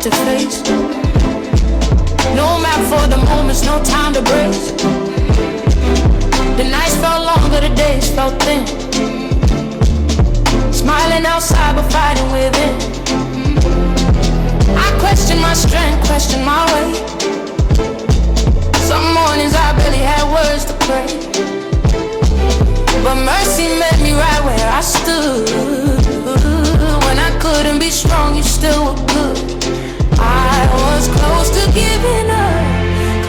to face. No map for the moments, no time to brace. The nights felt longer, the days felt thin. Smiling outside but fighting within. I question my strength, question my way. Some mornings I barely had words to pray, but mercy met me right where I stood. When I couldn't be strong, you still were good. I was close to giving up,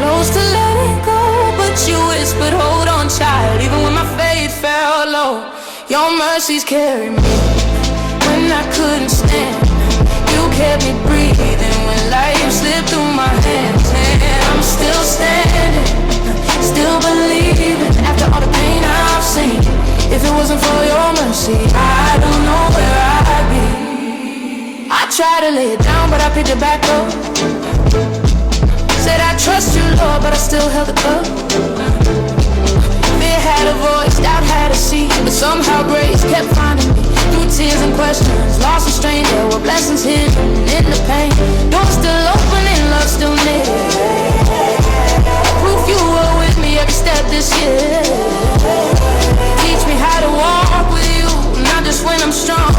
close to letting go, but you whispered, hold on child, even when my faith fell low. Your mercies carried me when I couldn't stand. You kept me breathing when life slipped through my hands. And I'm still standing, still believing. After all the pain I've seen, if it wasn't for your mercy, I don't know where I'd be. I tried to lay it down, but I picked it back up. Said I trust you, Lord, but I still held the cup. Fear had a voice, doubt had a seat, but somehow grace kept finding me. Through tears and questions, lost and strained, there were blessings hidden in the pain. Doors still open and love still near. Proof you were with me every step this year. Teach me how to walk with you, not just when I'm strong.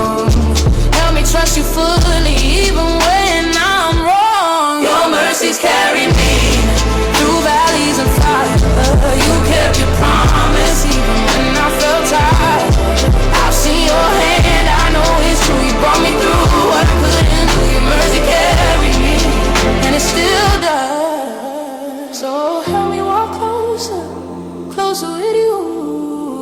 Help me trust you fully, even when I'm wrong. Your mercies carry me through valleys and fire. You kept your promise even when I felt tired. I've seen your hand, I know it's true. You brought me through what I couldn't do. Your mercy carried me, and it still does. So help me walk closer, closer with you.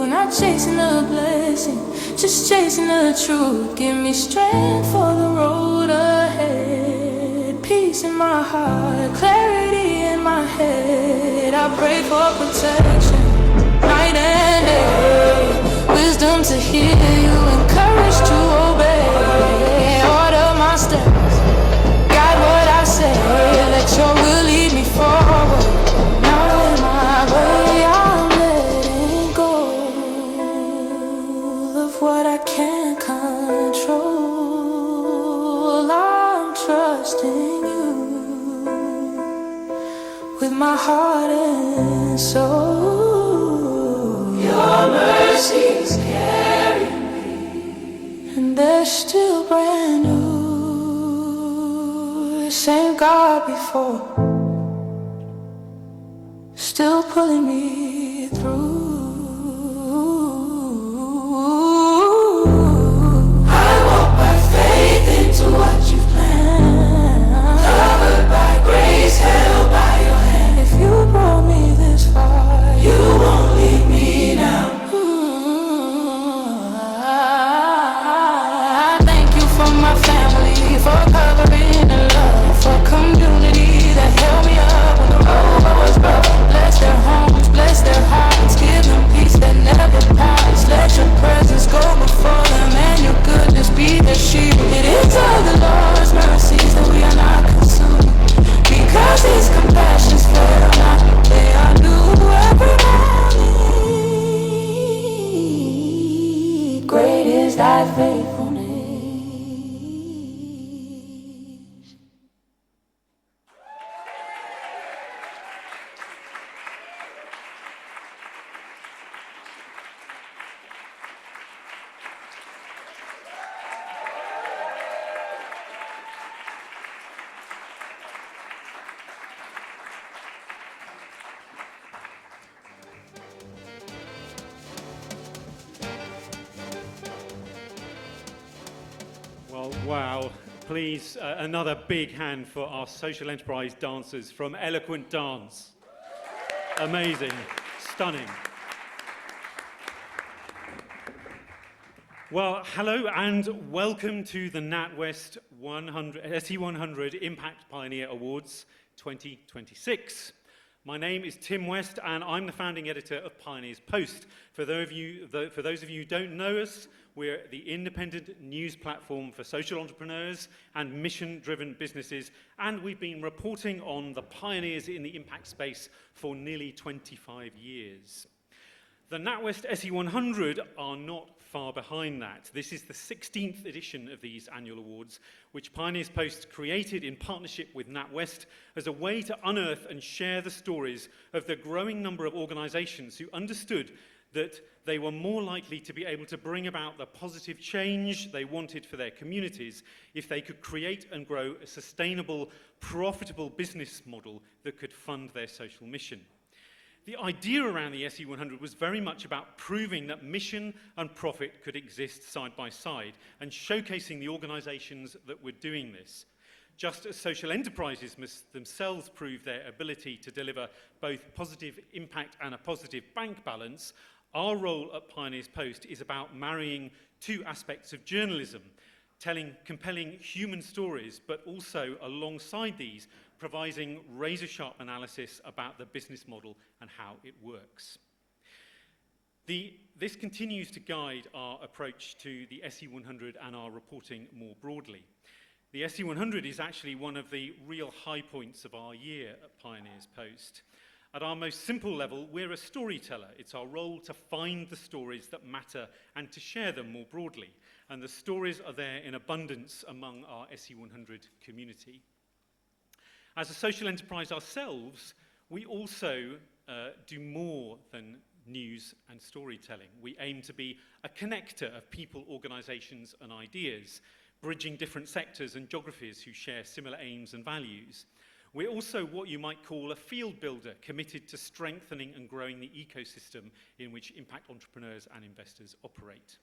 Not chasing the blessing, just chasing the truth. Give me strength for the road ahead. Peace in my heart, clarity in my head. I pray for protection night and day. Wisdom to hear you and courage to obey. Order my steps, guide what I say. Let your will lead me forward. Not in my way, I'm letting go of what I can't control. I'm trusting you with my heart and soul. Your mercies carry me, and they're still brand new. The same God before, still pulling me through. I walk by faith into what you've planned, covered by grace, held by your hand. If you brought me this far, you won't leave me now. I thank you for my family, for covering and love, for community that held me up when the road was rough. Bless their homes, bless their hearts, give them peace that never parts. Let your presence go before them and your goodness be their shield. It is of the Lord's mercies that we are not consumed, because his compassions fail not, they are new every morning. Great is thy faithfulness. Well, wow. Please, another big hand for our social enterprise dancers from Eloquent Dance. Amazing. Stunning. Well, hello and welcome to the NatWest SE100 Impact Pioneer Awards 2026. My name is Tim West and I'm the founding editor of Pioneers Post. For those of you who don't know us, we're the independent news platform for social entrepreneurs and mission-driven businesses, and we've been reporting on the pioneers in the impact space for nearly 25 years. The NatWest SE100 are not far behind that. This is the 16th edition of these annual awards, which Pioneers Post created in partnership with NatWest as a way to unearth and share the stories of the growing number of organisations who understood that they were more likely to be able to bring about the positive change they wanted for their communities if they could create and grow a sustainable, profitable business model that could fund their social mission. The idea around the SE100 was very much about proving that mission and profit could exist side by side and showcasing the organisations that were doing this. Just as social enterprises must themselves prove their ability to deliver both positive impact and a positive bank balance, our role at Pioneers Post is about marrying two aspects of journalism, telling compelling human stories, but also alongside these, providing razor-sharp analysis about the business model and how it works. This continues to guide our approach to the SE100 and our reporting more broadly. The SE100 is actually one of the real high points of our year at Pioneers Post. At our most simple level, we're a storyteller. It's our role to find the stories that matter and to share them more broadly. And the stories are there in abundance among our SE100 community. As a social enterprise ourselves, we also do more than news and storytelling. We aim to be a connector of people, organisations and ideas, bridging different sectors and geographies who share similar aims and values. We're also what you might call a field builder, committed to strengthening and growing the ecosystem in which impact entrepreneurs and investors operate.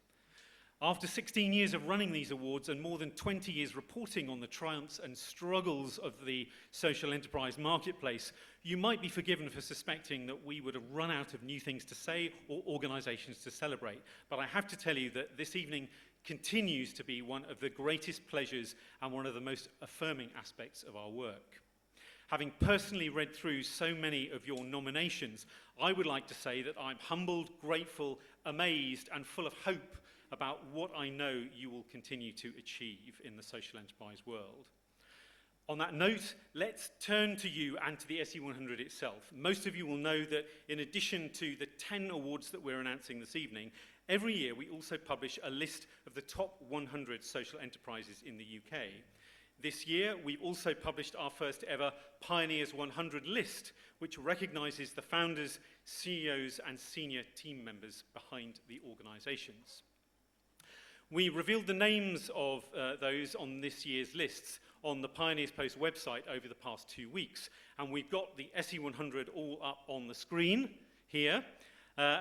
After 16 years of running these awards and more than 20 years reporting on the triumphs and struggles of the social enterprise marketplace, you might be forgiven for suspecting that we would have run out of new things to say or organisations to celebrate. But I have to tell you that this evening continues to be one of the greatest pleasures and one of the most affirming aspects of our work. Having personally read through so many of your nominations, I would like to say that I'm humbled, grateful, amazed, and full of hope about what I know you will continue to achieve in the social enterprise world. On that note, let's turn to you and to the SE100 itself. Most of you will know that in addition to the 10 awards that we're announcing this evening, every year we also publish a list of the top 100 social enterprises in the UK. This year, we've also published our first ever Pioneers 100 list, which recognises the founders, CEOs and senior team members behind the organisations. We revealed the names of those on this year's lists on the Pioneers Post website over the past 2 weeks, and we've got the SE100 all up on the screen here.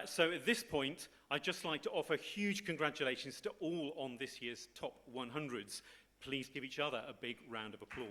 So at this point, I'd just like to offer huge congratulations to all on this year's top 100s. Please give each other a big round of applause.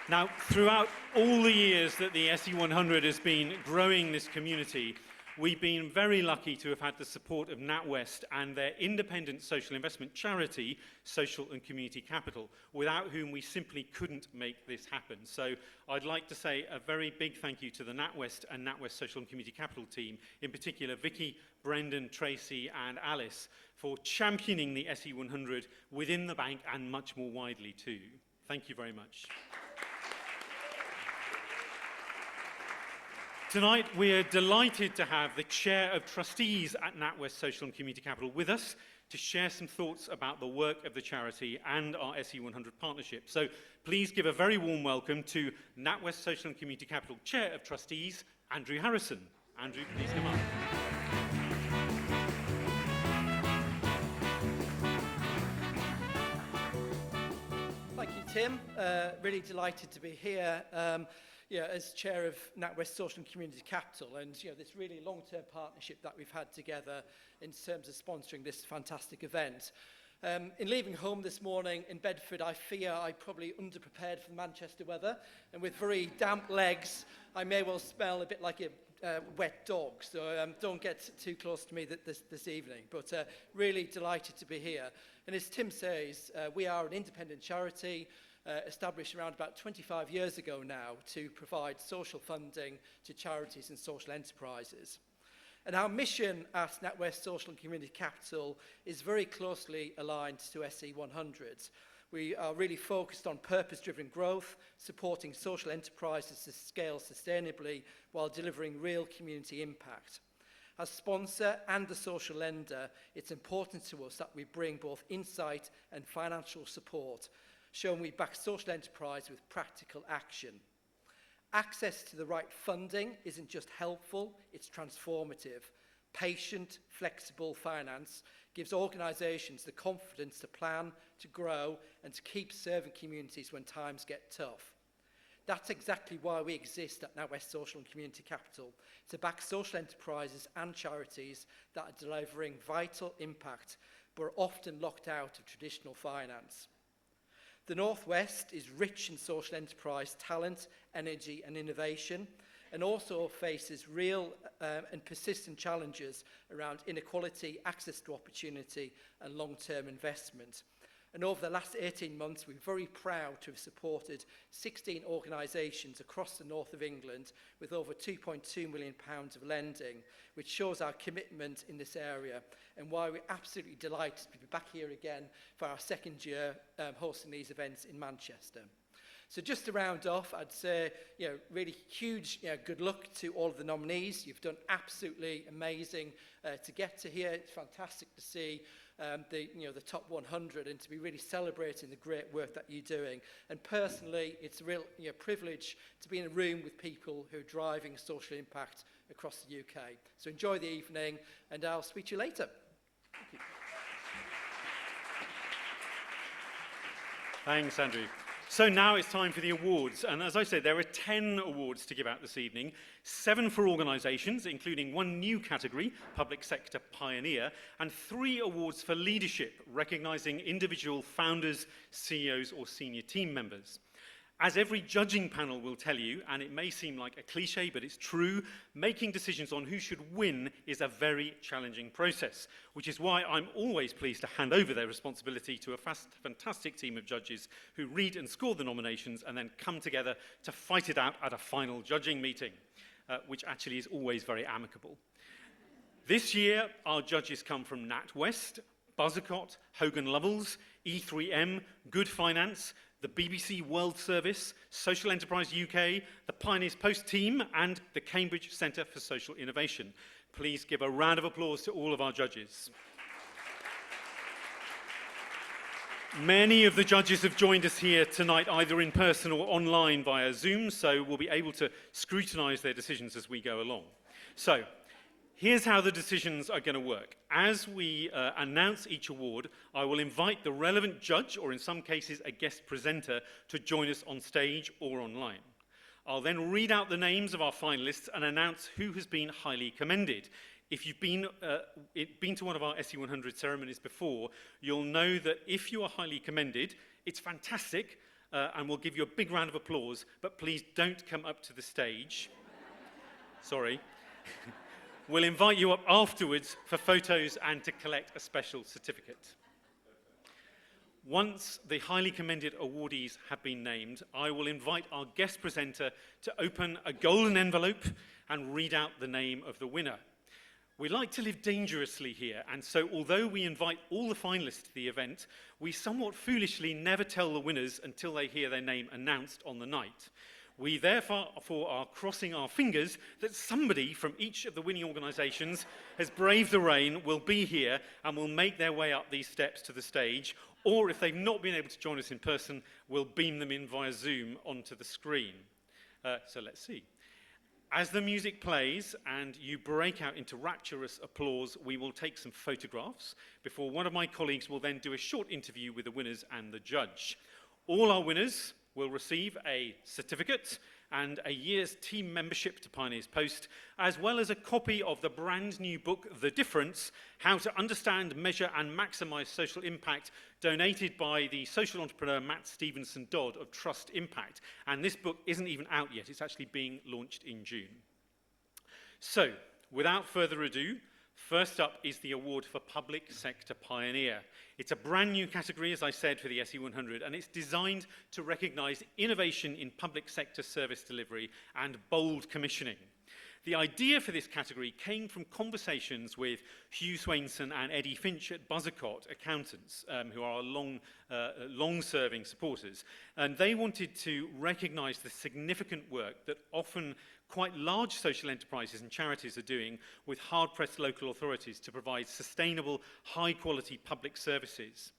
Now, throughout all the years that the SE100 has been growing this community, we've been very lucky to have had the support of NatWest and their independent social investment charity, Social and Community Capital, without whom we simply couldn't make this happen. So I'd like to say a very big thank you to the NatWest and NatWest Social and Community Capital team, in particular Vicky, Brendan, Tracy and Alice, for championing the SE100 within the bank and much more widely too. Thank you very much. Tonight, we're delighted to have the Chair of Trustees at NatWest Social and Community Capital with us to share some thoughts about the work of the charity and our SE100 partnership. So please give a very warm welcome to NatWest Social and Community Capital Chair of Trustees, Andrew Harrison. Andrew, please come up. Thank you, Tim. Really delighted to be here. As chair of NatWest Social and Community Capital, and this really long-term partnership that we've had together in terms of sponsoring this fantastic event. In leaving home this morning in Bedford, I fear I probably underprepared for the Manchester weather, and with very damp legs, I may well smell a bit like a wet dog, so don't get too close to me this evening, but really delighted to be here. And as Tim says, we are an independent charity, established around about 25 years ago now to provide social funding to charities and social enterprises. And our mission at NatWest Social and Community Capital is very closely aligned to SE100. We are really focused on purpose-driven growth, supporting social enterprises to scale sustainably while delivering real community impact. As sponsor and a social lender, it's important to us that we bring both insight and financial support, showing we back social enterprise with practical action. Access to the right funding isn't just helpful, it's transformative. Patient, flexible finance gives organisations the confidence to plan, to grow, and to keep serving communities when times get tough. That's exactly why we exist at NatWest Social and Community Capital, to back social enterprises and charities that are delivering vital impact, but are often locked out of traditional finance. The Northwest is rich in social enterprise talent, energy and innovation, and also faces real and persistent challenges around inequality, access to opportunity and long-term investment. And over the last 18 months, we're very proud to have supported 16 organisations across the north of England with over £2.2 million of lending, which shows our commitment in this area and why we're absolutely delighted to be back here again for our second year hosting these events in Manchester. So just to round off, I'd say, really huge, good luck to all of the nominees. You've done absolutely amazing to get to here. It's fantastic to see the top 100 and to be really celebrating the great work that you're doing. And personally, it's a real privilege to be in a room with people who are driving social impact across the UK. So enjoy the evening, and I'll speak to you later. Thank you. Thanks, Andrew. So now it's time for the awards, and as I said, there are 10 awards to give out this evening, 7 for organisations, including 1 new category, Public Sector Pioneer, and 3 awards for leadership, recognising individual founders, CEOs or senior team members. As every judging panel will tell you, and it may seem like a cliche, but it's true, making decisions on who should win is a very challenging process, which is why I'm always pleased to hand over their responsibility to a fantastic team of judges who read and score the nominations and then come together to fight it out at a final judging meeting, which actually is always very amicable. This year, our judges come from NatWest, Buzzicott, Hogan Lovells, E3M, Good Finance, the BBC World Service, Social Enterprise UK, the Pioneers Post team, and the Cambridge Centre for Social Innovation. Please give a round of applause to all of our judges. Many of the judges have joined us here tonight, either in person or online via Zoom, so we'll be able to scrutinise their decisions as we go along. So, here's how the decisions are going to work. As we announce each award, I will invite the relevant judge, or in some cases a guest presenter, to join us on stage or online. I'll then read out the names of our finalists and announce who has been highly commended. If you've been to one of our SE100 ceremonies before, you'll know that if you are highly commended, it's fantastic, and we'll give you a big round of applause, but please don't come up to the stage. Sorry. We'll invite you up afterwards for photos and to collect a special certificate. Once the highly commended awardees have been named, I will invite our guest presenter to open a golden envelope and read out the name of the winner. We like to live dangerously here, and so although we invite all the finalists to the event, we somewhat foolishly never tell the winners until they hear their name announced on the night. We therefore are crossing our fingers that somebody from each of the winning organisations has braved the rain, will be here and will make their way up these steps to the stage, or if they've not been able to join us in person, we'll beam them in via Zoom onto the screen. So let's see. As the music plays and you break out into rapturous applause, we will take some photographs before one of my colleagues will then do a short interview with the winners and the judge. All our winners will receive a certificate and a year's team membership to Pioneers Post, as well as a copy of the brand new book, The Difference, How to Understand, Measure and Maximise Social Impact, donated by the social entrepreneur Matt Stevenson Dodd of Trust Impact. And this book isn't even out yet, it's actually being launched in June. So, without further ado, first up is the award for Public Sector Pioneer. It's a brand new category, as I said, for the SE100, and it's designed to recognise innovation in public sector service delivery and bold commissioning. The idea for this category came from conversations with Hugh Swainson and Eddie Finch at Buzzacott Accountants, who are long-serving supporters. And they wanted to recognise the significant work that often quite large social enterprises and charities are doing with hard-pressed local authorities to provide sustainable, high-quality public services.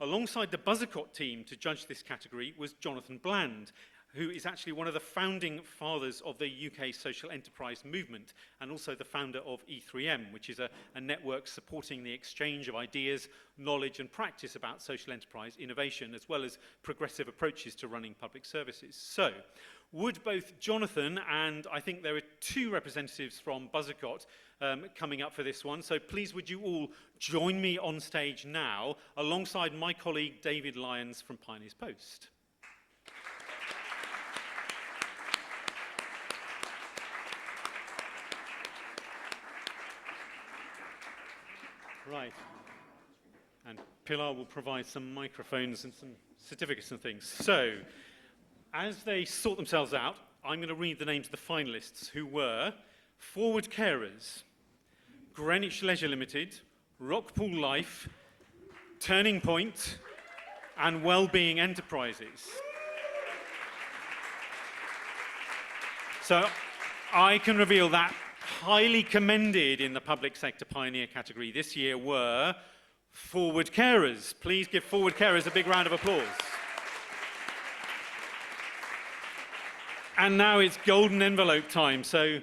Alongside the Buzzacott team to judge this category was Jonathan Bland, who is actually one of the founding fathers of the UK social enterprise movement and also the founder of E3M, which is a network supporting the exchange of ideas, knowledge and practice about social enterprise innovation, as well as progressive approaches to running public services. So, would both Jonathan and I think there are two representatives from Buzzacott coming up for this one, so please would you all join me on stage now alongside my colleague David Lyons from Pioneers Post. Right, and Pilar will provide some microphones and some certificates and things. So, as they sort themselves out, I'm going to read the names of the finalists, who were Forward Carers, Greenwich Leisure Limited, Rockpool Life, Turning Point, and Wellbeing Enterprises. So, I can reveal that highly commended in the public sector pioneer category this year were Forward Carers. Please give Forward Carers a big round of applause. And now it's golden envelope time. So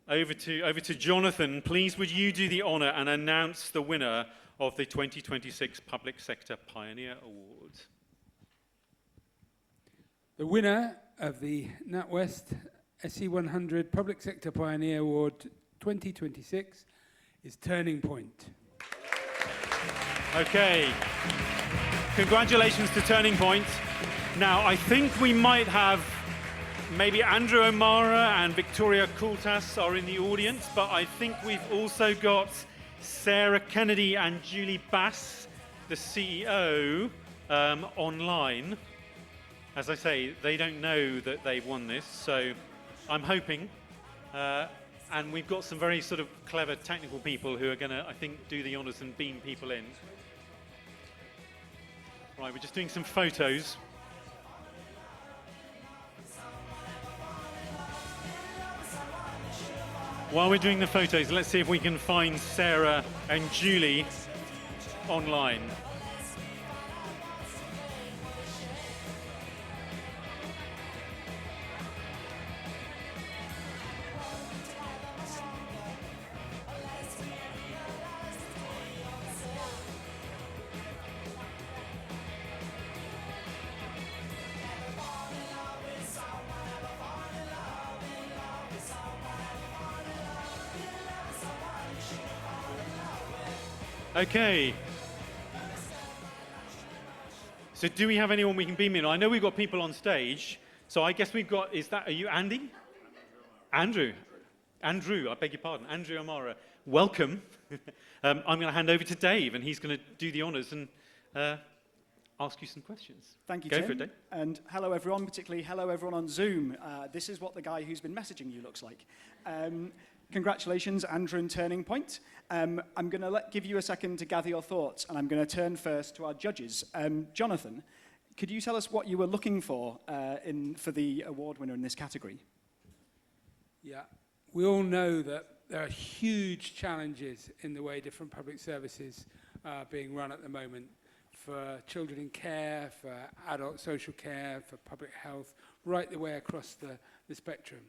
over to Jonathan. Please would you do the honour and announce the winner of the 2026 Public Sector Pioneer Award. The winner of the NatWest SE100 Public Sector Pioneer Award 2026 is Turning Point. Okay. Congratulations to Turning Point. Now, I think we might have maybe Andrew O'Mara and Victoria Coultas are in the audience, but I think we've also got Sarah Kennedy and Julie Bass, the CEO, online. As I say, they don't know that they've won this, so I'm hoping, and we've got some very sort of clever technical people who are going to, I think, do the honours and beam people in. Right, we're just doing some photos. While we're doing the photos, let's see if we can find Sarah and Julie online. Okay. So do we have anyone we can beam in? I know we've got people on stage, so I guess we've got, are you Andy? Andrew, I beg your pardon, Andrew O'Mara. Welcome. I'm going to hand over to Dave, and he's going to do the honours and ask you some questions. Thank you, Go Tim. for it, Dave. And hello, everyone, particularly hello, everyone on Zoom. This is what the guy who's been messaging you looks like. Congratulations, Andrew and Turning Point. I'm going to give you a second to gather your thoughts, and I'm going to turn first to our judges. Jonathan, could you tell us what you were looking for for the award winner in this category? Yeah, we all know that there are huge challenges in the way different public services are being run at the moment for children in care, for adult social care, for public health, right the way across the spectrum.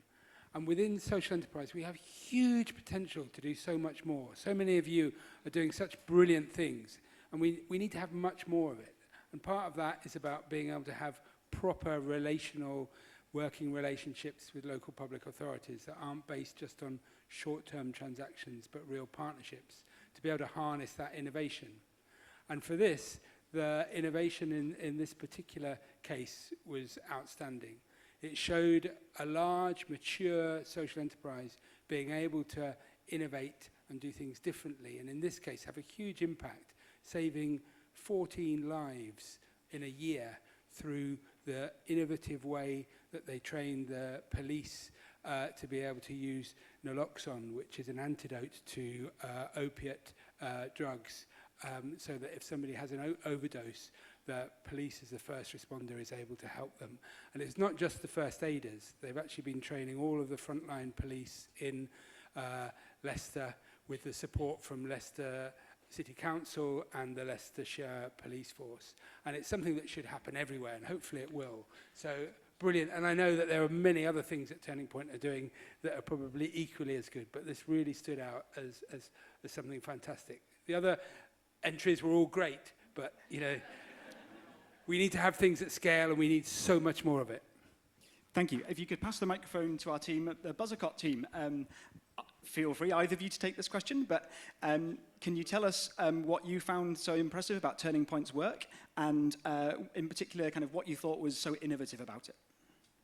And within social enterprise, we have huge potential to do so much more. So many of you are doing such brilliant things, and we need to have much more of it. And part of that is about being able to have proper relational working relationships with local public authorities that aren't based just on short-term transactions, but real partnerships, to be able to harness that innovation. And for this, the innovation in this particular case was outstanding. It showed a large, mature social enterprise being able to innovate and do things differently, and in this case have a huge impact, saving 14 lives in a year through the innovative way that they trained the police to be able to use naloxone, which is an antidote to opiate drugs, so that if somebody has an overdose, the police as the first responder is able to help them. And it's not just the first aiders. They've actually been training all of the frontline police in Leicester with the support from Leicester City Council and the Leicestershire Police Force. And it's something that should happen everywhere, and hopefully it will. So brilliant. And I know that there are many other things that Turning Point are doing that are probably equally as good, but this really stood out as something fantastic. The other entries were all great, but, you know, we need to have things at scale, and we need so much more of it. Thank you. If you could pass the microphone to our team, the Buzzercott team. Feel free, either of you, to take this question, but can you tell us what you found so impressive about Turning Point's work, and in particular, kind of what you thought was so innovative about it?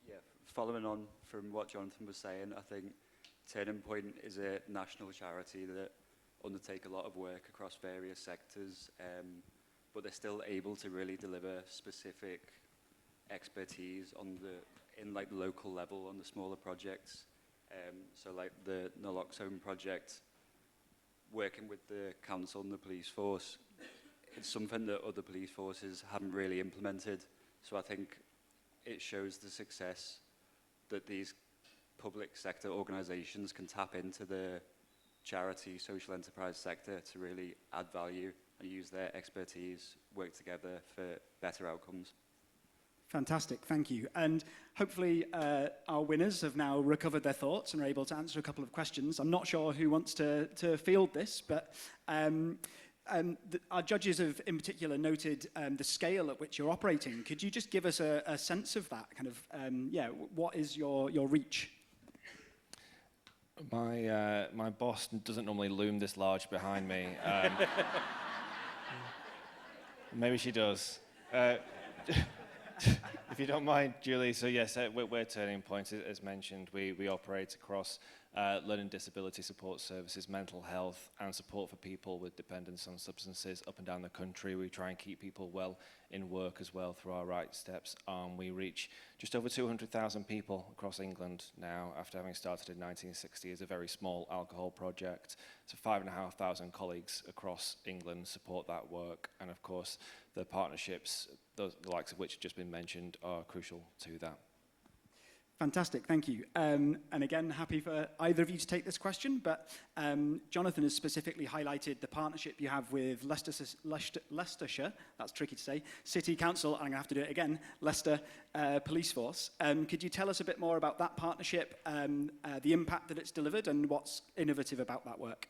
Yeah, following on from what Jonathan was saying, I think Turning Point is a national charity that undertake a lot of work across various sectors, but they're still able to really deliver specific expertise on in like the local level on the smaller projects. So like the naloxone project, working with the council and the police force, it's something that other police forces haven't really implemented. So I think it shows the success that these public sector organisations can tap into the charity social enterprise sector to really add value and use their expertise, work together for better outcomes. Fantastic, thank you. And hopefully our winners have now recovered their thoughts and are able to answer a couple of questions. I'm not sure who wants to field this, but our judges have in particular noted the scale at which you're operating. Could you just give us a sense of that? Kind of, what is your reach? My boss doesn't normally loom this large behind me. Maybe she does. If you don't mind, Julie, so yes, we're Turning Point, as mentioned. We operate across learning disability support services, mental health, and support for people with dependence on substances up and down the country. We try and keep people well in work as well through our Right Steps arm. We reach just over 200,000 people across England now, after having started in 1960 as a very small alcohol project. So 5,500 colleagues across England support that work, and of course the partnerships, the likes of which have just been mentioned, are crucial to that. Fantastic, thank you. And again, happy for either of you to take this question, but Jonathan has specifically highlighted the partnership you have with Leicestershire, that's tricky to say, City Council, and I'm going to have to do it again, Leicester Police Force. Could you tell us a bit more about that partnership, the impact that it's delivered, and what's innovative about that work?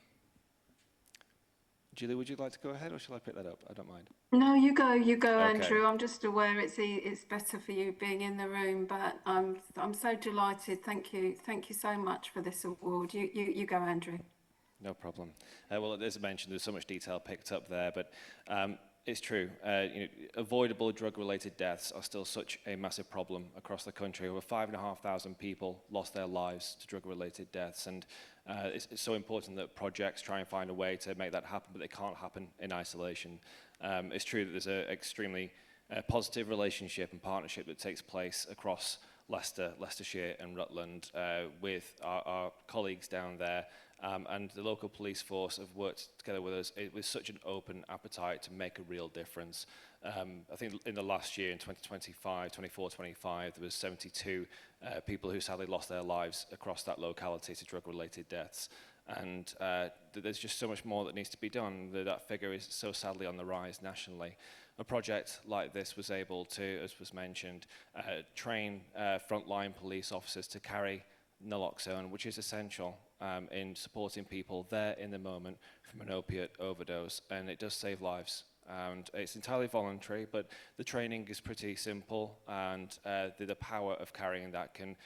Julie, would you like to go ahead, or shall I pick that up? I don't mind. No, you go, Okay. Andrew. I'm just aware it's better for you being in the room, but I'm so delighted. Thank you so much for this award. You go, Andrew. No problem. Well, as I mentioned, there's so much detail picked up there, but it's true. Avoidable drug-related deaths are still such a massive problem across the country. Over 5,500 people lost their lives to drug-related deaths, and it's so important that projects try and find a way to make that happen, but they can't happen in isolation. It's true that there's an extremely positive relationship and partnership that takes place across Leicester, Leicestershire and Rutland with our colleagues down there, and the local police force have worked together with us with such an open appetite to make a real difference. I think in the last year, in 24-25, there was 72 people who sadly lost their lives across that locality to drug-related deaths. And there's just so much more that needs to be done. That figure is so sadly on the rise nationally. A project like this was able to, as was mentioned, train frontline police officers to carry naloxone, which is essential in supporting people there in the moment from an opiate overdose, and it does save lives. And it's entirely voluntary, but the training is pretty simple, and the power of carrying that can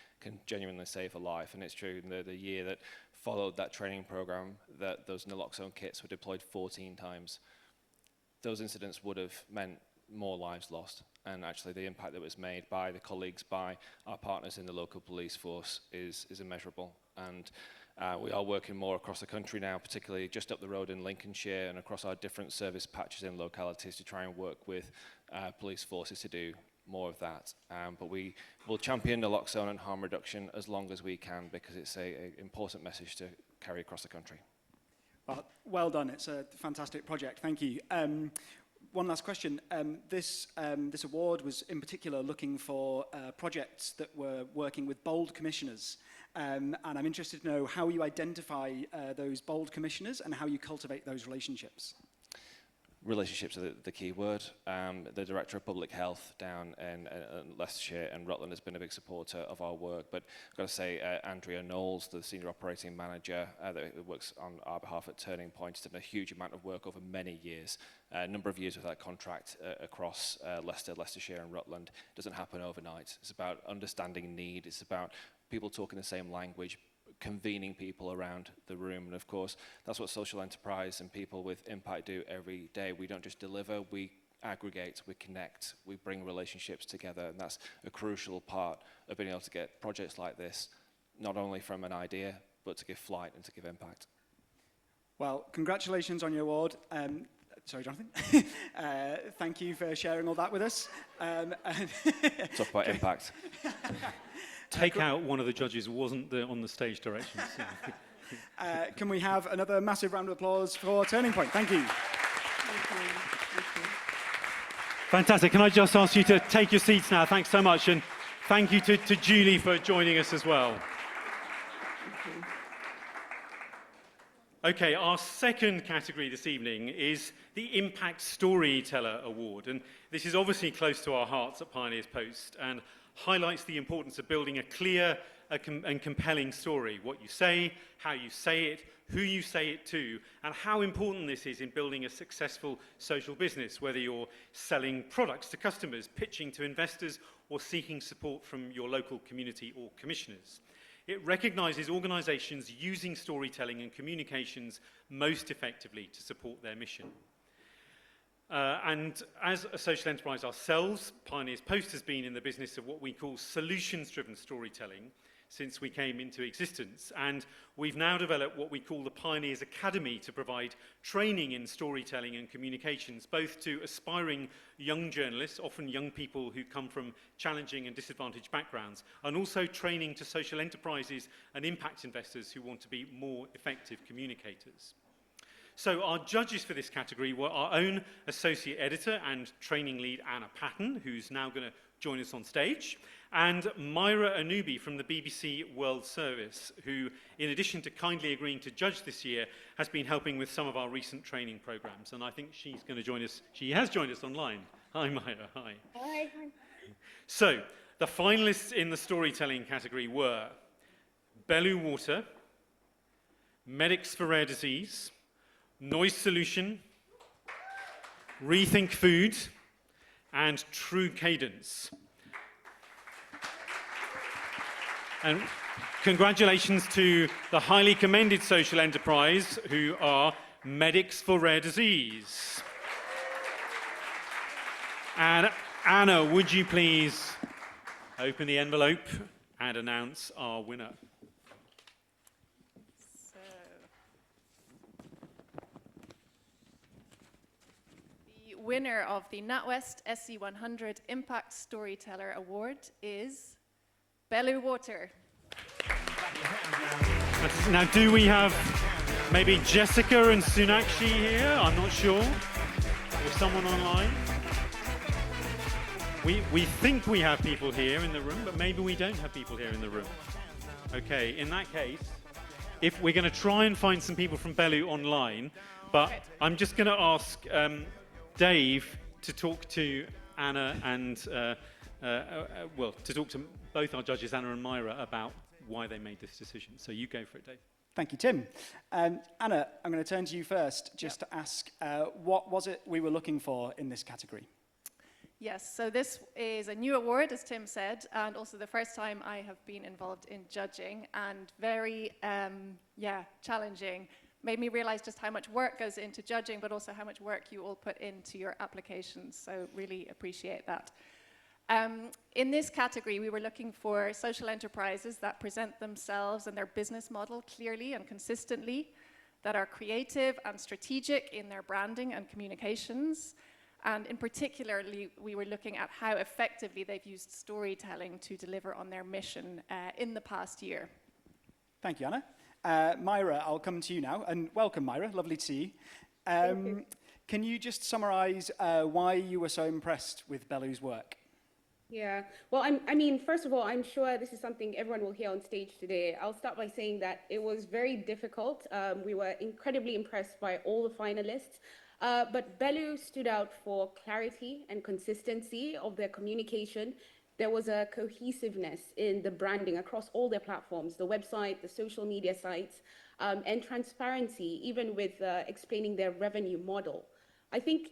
genuinely save a life. And it's true, in the year that followed that training program, that those naloxone kits were deployed 14 times. Those incidents would have meant more lives lost, and actually the impact that was made by the colleagues, by our partners in the local police force is immeasurable. And we are working more across the country now, particularly just up the road in Lincolnshire and across our different service patches in localities to try and work with police forces to do more of that. But we will champion naloxone and harm reduction as long as we can, because it's an important message to carry across the country. Well done. It's a fantastic project. Thank you. One last question. This award was in particular looking for projects that were working with bold commissioners. And I'm interested to know how you identify those bold commissioners and how you cultivate those relationships. Relationships are the key word. The Director of Public Health down in Leicestershire and Rutland has been a big supporter of our work. But I've got to say, Andrea Knowles, the Senior Operating Manager that works on our behalf at Turning Point, has done a huge amount of work over many years. A number of years with that contract across Leicester, Leicestershire and Rutland. It doesn't happen overnight. It's about understanding need. It's about people talking the same language, convening people around the room. And of course, that's what social enterprise and people with impact do every day. We don't just deliver, we aggregate, we connect, we bring relationships together. And that's a crucial part of being able to get projects like this, not only from an idea, but to give flight and to give impact. Well, congratulations on your award. Sorry, Jonathan. Thank you for sharing all that with us. Talk about impact. Take out one of the judges who wasn't on the stage directions. Can we have another massive round of applause for Turning Point? Thank you. Fantastic. Can I just ask you to take your seats now? Thanks so much. And thank you to Julie for joining us as well. Okay, our second category this evening is the Impact Storyteller Award. And this is obviously close to our hearts at Pioneers Post and highlights the importance of building a clear and compelling story. What you say, how you say it, who you say it to, and how important this is in building a successful social business, whether you're selling products to customers, pitching to investors, or seeking support from your local community or commissioners. It recognises organisations using storytelling and communications most effectively to support their mission. And as a social enterprise ourselves, Pioneers Post has been in the business of what we call solutions-driven storytelling since we came into existence. And we've now developed what we call the Pioneers Academy to provide training in storytelling and communications, both to aspiring young journalists, often young people who come from challenging and disadvantaged backgrounds, and also training to social enterprises and impact investors who want to be more effective communicators. So our judges for this category were our own associate editor and training lead, Anna Patton, who's now going to join us on stage, and Myra Anubi from the BBC World Service, who, in addition to kindly agreeing to judge this year, has been helping with some of our recent training programs. And I think she's going to join us. She has joined us online. Hi, Myra. Hi. Hi. So the finalists in the storytelling category were Bellew Water, Medics for Rare Disease, Noise Solution, Rethink Food, and True Cadence. And congratulations to the highly commended social enterprise who are Medics for Rare Disease. And Anna, would you please open the envelope and announce our winner? Winner of the NatWest SE100 Impact Storyteller Award is Bellew Water. Now, do we have maybe Jessica and Sunakshi here? I'm not sure. Or someone online? We think we have people here in the room, but maybe we don't have people here in the room. Okay, in that case, if we're going to try and find some people from Bellew online, but I'm just going to ask Dave to talk to Anna and, to talk to both our judges, Anna and Myra, about why they made this decision. So you go for it, Dave. Thank you, Tim. Anna, I'm going to turn to you first, just to ask, what was it we were looking for in this category? Yes, so this is a new award, as Tim said, and also the first time I have been involved in judging, and very, challenging. Made me realize just how much work goes into judging, but also how much work you all put into your applications. So really appreciate that. In this category, we were looking for social enterprises that present themselves and their business model clearly and consistently, that are creative and strategic in their branding and communications, And in particularly, we were looking at how effectively they've used storytelling to deliver on their mission in the past year. Thank you, Anna. Myra, I'll come to you now. And welcome, Myra. Lovely to see you. Thank you. Can you just summarize why you were so impressed with Bellu's work? Yeah, well, I mean, first of all, I'm sure this is something everyone will hear on stage today. I'll start by saying that it was very difficult. We were incredibly impressed by all the finalists, but Bellu stood out for clarity and consistency of their communication. There was a cohesiveness in the branding across all their platforms, the website, the social media sites, and transparency, even with explaining their revenue model. I think,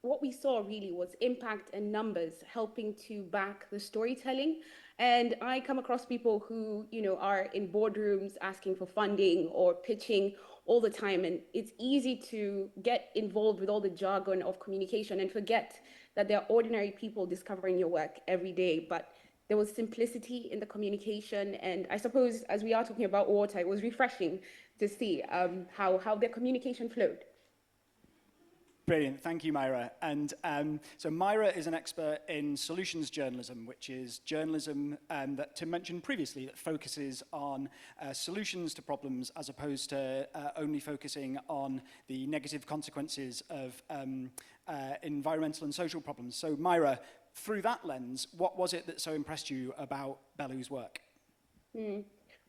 what we saw really was impact and numbers helping to back the storytelling. And I come across people who, are in boardrooms asking for funding or pitching all the time. And it's easy to get involved with all the jargon of communication and forget that there are ordinary people discovering your work every day. But there was simplicity in the communication. And I suppose as we are talking about water, it was refreshing to see how their communication flowed. Brilliant. Thank you, Myra. And so Myra is an expert in solutions journalism, which is journalism that Tim mentioned previously that focuses on solutions to problems as opposed to only focusing on the negative consequences of environmental and social problems. So Myra, through that lens, what was it that so impressed you about Bellu's work?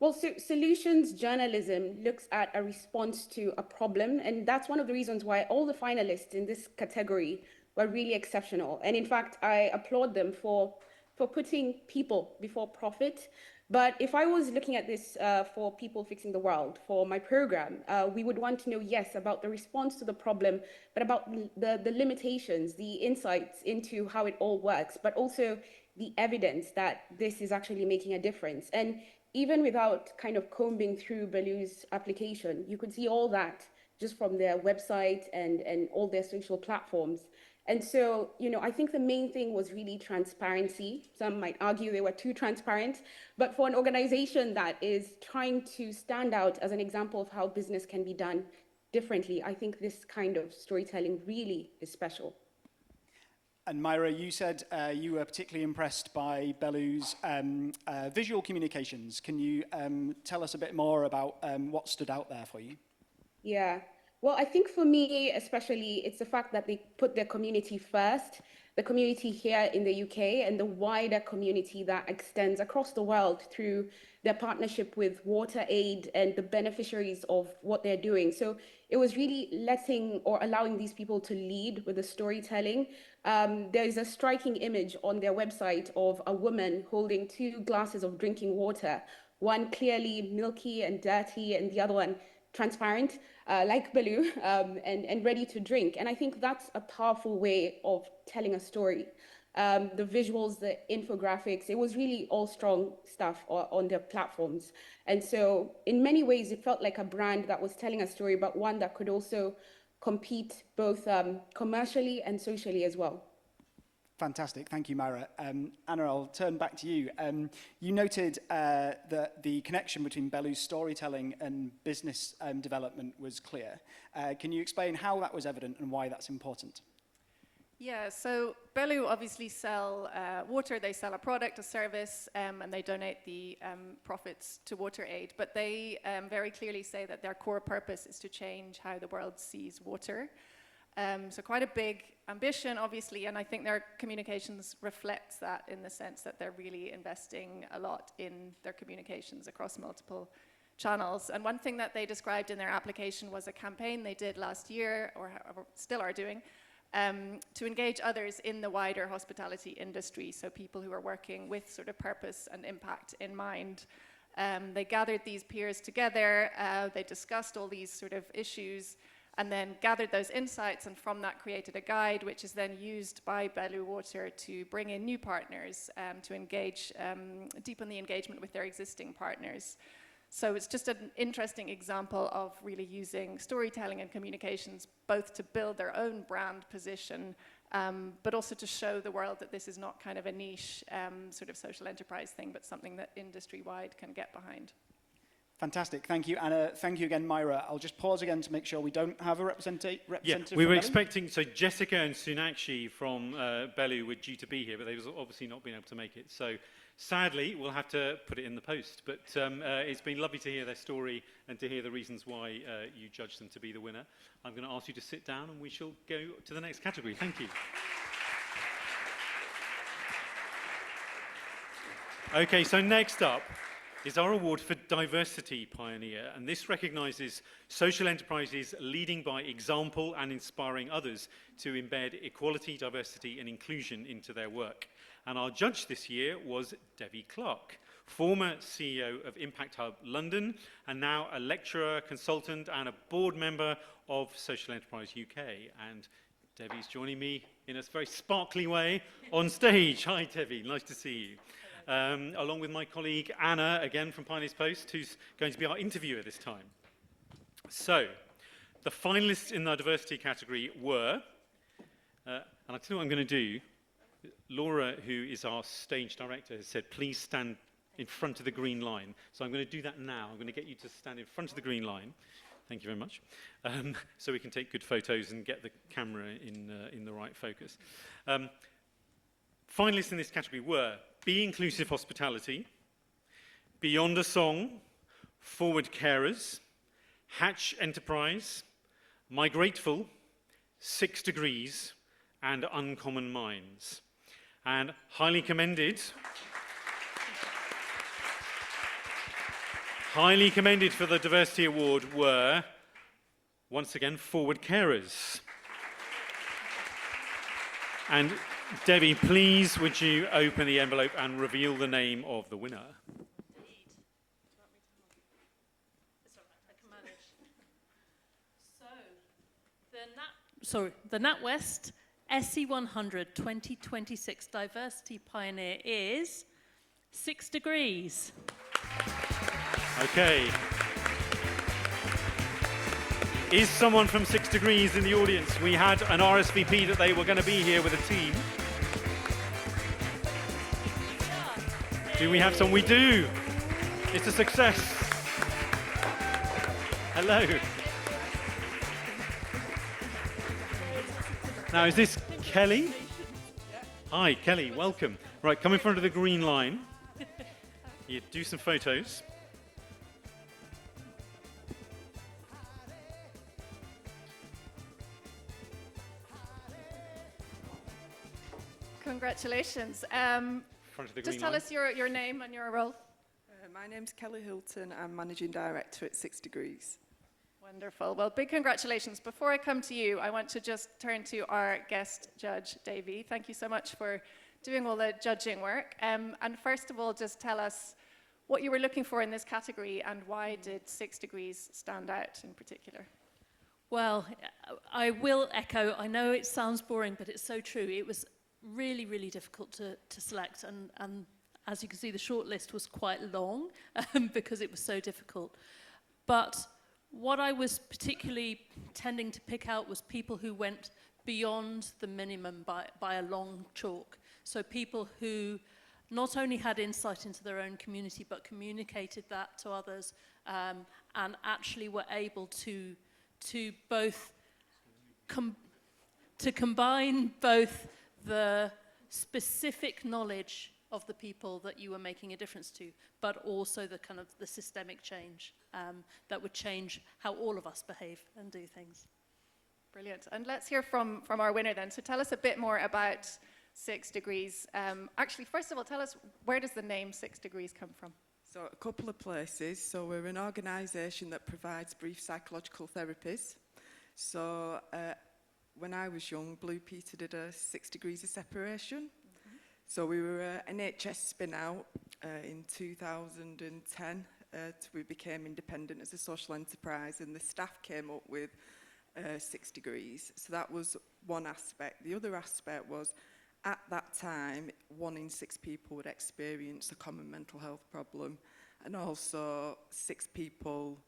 Well, so solutions journalism looks at a response to a problem, and that's one of the reasons why all the finalists in this category were really exceptional. And in fact, I applaud them for putting people before profit. But if I was looking at this for People Fixing the World, for my program, we would want to know, yes, about the response to the problem, but about the limitations, the insights into how it all works, but also the evidence that this is actually making a difference. And even without kind of combing through Bellu's application, you could see all that just from their website and all their social platforms. And so, I think the main thing was really transparency. Some might argue they were too transparent, but for an organization that is trying to stand out as an example of how business can be done differently, I think this kind of storytelling really is special. And Myra, you said you were particularly impressed by Bellu's visual communications. Can you tell us a bit more about what stood out there for you? Yeah. Well, I think for me, especially, it's the fact that they put their community first, the community here in the UK and the wider community that extends across the world through their partnership with WaterAid and the beneficiaries of what they're doing. So it was really letting or allowing these people to lead with the storytelling. There is a striking image on their website of a woman holding 2 glasses of drinking water, one clearly milky and dirty and the other one transparent, like Bellu, and ready to drink. And I think that's a powerful way of telling a story. The visuals, the infographics, it was really all strong stuff on their platforms. And so in many ways, it felt like a brand that was telling a story, but one that could also compete both commercially and socially as well. Fantastic. Thank you, Myra. Anna, I'll turn back to you. You noted that the connection between Bellu's storytelling and business development was clear. Can you explain how that was evident and why that's important? Yeah, so Bellu obviously sell water, they sell a product, a service, and they donate the profits to WaterAid, but they very clearly say that their core purpose is to change how the world sees water. So quite a big ambition, obviously, and I think their communications reflects that in the sense that they're really investing a lot in their communications across multiple channels. And one thing that they described in their application was a campaign they did last year, or still are doing, to engage others in the wider hospitality industry, so people who are working with sort of purpose and impact in mind. They gathered these peers together, they discussed all these sort of issues, and then gathered those insights, and from that created a guide, which is then used by Bellu Water to bring in new partners, to engage, deepen the engagement with their existing partners. So it's just an interesting example of really using storytelling and communications both to build their own brand position, but also to show the world that this is not kind of a niche sort of social enterprise thing, but something that industry-wide can get behind. Fantastic, thank you, and thank you again, Myra. I'll just pause again to make sure we don't have a representative Yeah, from we were Bellu. expecting, so Jessica and Sunakshi from Bellu were due to be here, but they've obviously not been able to make it. So sadly, we'll have to put it in the post. But it's been lovely to hear their story and to hear the reasons why you judged them to be the winner. I'm going to ask you to sit down and we shall go to the next category. Thank you. Okay, so next up is our award for Diversity Pioneer, and this recognises social enterprises leading by example and inspiring others to embed equality, diversity and inclusion into their work. And our judge this year was Debbie Clark, former CEO of Impact Hub London, and now a lecturer, consultant and a board member of Social Enterprise UK. And Debbie's joining me in a very sparkly way on stage. Hi Debbie, nice to see you. Along with my colleague Anna, again from Pioneers Post, who's going to be our interviewer this time. So, the finalists in the diversity category were, and I'll tell you what I'm going to do. Laura, who is our stage director, has said, please stand in front of the green line. So I'm going to do that now. I'm going to get you to stand in front of the green line. Thank you very much. So we can take good photos and get the camera in the right focus. Finalists in this category were Be Inclusive Hospitality, Beyond a Song, Forward Carers, Hatch Enterprise, My Grateful, 6 Degrees, and Uncommon Minds. And highly commended for the Diversity Award were, once again, Forward Carers. And Debbie, please would you open the envelope and reveal the name of the winner? The NatWest SE100 2026 Diversity Pioneer is 6 Degrees. Okay. Is someone from 6 Degrees in the audience? We had an RSVP that they were going to be here with a team. Do we have some? We do. It's a success. Hello. Now, is this Kelly? Hi, Kelly, welcome. Right, come in front of the green line. You do some photos. Congratulations. Just tell line. us your name and your role. My name's Kelly Hilton. I'm Managing Director at 6 Degrees. Wonderful. Well, big congratulations. Before I come to you, I want to just turn to our guest judge, Davey. Thank you so much for doing all the judging work. And first of all, just tell us what you were looking for in this category and why did 6 Degrees stand out in particular? Well, I will echo, I know it sounds boring, but it's so true. It was really, really difficult to select, and as you can see, the shortlist was quite long because it was so difficult. But what I was particularly tending to pick out was people who went beyond the minimum by a long chalk. So people who not only had insight into their own community, but communicated that to others, and actually were able to both combine both the specific knowledge of the people that you were making a difference to, but also the kind of the systemic change that would change how all of us behave and do things. Brilliant. And let's hear from our winner then. So tell us a bit more about 6 Degrees. Actually, first of all, tell us, where does the name 6 Degrees come from? So a couple of places. So we're an organisation that provides brief psychological therapies. So when I was young, Blue Peter did a 6 Degrees of Separation. So we were an NHS spin-out in 2010. We became independent as a social enterprise, and the staff came up with 6 Degrees. So that was one aspect. The other aspect was, at that time, 1 in 6 people would experience a common mental health problem, and also 6 people,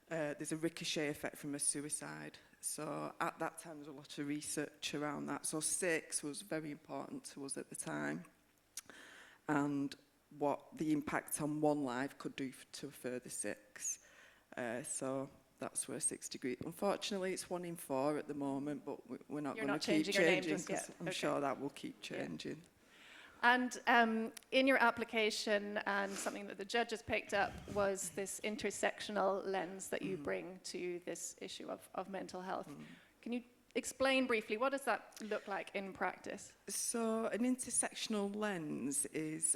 there's a ricochet effect from a suicide. So at that time, there was a lot of research around that. So 6 was very important to us at the time. And what the impact on one life could do to a further 6. So that's where 6 degrees. Unfortunately, it's 1 in 4 at the moment, but we're not going to keep changing because I'm sure that will keep changing. And in your application, and something that the judges picked up, was this intersectional lens that you bring to this issue of mental health. Can you explain briefly, what does that look like in practice? So an intersectional lens is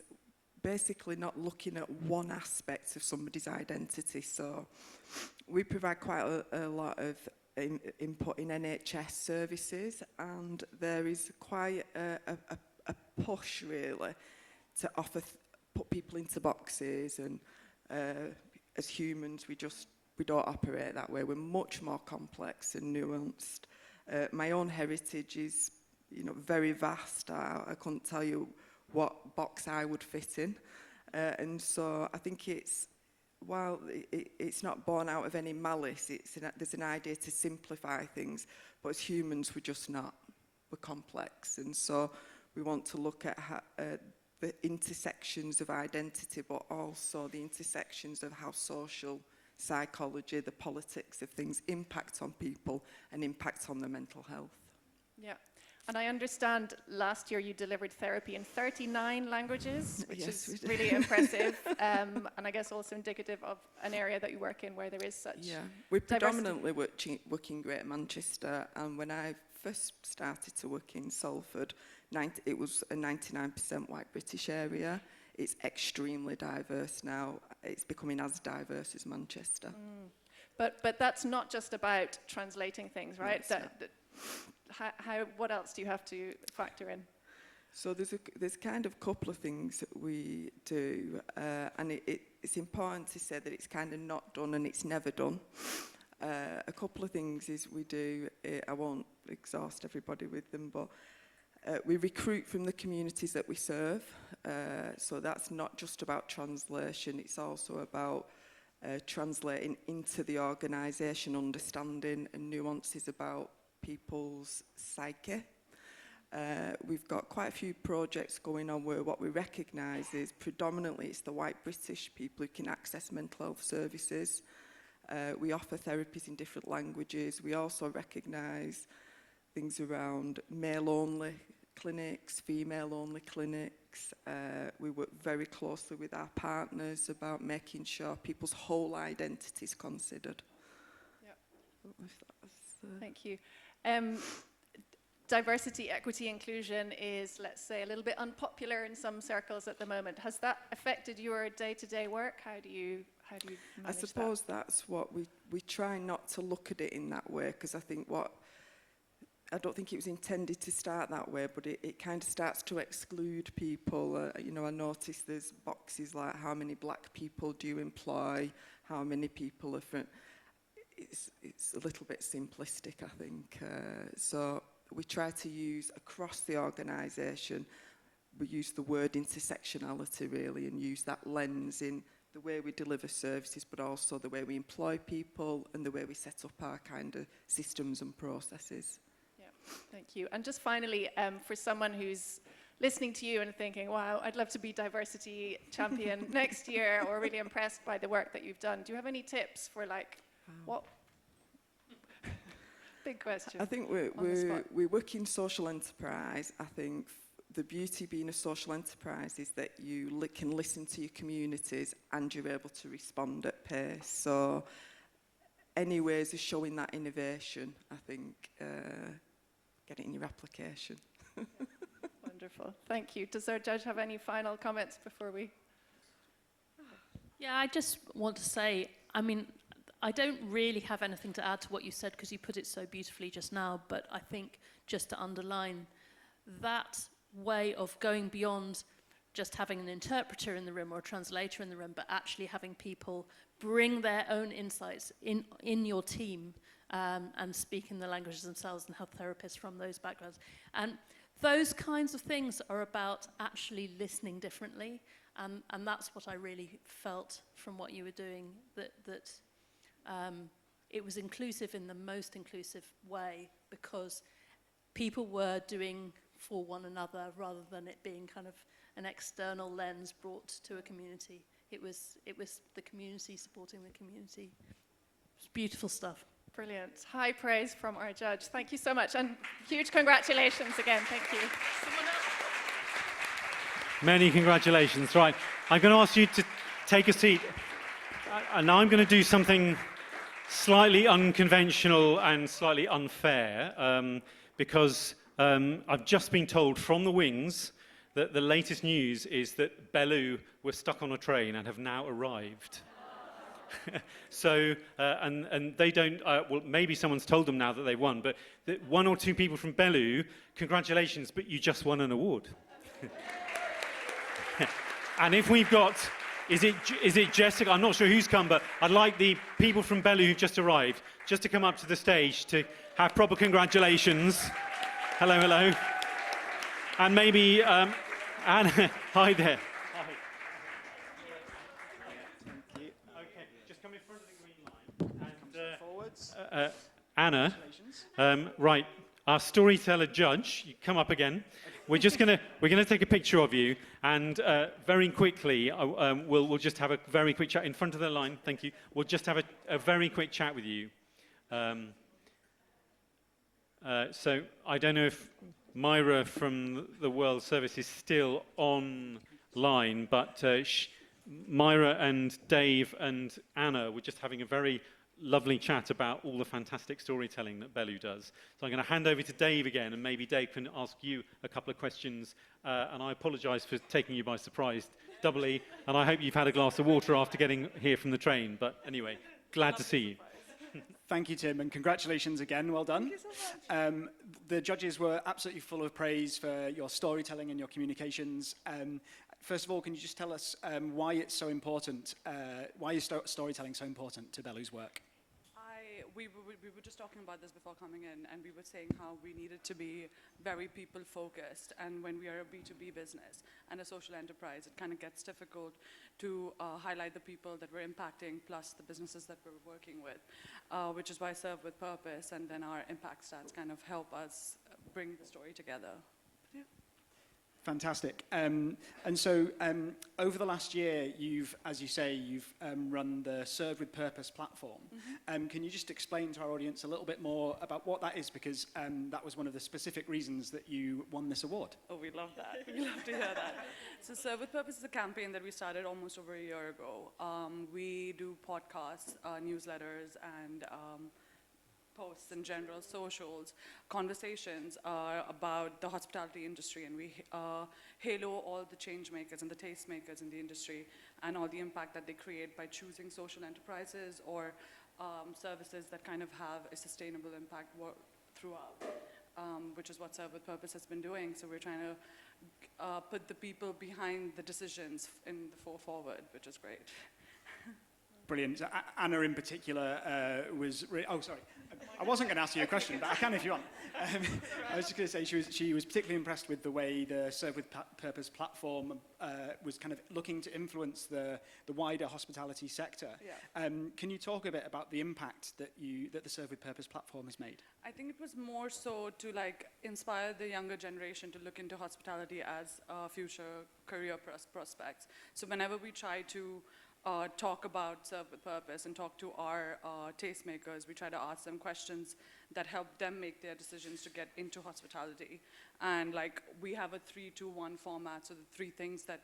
basically not looking at one aspect of somebody's identity. So we provide quite a lot of input in NHS services, and there is quite a push really to put people into boxes, and as humans we don't operate that way. We're much more complex and nuanced. My own heritage is, very vast. I couldn't tell you what box I would fit in, and so I think while it's not born out of any malice, there's an idea to simplify things, but as humans we're complex, and so we want to look at the intersections of identity, but also the intersections of how social psychology, the politics of things impact on people and impact on their mental health. Yeah, and I understand last year you delivered therapy in 39 languages, which is really impressive, and I guess also indicative of an area that you work in where there is such we predominantly work in Greater Manchester, and when I first started to work in Salford, it was a 99% white British area. It's extremely diverse now. It's becoming as diverse as Manchester. But that's not just about translating things, right? What else do you have to factor in? So there's kind of a couple of things that we do, and it's important to say that it's kind of not done and it's never done. A couple of things is we do, I won't exhaust everybody with them, but we recruit from the communities that we serve. So that's not just about translation, it's also about translating into the organisation, understanding and nuances about people's psyche. We've got quite a few projects going on where what we recognise is predominantly it's the white British people who can access mental health services. We offer therapies in different languages. We also recognise things around male-only clinics, female-only clinics. We work very closely with our partners about making sure people's whole identity is considered. Thank you. Diversity, equity, inclusion is, let's say, a little bit unpopular in some circles at the moment. Has that affected your day-to-day work? How do you manage I suppose that's what we try not to look at it in that way, because I don't think it was intended to start that way, but it kind of starts to exclude people. I noticed there's boxes like how many black people do you employ, how many people are from... It's a little bit simplistic, I think. So we try to use across the organisation, we use the word intersectionality really, and use that lens in the way we deliver services, but also the way we employ people and the way we set up our kind of systems and processes. Yeah, thank you. And just finally, for someone who's listening to you and thinking, wow, I'd love to be diversity champion next year, or really impressed by the work that you've done, do you have any tips for what? Big question. I think we work in social enterprise. I think the beauty being a social enterprise is that you can listen to your communities and you're able to respond at pace. So any ways of showing that innovation, I think, get it in your application. Wonderful. Thank you. Does our judge have any final comments before we... Yeah, I just want to say, I don't really have anything to add to what you said because you put it so beautifully just now, but I think just to underline that way of going beyond just having an interpreter in the room or a translator in the room, but actually having people bring their own insights in your team and speak in the languages themselves, and have therapists from those backgrounds. And those kinds of things are about actually listening differently, and that's what I really felt from what you were doing, that it was inclusive in the most inclusive way, because people were doing for one another rather than it being kind of an external lens brought to a community. It was the community supporting the community. It's beautiful stuff. Brilliant. High praise from our judge. Thank you so much. And huge congratulations again. Thank you. Many congratulations. Right, I'm going to ask you to take a seat. And now I'm going to do something slightly unconventional and slightly unfair, because I've just been told from the wings that the latest news is that Bellew were stuck on a train and have now arrived. So, and they don't, well, maybe someone's told them now that they won, but one or two people from Bellew, congratulations, but you just won an award. And if we've got, is it Jessica? I'm not sure who's come, but I'd like the people from Bellew who've just arrived just to come up to the stage to have proper congratulations. Hello, hello. And maybe, Anna, hi there. Hi. Thank you. Okay, just come in front of the green line. And, Forwards. Anna, right, our storyteller judge, you come up again. We're gonna take a picture of you, and very quickly, we'll just have a very quick chat in front of the line. Thank you. We'll just have a very quick chat with you. So I don't know if Myra from the World Service is still online, but Myra and Dave and Anna were just having a very lovely chat about all the fantastic storytelling that Bellew does. So I'm going to hand over to Dave again, and maybe Dave can ask you a couple of questions. And I apologise for taking you by surprise doubly, and I hope you've had a glass of water after getting here from the train. But anyway, glad to see you. Thank you, Tim, and congratulations again. Well done. Thank you so much. The judges were absolutely full of praise for your storytelling and your communications. First of all, can you just tell us why it's so important, why is storytelling so important to Bellew's work? We were just talking about this before coming in, and we were saying how we needed to be very people-focused, and when we are a B2B business and a social enterprise, it kind of gets difficult to highlight the people that we're impacting, plus the businesses that we're working with, which is why Serve with Purpose and then our impact stats kind of help us bring the story together. Yeah. Fantastic. And so over the last year, as you say, you've run the Serve with Purpose platform. Mm-hmm. Can you just explain to our audience a little bit more about what that is? Because that was one of the specific reasons that you won this award. Oh, we love that. We love to hear that. So Serve with Purpose is a campaign that we started almost over a year ago. We do podcasts, newsletters, and posts in general, socials, conversations about the hospitality industry, and we halo all the change makers and the taste makers in the industry and all the impact that they create by choosing social enterprises or services that kind of have a sustainable impact throughout, which is what Serve with Purpose has been doing. So we're trying to put the people behind the decisions in the forward, which is great. Brilliant. Anna in particular was... oh, sorry. I wasn't going to ask you a question, but I can if you want. I was just going to say she was particularly impressed with the way the Serve with Purpose platform was kind of looking to influence the wider hospitality sector. Yeah. Can you talk a bit about the impact that the Serve with Purpose platform has made? I think it was more so to inspire the younger generation to look into hospitality as future career prospects. So whenever we try to talk about Serve with Purpose and talk to our tastemakers, we try to ask them questions that help them make their decisions to get into hospitality. And we have a 3-2-1 format, so the 3 things that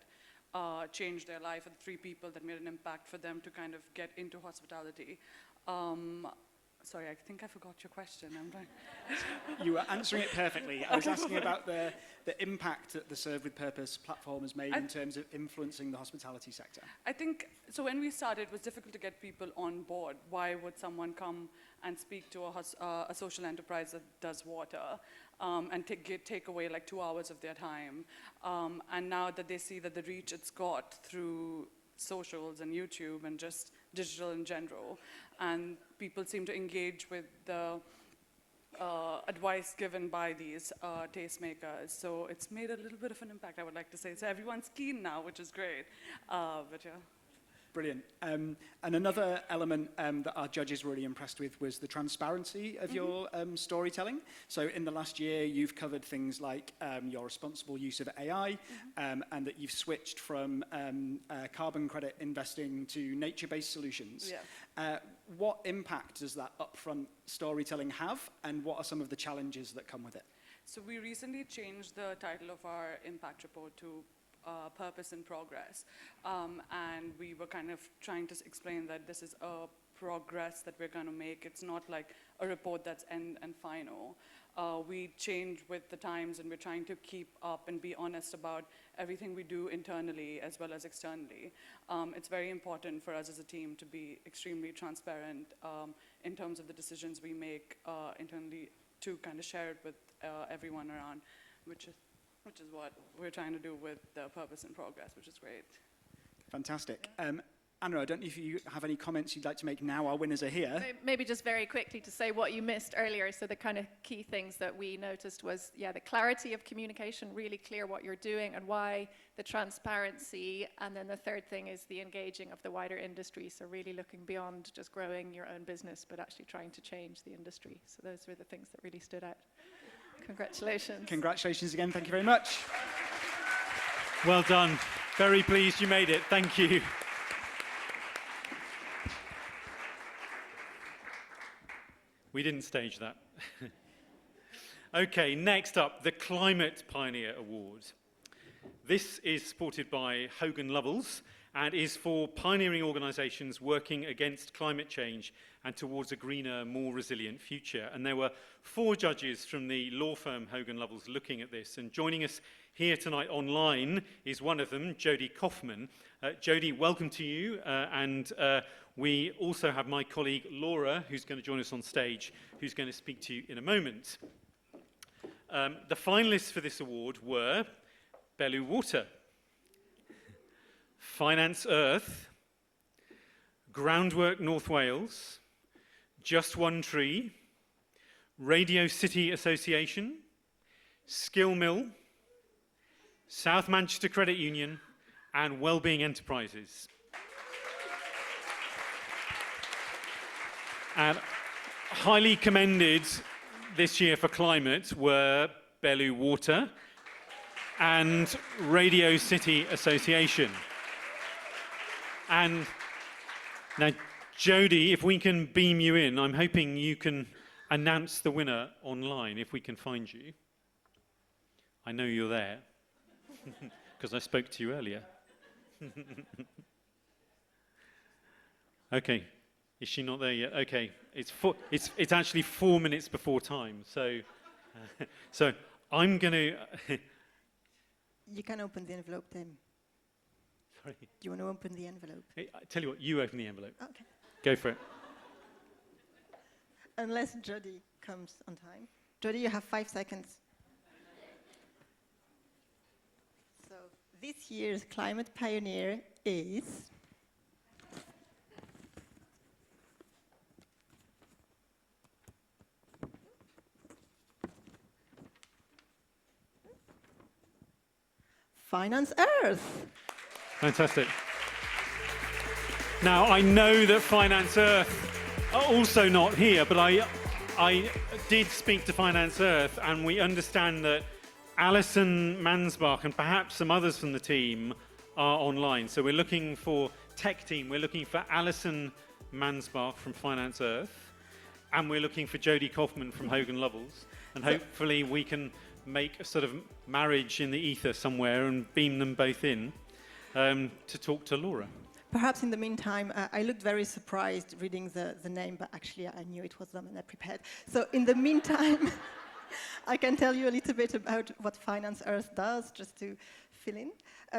changed their life, or the 3 people that made an impact for them to kind of get into hospitality. Sorry, I think I forgot your question. You were answering it perfectly. I was asking about the impact that the Serve with Purpose platform has made in terms of influencing the hospitality sector. I think, so when we started, it was difficult to get people on board. Why would someone come and speak to a social enterprise that does water and take away 2 hours of their time? And now that they see that the reach it's got through socials and YouTube and just digital in general, and people seem to engage with the advice given by these tastemakers. So it's made a little bit of an impact, I would like to say. So everyone's keen now, which is great. But yeah. Brilliant. And another element that our judges were really impressed with was the transparency of your storytelling. So in the last year, you've covered things like your responsible use of AI and that you've switched from carbon credit investing to nature-based solutions. Yeah. What impact does that upfront storytelling have, and what are some of the challenges that come with it? So we recently changed the title of our impact report to Purpose in Progress. And we were kind of trying to explain that this is a progress that we're going to make. It's not like a report that's end and final. We change with the times, and we're trying to keep up and be honest about everything we do internally as well as externally. It's very important for us as a team to be extremely transparent in terms of the decisions we make internally, to kind of share it with everyone around, which is what we're trying to do with the Purpose in Progress, which is great. Fantastic. Anna, I don't know if you have any comments you'd like to make now our winners are here. Maybe just very quickly to say what you missed earlier. So the kind of key things that we noticed was, the clarity of communication, really clear what you're doing and why, the transparency, and then the third thing is the engaging of the wider industry. So really looking beyond just growing your own business, but actually trying to change the industry. So those were the things that really stood out. Congratulations. Congratulations again. Thank you very much. Well done. Very pleased you made it. Thank you. We didn't stage that. Okay, next up, the Climate Pioneer Award. This is supported by Hogan Lovells and is for pioneering organisations working against climate change and towards a greener, more resilient future. And there were 4 judges from the law firm Hogan Lovells looking at this. And joining us here tonight online is one of them, Jodie Kaufman. Jodie, welcome to you. We also have my colleague Laura, who's going to join us on stage, who's going to speak to you in a moment. The finalists for this award were Bellew Water, Finance Earth, Groundwork North Wales, Just One Tree, Radio City Association, Skill Mill, South Manchester Credit Union, and Wellbeing Enterprises. And highly commended this year for climate were Bellew Water and Radio City Association. And now, Jodie, if we can beam you in, I'm hoping you can announce the winner online, if we can find you. I know you're there, because I spoke to you earlier. Okay. Is she not there yet? Okay, it's actually 4 minutes before time, so I'm going to... You can open the envelope, Tim. Sorry. Do you want to open the envelope? Hey, I tell you what, you open the envelope. Okay. Go for it. Unless Jodie comes on time. Jodie, you have 5 seconds. So this year's Climate Pioneer is... Finance Earth. Fantastic. Now, I know that Finance Earth are also not here, but I did speak to Finance Earth, and we understand that Alison Mansbach and perhaps some others from the team are online. So we're looking for tech team. We're looking for Alison Mansbach from Finance Earth, and we're looking for Jodie Kaufman from Hogan Lovells, and hopefully we can make a sort of marriage in the ether somewhere and beam them both in to talk to Laura. Perhaps in the meantime, I looked very surprised reading the name, but actually I knew it was them and I prepared. So in the meantime, I can tell you a little bit about what Finance Earth does, just to fill in.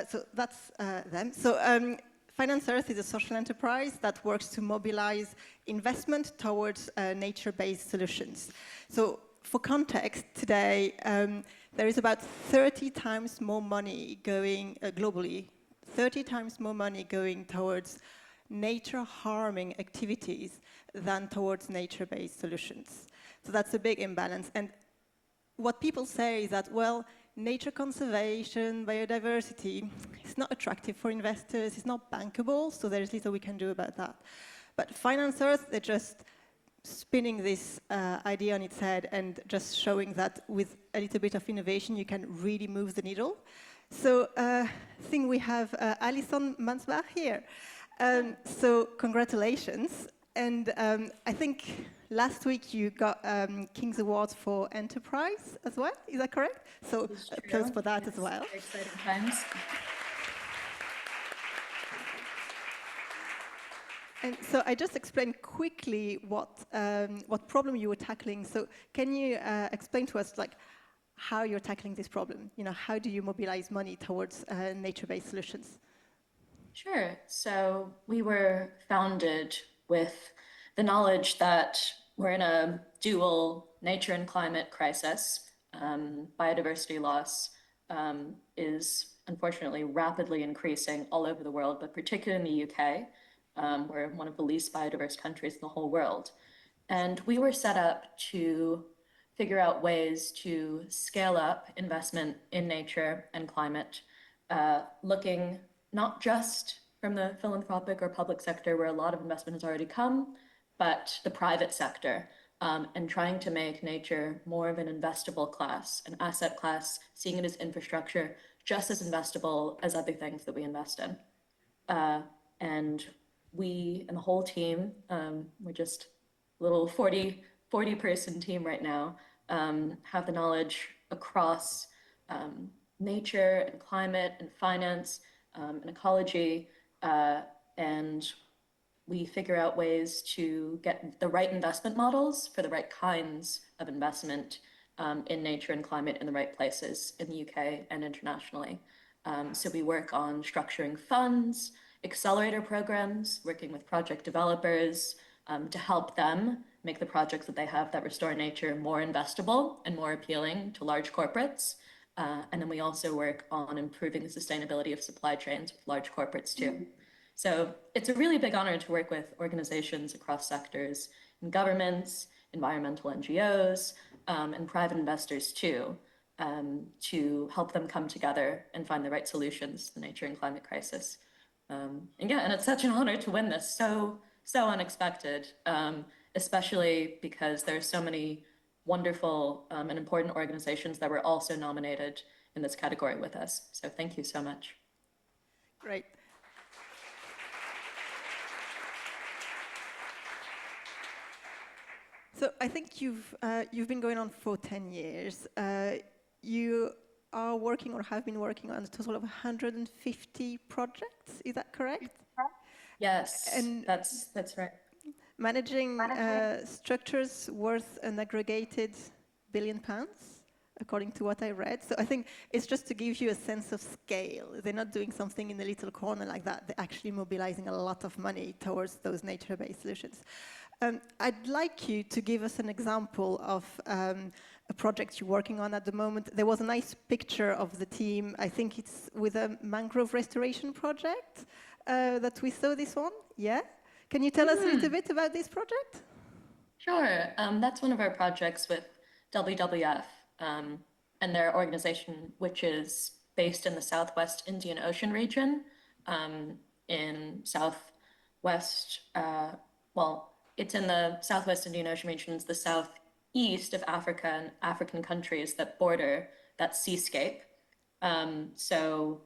So that's them. So Finance Earth is a social enterprise that works to mobilize investment towards nature-based solutions. So for context, today there is about 30 times more money going globally, 30 times more money going towards nature-harming activities than towards nature-based solutions. So that's a big imbalance. And what people say is that, well, nature conservation, biodiversity, it's not attractive for investors, it's not bankable, so there's little we can do about that. But Finance Earth, they're just spinning this idea on its head and just showing that with a little bit of innovation, you can really move the needle. So I think we have Alison Mansbach here. So congratulations. And I think last week you got King's Awards for Enterprise as well, is that correct? So applause for that as well. Exciting times. And so I just explained quickly what problem you were tackling. So can you explain to us like how you're tackling this problem? You know, how do you mobilize money towards nature-based solutions? Sure. So we were founded with the knowledge that we're in a dual nature and climate crisis. Biodiversity loss is unfortunately rapidly increasing all over the world, but particularly in the UK. We're one of the least biodiverse countries in the whole world. And we were set up to figure out ways to scale up investment in nature and climate, looking not just from the philanthropic or public sector where a lot of investment has already come, but the private sector, and trying to make nature more of an investable class, an asset class, seeing it as infrastructure, just as investable as other things that we invest in. And we and the whole team, we're just a little 40-person team right now, have the knowledge across nature and climate and finance and ecology, and we figure out ways to get the right investment models for the right kinds of investment in nature and climate in the right places in the UK and internationally. So we work on structuring funds, accelerator programs, working with project developers to help them make the projects that they have that restore nature more investable and more appealing to large corporates. And then we also work on improving the sustainability of supply chains with large corporates too. So it's a really big honor to work with organizations across sectors, in governments, environmental NGOs, and private investors too, to help them come together and find the right solutions to the nature and climate crisis. And it's such an honor to win this, so unexpected, especially because there's so many wonderful and important organizations that were also nominated in this category with us. So thank you so much. Great. So I think you've been going on for 10 years. You are working or have been working on a total of 150 projects. Is that correct? Yes, and that's right. Managing structures worth an aggregated £1 billion, according to what I read. So I think it's just to give you a sense of scale. They're not doing something in a little corner like that. They're actually mobilizing a lot of money towards those nature-based solutions. I'd like you to give us an example of a project you're working on at the moment. There was a nice picture of the team. I think it's with a mangrove restoration project that we saw this one. Yeah? Can you tell us a little bit about this project? Sure. That's one of our projects with WWF and their organization, which is based in the Southwest Indian Ocean region in Southwest, it's in the Southwest Indian Ocean region, it's the southeast of Africa and African countries that border that seascape. So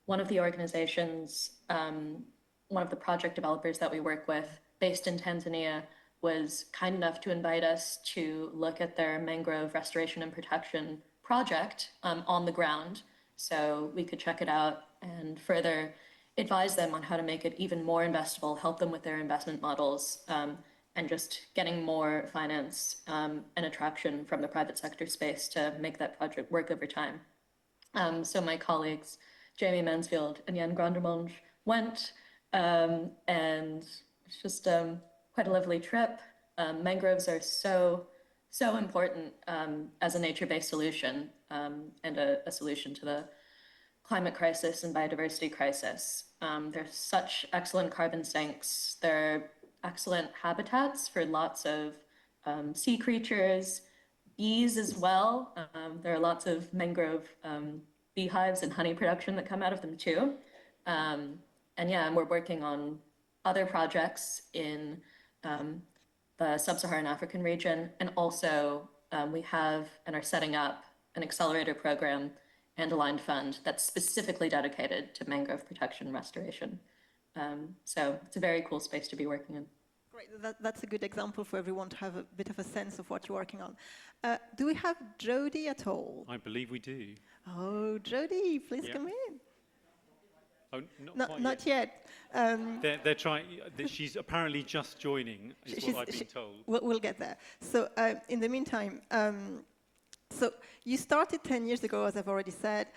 one of the organizations, one of the project developers that we work with based in Tanzania was kind enough to invite us to look at their mangrove restoration and protection project on the ground so we could check it out and further advise them on how to make it even more investable, help them with their investment models, and just getting more finance and attraction from the private sector space to make that project work over time. So my colleagues, Jamie Mansfield and Jan Grondermonge, went, and it's just quite a lovely trip. Mangroves are so important as a nature-based solution and a solution to the climate crisis and biodiversity crisis. They're such excellent carbon sinks. They're excellent habitats for lots of sea creatures, bees as well. There are lots of mangrove beehives and honey production that come out of them too. And we're working on other projects in the sub-Saharan African region, and also we have and are setting up an accelerator program and aligned fund that's specifically dedicated to mangrove protection and restoration. So it's a very cool space to be working in. Great, that's a good example for everyone to have a bit of a sense of what you're working on. Do we have Jody at all? I believe we do. Oh, Jody, please come in. Oh, not yet. They're trying. She's apparently just joining, is what I've been told. We'll get there. So in the meantime, so you started 10 years ago, as I've already said.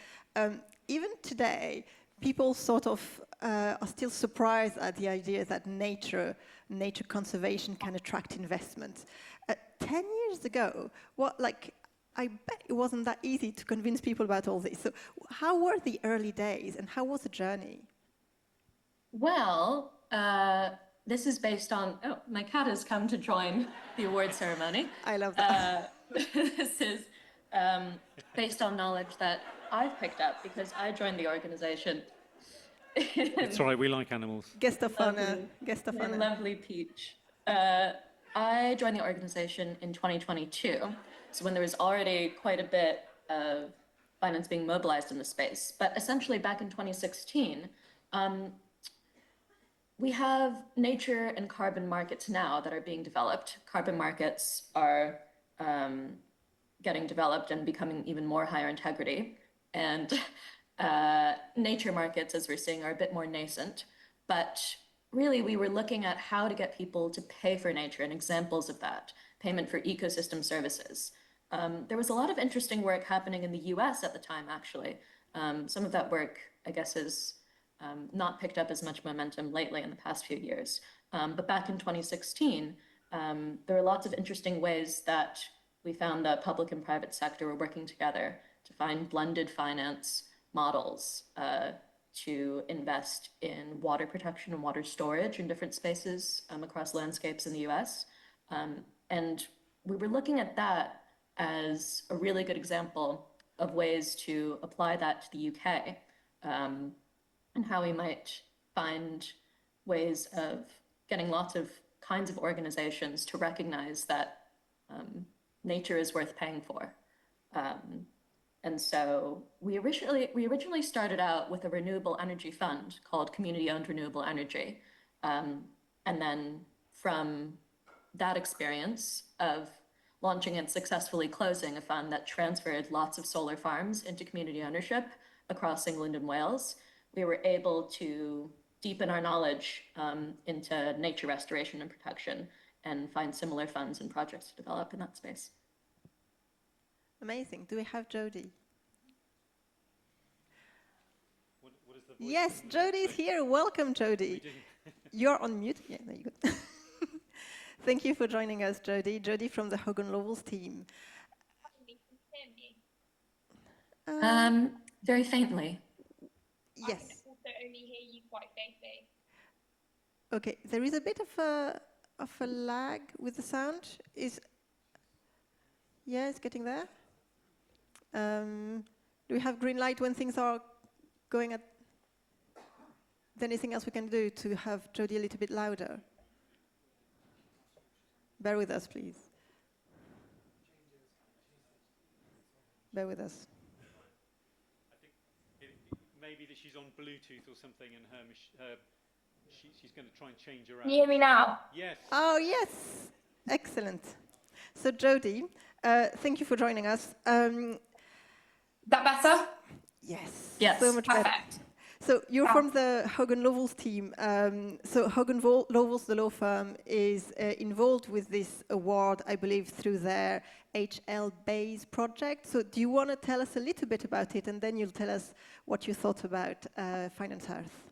Even today, people sort of are still surprised at the idea that nature conservation can attract investment. 10 years ago, I bet it wasn't that easy to convince people about all this. So how were the early days and how was the journey? Well, this is based on, oh, my cat has come to join the award ceremony. I love that. This is based on knowledge that I've picked up because I joined the organization. It's all right, we like animals. Guest of honor. Lovely Peach. I joined the organization in 2022, so when there was already quite a bit of finance being mobilized in the space. But essentially back in 2016, we have nature and carbon markets now that are being developed. Carbon markets are getting developed and becoming even more higher integrity. And nature markets, as we're seeing, are a bit more nascent. But really, we were looking at how to get people to pay for nature and examples of that, payment for ecosystem services. There was a lot of interesting work happening in the US at the time, actually. Some of that work, I guess, has not picked up as much momentum lately in the past few years. But back in 2016, there were lots of interesting ways that we found that public and private sector were working together to find blended finance models to invest in water protection and water storage in different spaces across landscapes in the US. And we were looking at that as a really good example of ways to apply that to the UK and how we might find ways of getting lots of kinds of organizations to recognize that nature is worth paying for. And so we originally started out with a renewable energy fund called Community-Owned Renewable Energy. And then from that experience of launching and successfully closing a fund that transferred lots of solar farms into community ownership across England and Wales, we were able to deepen our knowledge into nature restoration and protection and find similar funds and projects to develop in that space. Amazing. Do we have Jody? Yes, Jody's here. Welcome, Jody. You're on mute. Yeah, there you go. Thank you for joining us, Jody. Jody from the Hogan Lovells team. Very faintly. Yes. I can also only hear you quite faintly. Okay, there is a bit of a lag with the sound. Yeah, it's getting there. Do we have green light when things are going at? Is there anything else we can do to have Jody a little bit louder? Bear with us, please. Bear with us. I think maybe that she's on Bluetooth or something, and she's going to try and change her. Can you hear me now? Yes. Oh, yes. Excellent. So, Jody, thank you for joining us. That better? Yes. Yes. So much better. Perfect. So you're from the Hogan Lovells team. So Hogan Lovells, the law firm, is involved with this award, I believe, through their HL Base project. So do you want to tell us a little bit about it, and then you'll tell us what you thought about Finance Earth?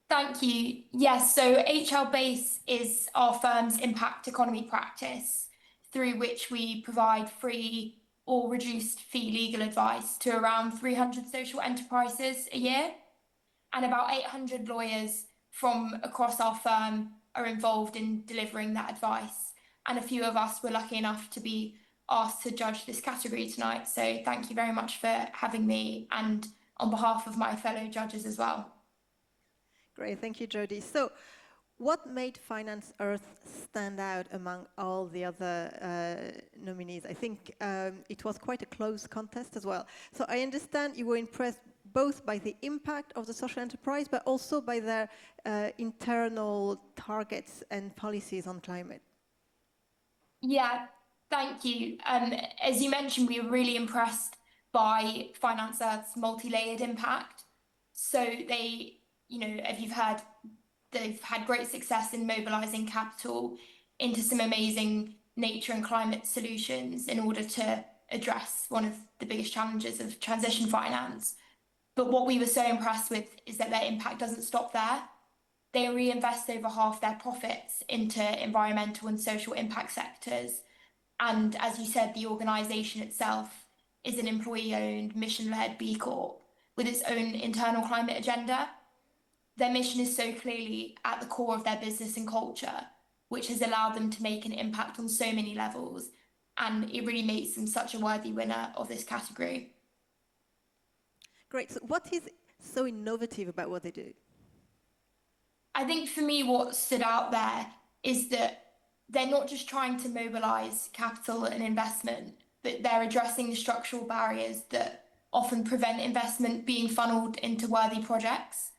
Thank you. Yes, so HL Base is our firm's impact economy practice, through which we provide free or reduced fee legal advice to around 300 social enterprises a year. And about 800 lawyers from across our firm are involved in delivering that advice. And a few of us were lucky enough to be asked to judge this category tonight. So thank you very much for having me, and on behalf of my fellow judges as well. Great, thank you, Jodie. So, what made Finance Earth stand out among all the other nominees? I think it was quite a close contest as well. So I understand you were impressed both by the impact of the social enterprise, but also by their internal targets and policies on climate. Yeah, thank you. As you mentioned, we were really impressed by Finance Earth's multi-layered impact. So they, as you've heard, they've had great success in mobilizing capital into some amazing nature and climate solutions in order to address one of the biggest challenges of transition finance. But what we were so impressed with is that their impact doesn't stop there. They reinvest over half their profits into environmental and social impact sectors. And as you said, the organisation itself is an employee-owned, mission-led B Corp with its own internal climate agenda. Their mission is so clearly at the core of their business and culture, which has allowed them to make an impact on so many levels. And it really makes them such a worthy winner of this category. Great. So what is so innovative about what they do? I think for me, what stood out there is that they're not just trying to mobilise capital and investment, but they're addressing the structural barriers that often prevent investment being funneled into worthy projects.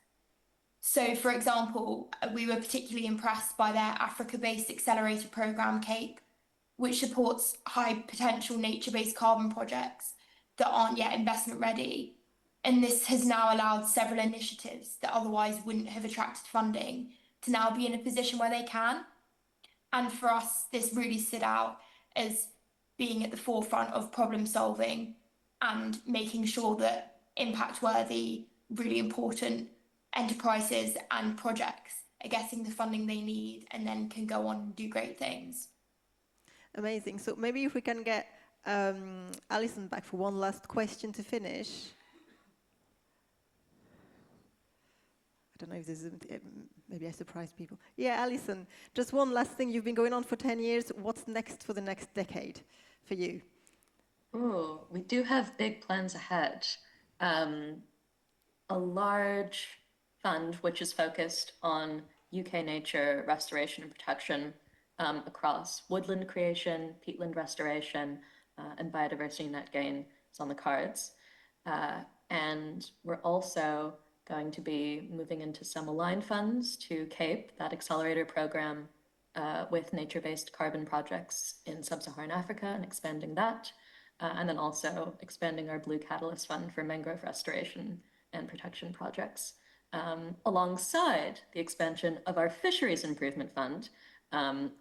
So, for example, we were particularly impressed by their Africa-based accelerator programme, CAPE, which supports high-potential nature-based carbon projects that aren't yet investment-ready. And this has now allowed several initiatives that otherwise wouldn't have attracted funding to now be in a position where they can. And for us, this really stood out as being at the forefront of problem solving and making sure that impact-worthy, really important enterprises and projects are getting the funding they need and then can go on and do great things. Amazing. So maybe if we can get Alison back for one last question to finish. I don't know if this is, maybe I surprised people. Yeah, Alison, just one last thing. You've been going on for 10 years. What's next for the next decade for you? Oh, we do have big plans ahead. A large fund which is focused on UK nature restoration and protection across woodland creation, peatland restoration, and biodiversity net gain is on the cards. And we're also going to be moving into some aligned funds to CAPE, that accelerator program with nature-based carbon projects in sub-Saharan Africa and expanding that. And then also expanding our Blue Catalyst Fund for mangrove restoration and protection projects, alongside the expansion of our Fisheries Improvement Fund,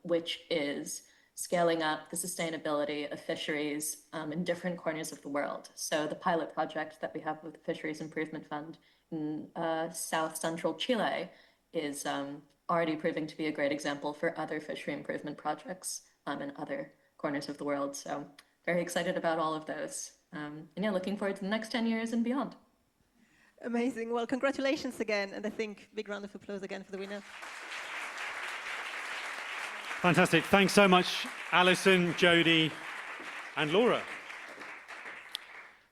which is scaling up the sustainability of fisheries in different corners of the world. So the pilot project that we have with the Fisheries Improvement Fund in South Central Chile is already proving to be a great example for other fishery improvement projects in other corners of the world. So very excited about all of those. And yeah, looking forward to the next 10 years and beyond. Amazing. Well, congratulations again. And I think big round of applause again for the winner. Fantastic. Thanks so much, Alison, Jodie, and Laura.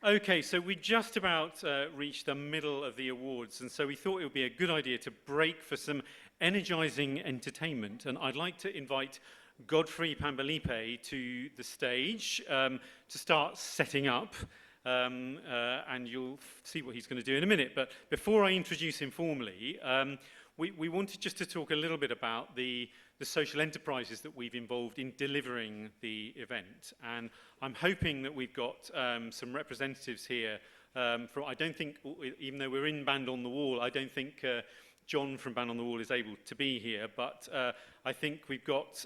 Okay, so we just about reached the middle of the awards, and so we thought it would be a good idea to break for some energizing entertainment. And I'd like to invite Godfrey Pambalipe to the stage to start setting up. And you'll see what he's going to do in a minute. But before I introduce him formally, we wanted just to talk a little bit about the social enterprises that we've involved in delivering the event. And I'm hoping that we've got some representatives here from, I don't think, even though we're in Band on the Wall, I don't think John from Band on the Wall is able to be here, but I think we've got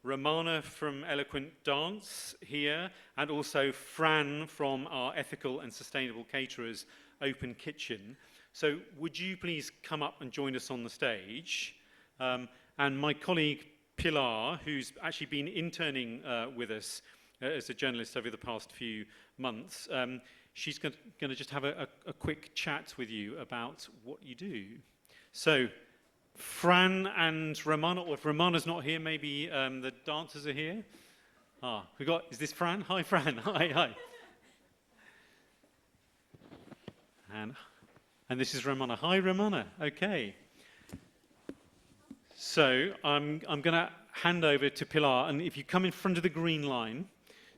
Romana from Eloquent Dance here, and also Fran from our Ethical and Sustainable Caterers Open Kitchen. So would you please come up and join us on the stage? And my colleague Pilar, who's actually been interning with us as a journalist over the past few months, she's going to just have a quick chat with you about what you do. So Fran and Romana, or if Romana's not here, maybe the dancers are here. Is this Fran? Hi, Fran. Hi. And this is Ramona. Hi, Ramona. Okay. So I'm going to hand over to Pilar, and if you come in front of the green line,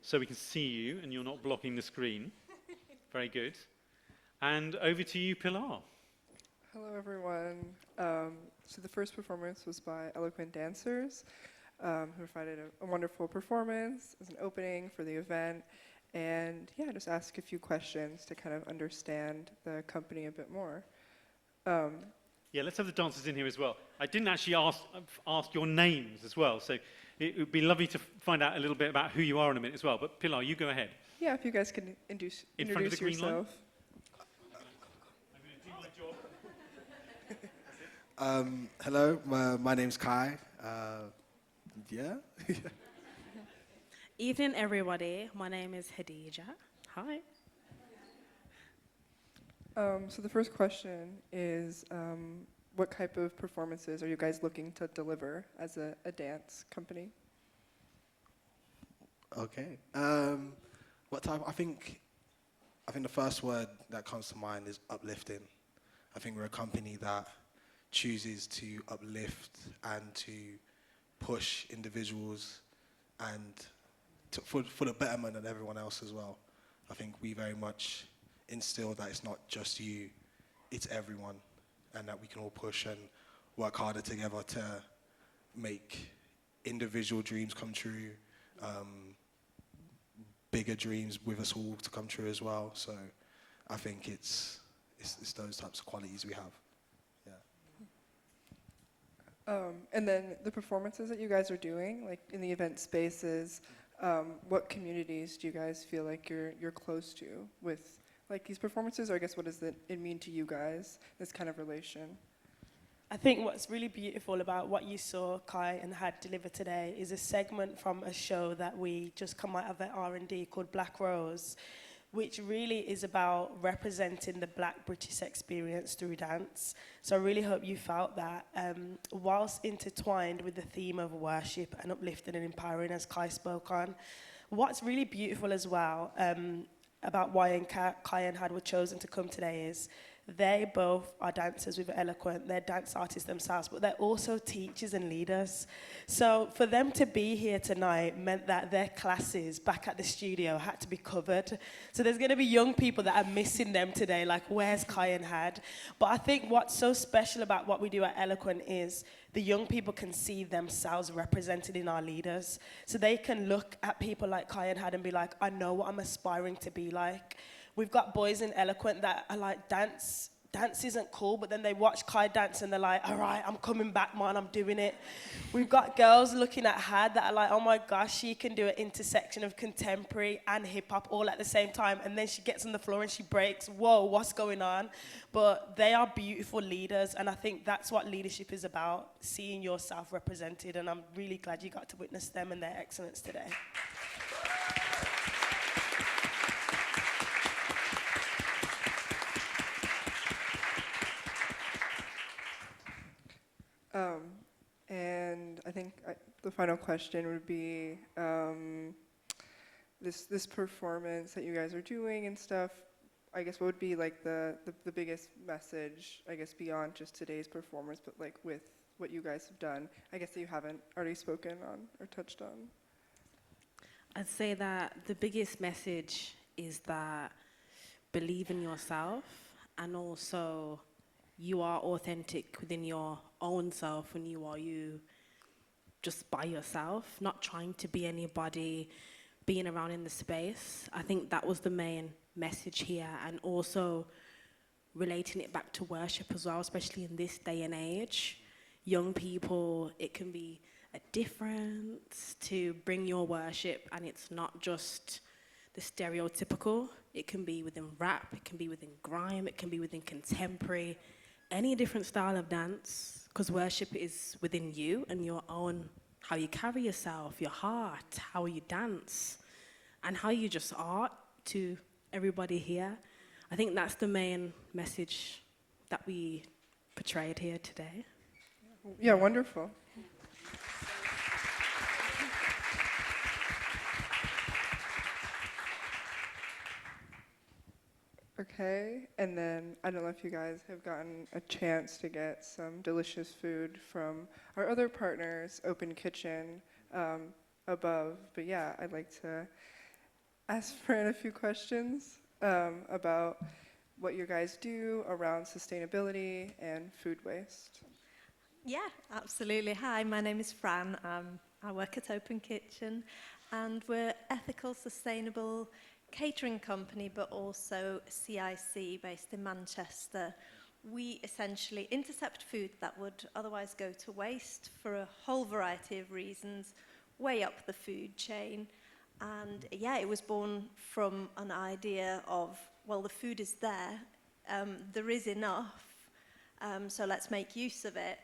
so we can see you, and you're not blocking the screen. Very good. And over to you, Pilar. Hello, everyone. So the first performance was by Eloquent Dancers, who provided a wonderful performance as an opening for the event. And yeah, just ask a few questions to kind of understand the company a bit more. Yeah, let's have the dancers in here as well. I didn't actually ask your names as well, so it would be lovely to find out a little bit about who you are in a minute as well. But Pilar, you go ahead. Yeah, if you guys can introduce yourself. I'm going to do my job. Hello, my name's Kai. Yeah. Evening, everybody. My name is Hadija. Hi. So the first question is, what type of performances are you guys looking to deliver as a dance company? Okay. What type? I think the first word that comes to mind is uplifting. I think we're a company that chooses to uplift and to push individuals and for the betterment of everyone else as well. I think we very much instill that it's not just you, it's everyone, and that we can all push and work harder together to make individual dreams come true, bigger dreams with us all to come true as well. So I think it's those types of qualities we have. And then the performances that you guys are doing, like in the event spaces, what communities do you guys feel like you're close to with like these performances, or I guess what does it mean to you guys, this kind of relation? I think what's really beautiful about what you saw Kai and Had deliver today is a segment from a show that we just come out of at R&D called Black Rose, which really is about representing the Black British experience through dance. So I really hope you felt that. Whilst intertwined with the theme of worship and uplifting and empowering, as Kai spoke on, what's really beautiful as well about why Kai and Had were chosen to come today is they both are dancers with Eloquent. They're dance artists themselves, but they're also teachers and leaders. So for them to be here tonight meant that their classes back at the studio had to be covered. So there's going to be young people that are missing them today, like where's Kai and Had? But I think what's so special about what we do at Eloquent is the young people can see themselves represented in our leaders. So they can look at people like Kai and Had and be like, I know what I'm aspiring to be like. We've got boys in Eloquent that are like, dance isn't cool, but then they watch Kai dance and they're like, all right, I'm coming back, man, I'm doing it. We've got girls looking at Had that are like, oh my gosh, she can do an intersection of contemporary and hip hop all at the same time. And then she gets on the floor and she breaks, whoa, what's going on? But they are beautiful leaders, and I think that's what leadership is about, seeing yourself represented. And I'm really glad you got to witness them and their excellence today. And I think the final question would be this performance that you guys are doing and stuff. I guess what would be like the biggest message, I guess, beyond just today's performance, but like with what you guys have done, I guess that you haven't already spoken on or touched on? I'd say that the biggest message is that believe in yourself, and also you are authentic within your own self when you are you just by yourself, not trying to be anybody, being around in the space. I think that was the main message here, and also relating it back to worship as well, especially in this day and age. Young people, it can be a difference to bring your worship, and it's not just the stereotypical. It can be within rap, it can be within grime, it can be within contemporary, any different style of dance, because worship is within you and your own, how you carry yourself, your heart, how you dance, and how you just are to everybody here. I think that's the main message that we portrayed here today. Yeah, wonderful. Okay, and then I don't know if you guys have gotten a chance to get some delicious food from our other partners, Open Kitchen, above. But yeah, I'd like to ask Fran a few questions about what you guys do around sustainability and food waste. Yeah, absolutely. Hi, my name is Fran. I work at Open Kitchen, and we're ethical, sustainable catering company, but also CIC based in Manchester. We essentially intercept food that would otherwise go to waste for a whole variety of reasons, way up the food chain. And yeah, it was born from an idea of, well, the food is there, there is enough, so let's make use of it.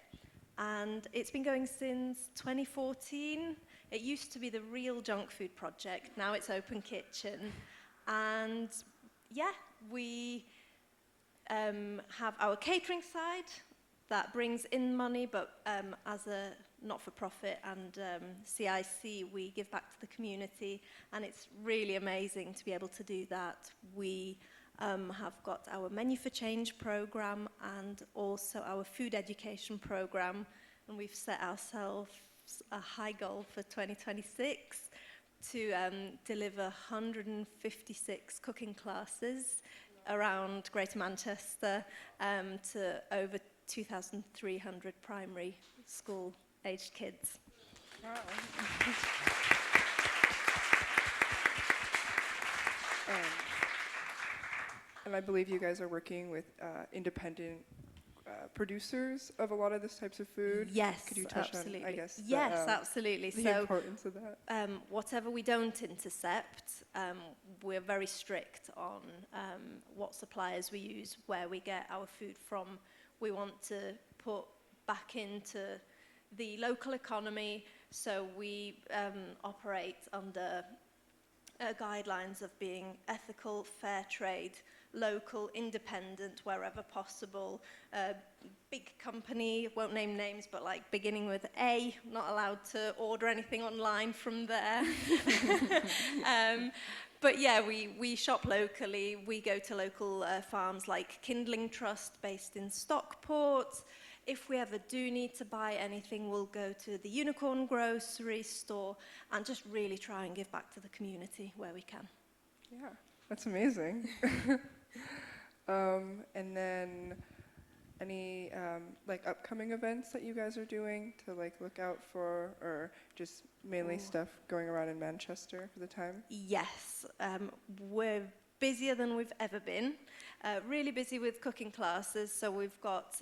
And it's been going since 2014. It used to be the Real Junk Food Project, now it's Open Kitchen. And yeah, we have our catering side that brings in money, but as a not-for-profit and CIC, we give back to the community, and it's really amazing to be able to do that. We have got our Menu for Change program and also our food education program, and we've set ourselves a high goal for 2026 to deliver 156 cooking classes around Greater Manchester to over 2,300 primary school-aged kids. Wow. And I believe you guys are working with independent producers of a lot of this types of food. Yes, Could you touch absolutely. on, I guess, yes, absolutely. the importance of that? Whatever we don't intercept, we're very strict on what suppliers we use, where we get our food from. We want to put back into the local economy, so we operate under guidelines of being ethical, fair trade, local, independent, wherever possible. Big company, won't name names, but like beginning with A, not allowed to order anything online from there. But yeah, we shop locally. We go to local farms like Kindling Trust based in Stockport. If we ever do need to buy anything, we'll go to the Unicorn grocery store and just really try and give back to the community where we can. Yeah, that's amazing. And then any like upcoming events that you guys are doing to like look out for, or just mainly stuff going around in Manchester for the time? Yes, we're busier than we've ever been. Really busy with cooking classes. So we've got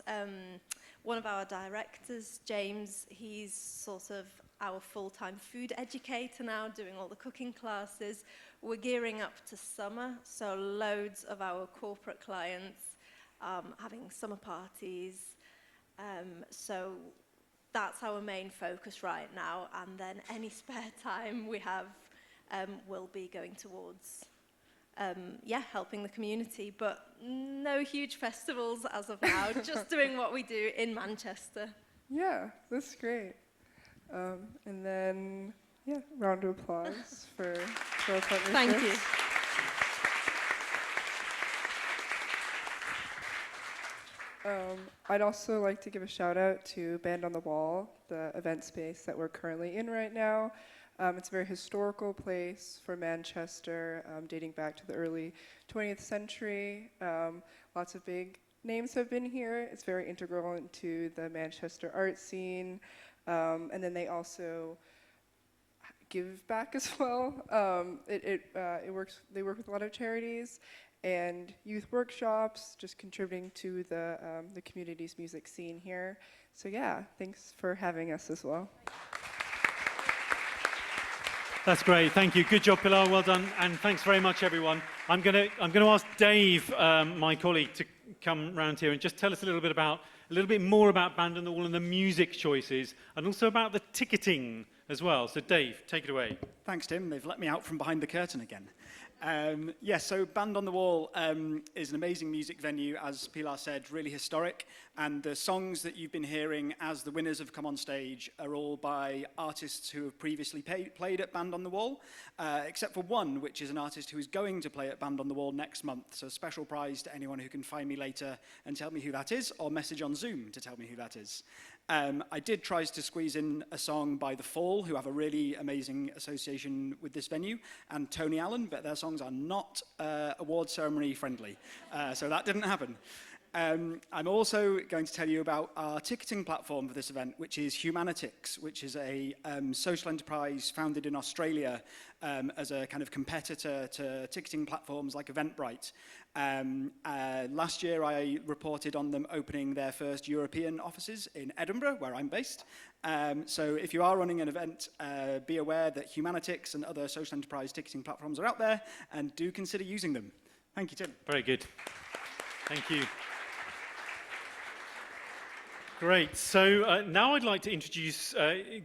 one of our directors, James, he's sort of our full-time food educator now, doing all the cooking classes. We're gearing up to summer, so loads of our corporate clients having summer parties. So that's our main focus right now. And then any spare time we have will be going towards helping the community, but no huge festivals as of now, just doing what we do in Manchester. Yeah, that's great. And then, round of applause for our partnership. Thank you. I'd also like to give a shout out to Band on the Wall, the event space that we're currently in right now. It's a very historical place for Manchester, dating back to the early 20th century. Lots of big names have been here. It's very integral into the Manchester art scene. And then they also give back as well. They work with a lot of charities and youth workshops, just contributing to the community's music scene here. So yeah, thanks for having us as well. That's great. Thank you. Good job, Pilar. Well done. And thanks very much, everyone. I'm going to ask Dave, my colleague, to come round here and just tell us a little bit more about Band on the Wall and the music choices, and also about the ticketing as well. So Dave, take it away. Thanks, Tim. They've let me out from behind the curtain again. Yes, so Band on the Wall is an amazing music venue, as Pilar said, really historic. And the songs that you've been hearing as the winners have come on stage are all by artists who have previously played at Band on the Wall, except for one, which is an artist who is going to play at Band on the Wall next month. So a special prize to anyone who can find me later and tell me who that is, or message on Zoom to tell me who that is. I did try to squeeze in a song by The Fall, who have a really amazing association with this venue, and Tony Allen, but their songs are not award ceremony friendly, so that didn't happen. I'm also going to tell you about our ticketing platform for this event, which is Humanitics, which is a social enterprise founded in Australia as a kind of competitor to ticketing platforms like Eventbrite. Last year, I reported on them opening their first European offices in Edinburgh, where I'm based. So if you are running an event, be aware that Humanitics and other social enterprise ticketing platforms are out there, and do consider using them. Thank you, Tim. Very good. Thank you. Great. So now I'd like to introduce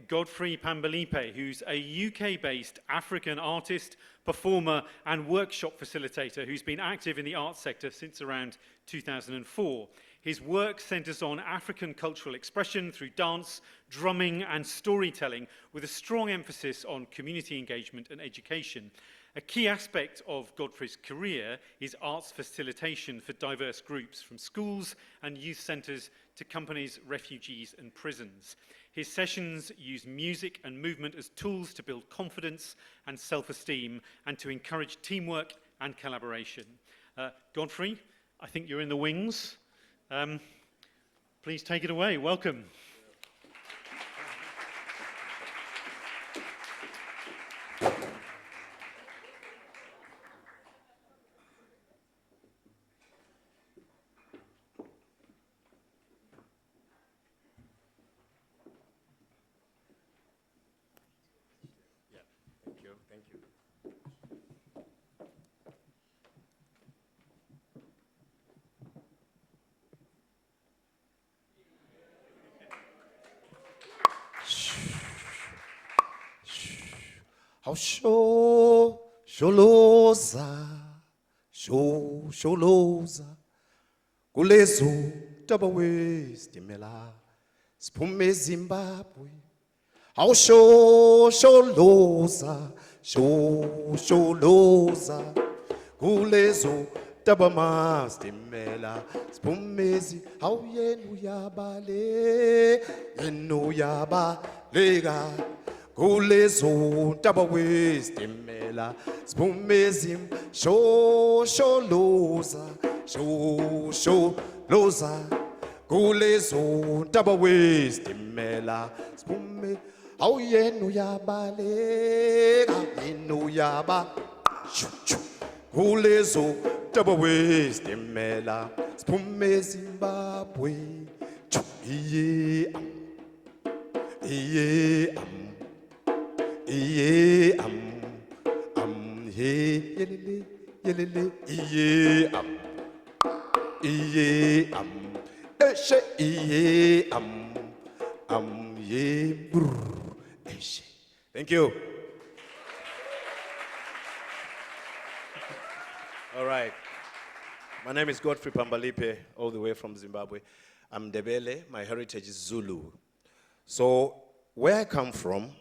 Godfrey Pambalipe, who's a UK-based African artist, performer, and workshop facilitator who's been active in the arts sector since around 2004. His work centers on African cultural expression through dance, drumming, and storytelling, with a strong emphasis on community engagement and education. A key aspect of Godfrey's career is arts facilitation for diverse groups, from schools and youth centres to companies, refugees and prisons. His sessions use music and movement as tools to build confidence and self-esteem and to encourage teamwork and collaboration. Godfrey, I think you're in the wings. Please take it away. Welcome. Thank you. How sholoza kulezo taba westimela siphume Zimbabwe. How sholoza kulezo taba mastimela siphume how yenu yabalega kulezo taba westimela siphume sholoza kulezo taba westimela siphume how yenu yabalega kulezo taba westimela siphume Zimbabwe. Iye yelele eshe eshe. Thank you. All right. My name is Godfrey Pambalipe, all the way from Zimbabwe. I'm Ndebele. My heritage is Zulu. So where I come from,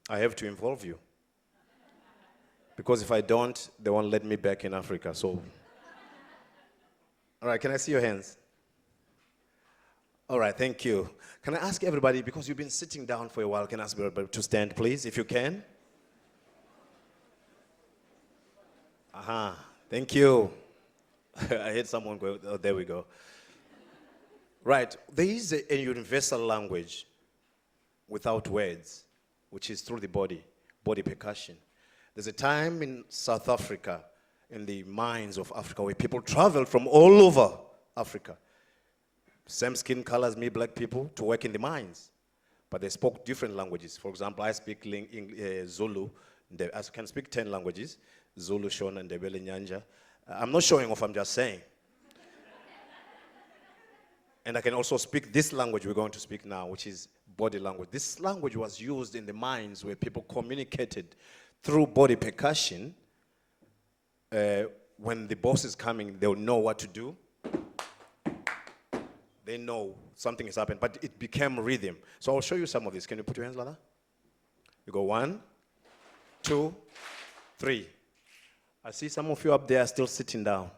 I have to involve you. Because if I don't, they won't let me back in Africa. So, all right, can I see your hands? All right, thank you. Can I ask everybody, because you've been sitting down for a while, can I ask everybody to stand, please, if you can? Aha, thank you. I heard someone go, oh, there we go. Right, there is a universal language without words, which is through the body percussion. There's a time in South Africa, in the mines of Africa, where people travel from all over Africa. Same skin color as me, black people, to work in the mines. But they spoke different languages. For example, I speak Zulu. I can speak 10 languages. Zulu, Shona, Ndebele, Nyanja. I'm not showing off, I'm just saying. And I can also speak this language we're going to speak now, which is body language. This language was used in the mines where people communicated through body percussion. When the boss is coming, they'll know what to do. They know something has happened, but it became rhythm. So I'll show you some of this. Can you put your hands like that? You go 1, 2, 3. I see some of you up there still sitting down.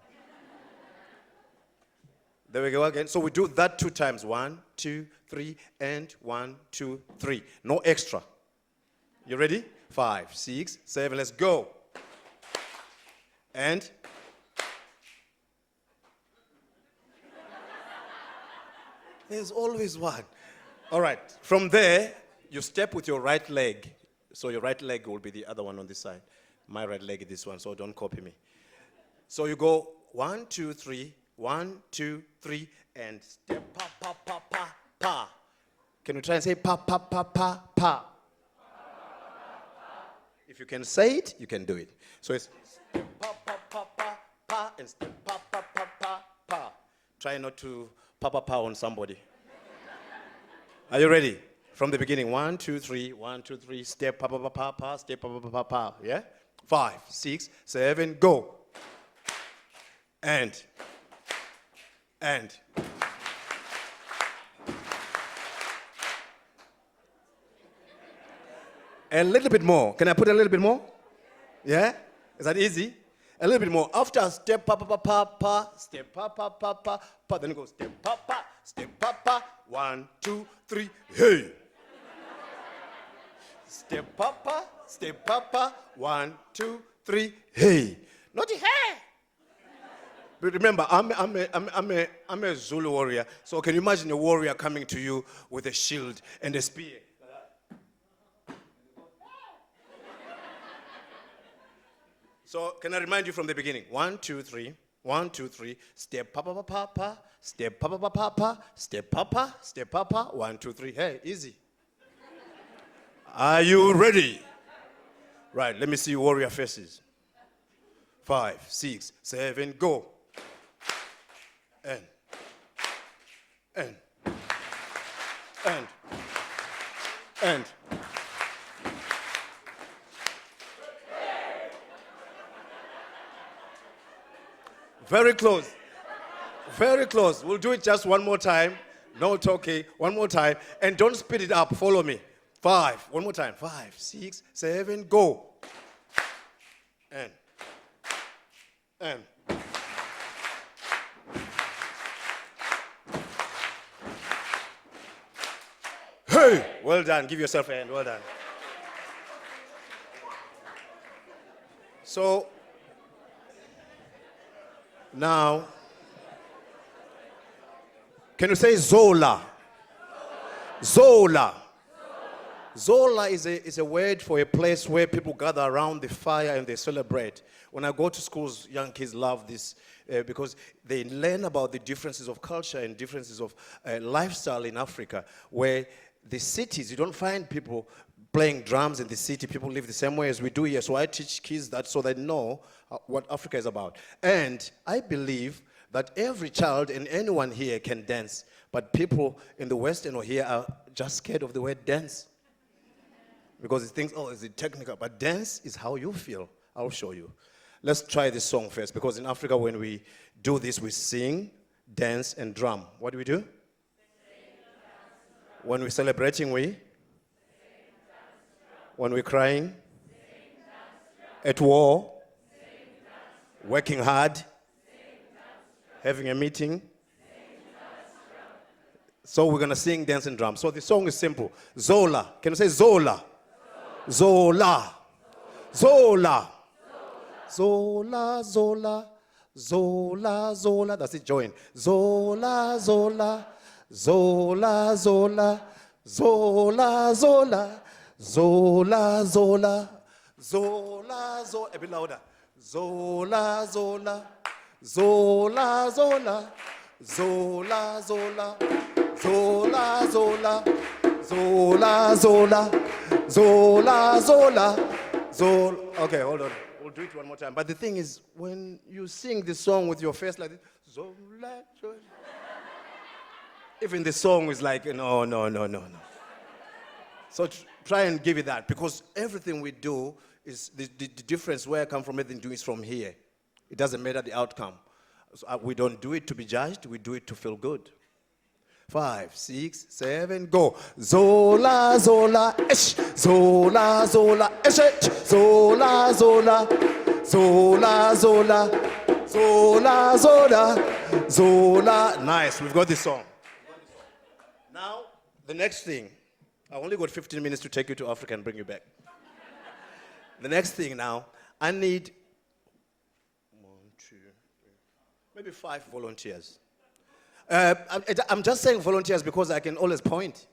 There we go again. So we do that 2 times. 1, 2, 3, and 1, 2, 3. No extra. You ready? 5, 6, 7, let's go. And there's always one. All right, from there, you step with your right leg. So your right leg will be the other one on this side. My right leg is this one, so don't copy me. So you go 1, 2, 3, 1, 2, 3, and step pa, pa, pa, pa, pa. Can you try and say pa, pa, pa, pa, pa? If you can say it, you can do it. So it's step pa, pa, pa, pa, pa, and step pa, pa, pa, pa, pa. Try not to pa, pa, pa on somebody. Are you ready? From the beginning, 1, 2, 3, 1, 2, 3, step pa, pa, pa, pa, pa, step pa, pa, pa, pa, pa, yeah? 5, 6, 7, go. And. A little bit more. Can I put a little bit more? Yeah? Is that easy? A little bit more. After step pa pa pa pa pa, step pa pa pa pa pa, then it goes step pa pa, step pa pa. 1, 2, 3, hey. Step pa pa, step pa pa. 1, 2, 3, hey. Not the hey. But remember, I'm a Zulu warrior. So can you imagine a warrior coming to you with a shield and a spear? So can I remind you from the beginning? 1, 2, 3. 1, 2, 3. Step pa pa pa pa pa. Step pa pa pa pa pa. Step pa pa. Step pa pa. 1, 2, 3. Hey, easy. Are you ready? Right. Let me see warrior faces. 5, 6, 7, go. And. Very close. Very close. We'll do it just one more time. No talking. One more time. And don't speed it up. Follow me. 5. One more time. 5, 6, 7, go. And. Hey! Well done. Give yourself a hand. Well done. So, now, can you say Zola? Zola. Zola is a word for a place where people gather around the fire and they celebrate. When I go to schools, young kids love this because they learn about the differences of culture and differences of lifestyle in Africa, where the cities, you don't find people playing drums in the city. People live the same way as we do here. So I teach kids that so they know what Africa is about. And I believe that every child and anyone here can dance. But people in the West and here are just scared of the word dance. Because it thinks, oh, is it technical? But dance is how you feel. I'll show you. Let's try this song first. Because in Africa, when we do this, we sing, dance, and drum. What do we do? When we're celebrating, we? When we're crying? At war? Working hard? Having a meeting? So we're going to sing, dance, and drum. So the song is simple. Zola. Can you say Zola? Zola. Zola. Zola, Zola. Zola, Zola. That's it, join. Zola, Zola. Zola, Zola. Zola, Zola. Zola, Zola. Zola, Zola. A bit louder. Zola, Zola. Zola, Zola. Zola, Zola. Zola, Zola. Zola, Zola. Zola, Zola. Zola. Okay, hold on. We'll do it one more time. But the thing is, when you sing this song with your face like this, Zola, Zola. Even the song is like, no, no, no, no, no. So try and give it that, because everything we do is, the difference where I come from, everything do is from here. It doesn't matter the outcome. So, we don't do it to be judged, we do it to feel good. 5, 6, 7, go. Zola, zola, esh. Zola, zola, esh. Zola, zola. Zola, zola. Zola, zola. Zola. Nice, we've got this song. Now, the next thing. I only got 15 minutes to take you to Africa and bring you back. The next thing now, I need 1, 2, 3, maybe 5 volunteers. I'm just saying volunteers because I can always point.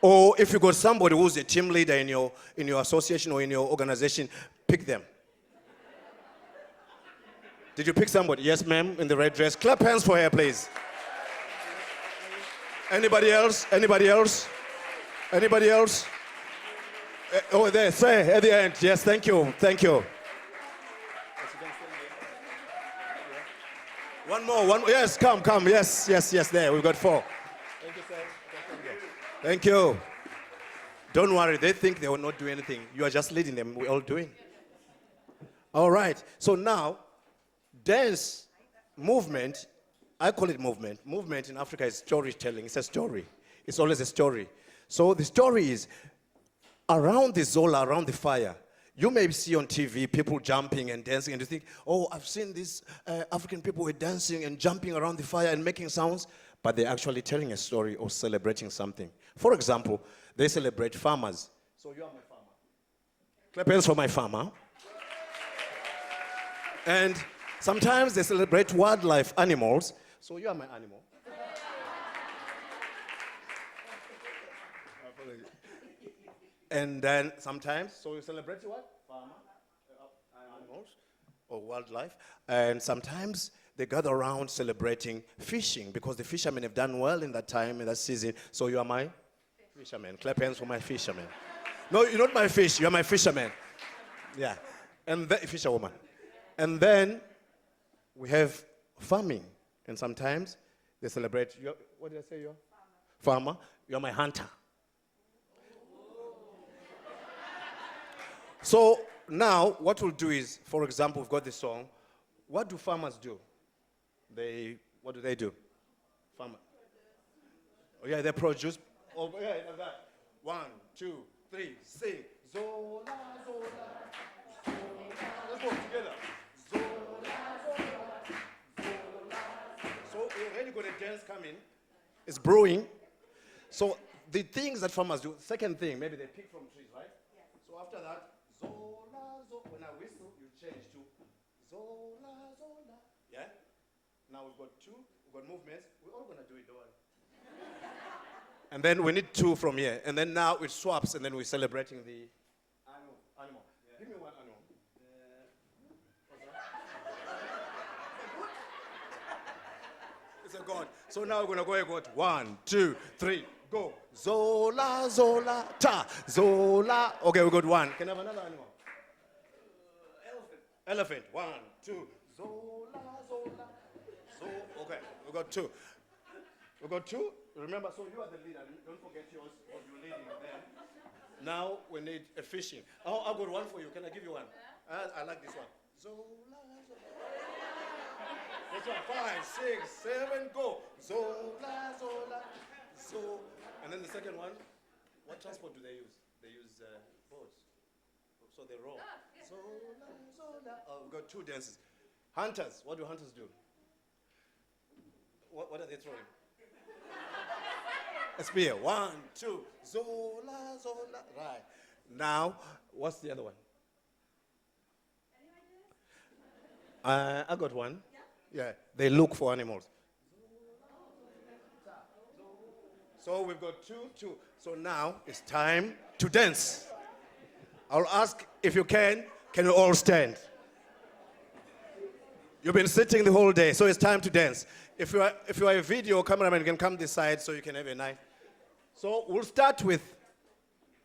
Or if you got somebody who's a team leader in your association or in your organization, pick them. Did you pick somebody? Yes, ma'am, in the red dress. Clap hands for her, please. Anybody else? Anybody else? Anybody else? Oh, there, say at the end. Yes, thank you, thank you. One more, yes, come, yes, there, we've got 4. Thank you, sir. Thank you. Don't worry, they think they will not do anything. You are just leading them, we're all doing. All right, so now, dance, movement, I call it movement. Movement in Africa is storytelling, it's a story. It's always a story. So the story is, around the Zola, around the fire, you may see on TV people jumping and dancing, and you think, oh, I've seen these African people who are dancing and jumping around the fire and making sounds, but they're actually telling a story or celebrating something. For example, they celebrate farmers. So you are my farmer. Clap hands for my farmer. And sometimes they celebrate wildlife, animals. So you are my animal. And then sometimes, so you celebrate what? Farmer, animals, or wildlife. And sometimes they gather around celebrating fishing because the fishermen have done well in that time, in that season. So you are my fisherman. Clap hands for my fisherman. No, you're not my fish, you're my fisherman. Yeah. And then, fisherwoman. And then we have farming. And sometimes they celebrate, what did I say you're? Farmer. You're my hunter. So now, what we'll do is, for example, we've got this song. What do farmers do? What do they do? Farmer. Oh yeah, they produce. Oh yeah, like that. 1, 2, 3, sing. Zola, zola, zola. Let's go together. Zola, zola, zola. So we already got a dance coming. It's brewing. So the things that farmers do. Second thing, maybe they pick from trees, right? Yeah. So after that. Zola, zola. When I whistle, you change to Zola, zola. Yeah? Now we've got 2, we've got movements. We're all going to do it, don't worry. And then we need 2 from here. And then now it swaps, and then we're celebrating the animal. Yeah. Give me one animal. It's a god. So now we're going to go. 1, 2, 3, go. Zola, zola, ta, zola. Okay, we got 1. Can I have another animal? Elephant. 1, 2. Zola, zola. Okay, we got 2. We got 2. Remember, so you are the leader. Don't forget yours, because you're leading them. Now we need a fishing. Oh, I've got 1 for you. Can I give you 1? I like this one. Zola, zola. This one. 5, 6, 7, go. Zola, zola. So, and then the second one, what transport do they use? They use boats. So they row. Zola, zola. Oh, we've got 2 dances. Hunters, what do hunters do? What are they throwing? A spear. 1, 2. Zola, zola. Right. Now, what's the other one? I got 1. Yeah. They look for animals. So we've got 2. So now it's time to dance. I'll ask if you can you all stand? You've been sitting the whole day, so it's time to dance. If you are a video cameraman, you can come this side so you can have a nice. So we'll start with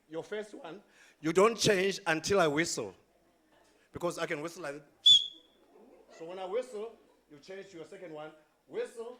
your first one. You don't change until I whistle. Because I can whistle like this. So when I whistle, you change to your second one. Whistle,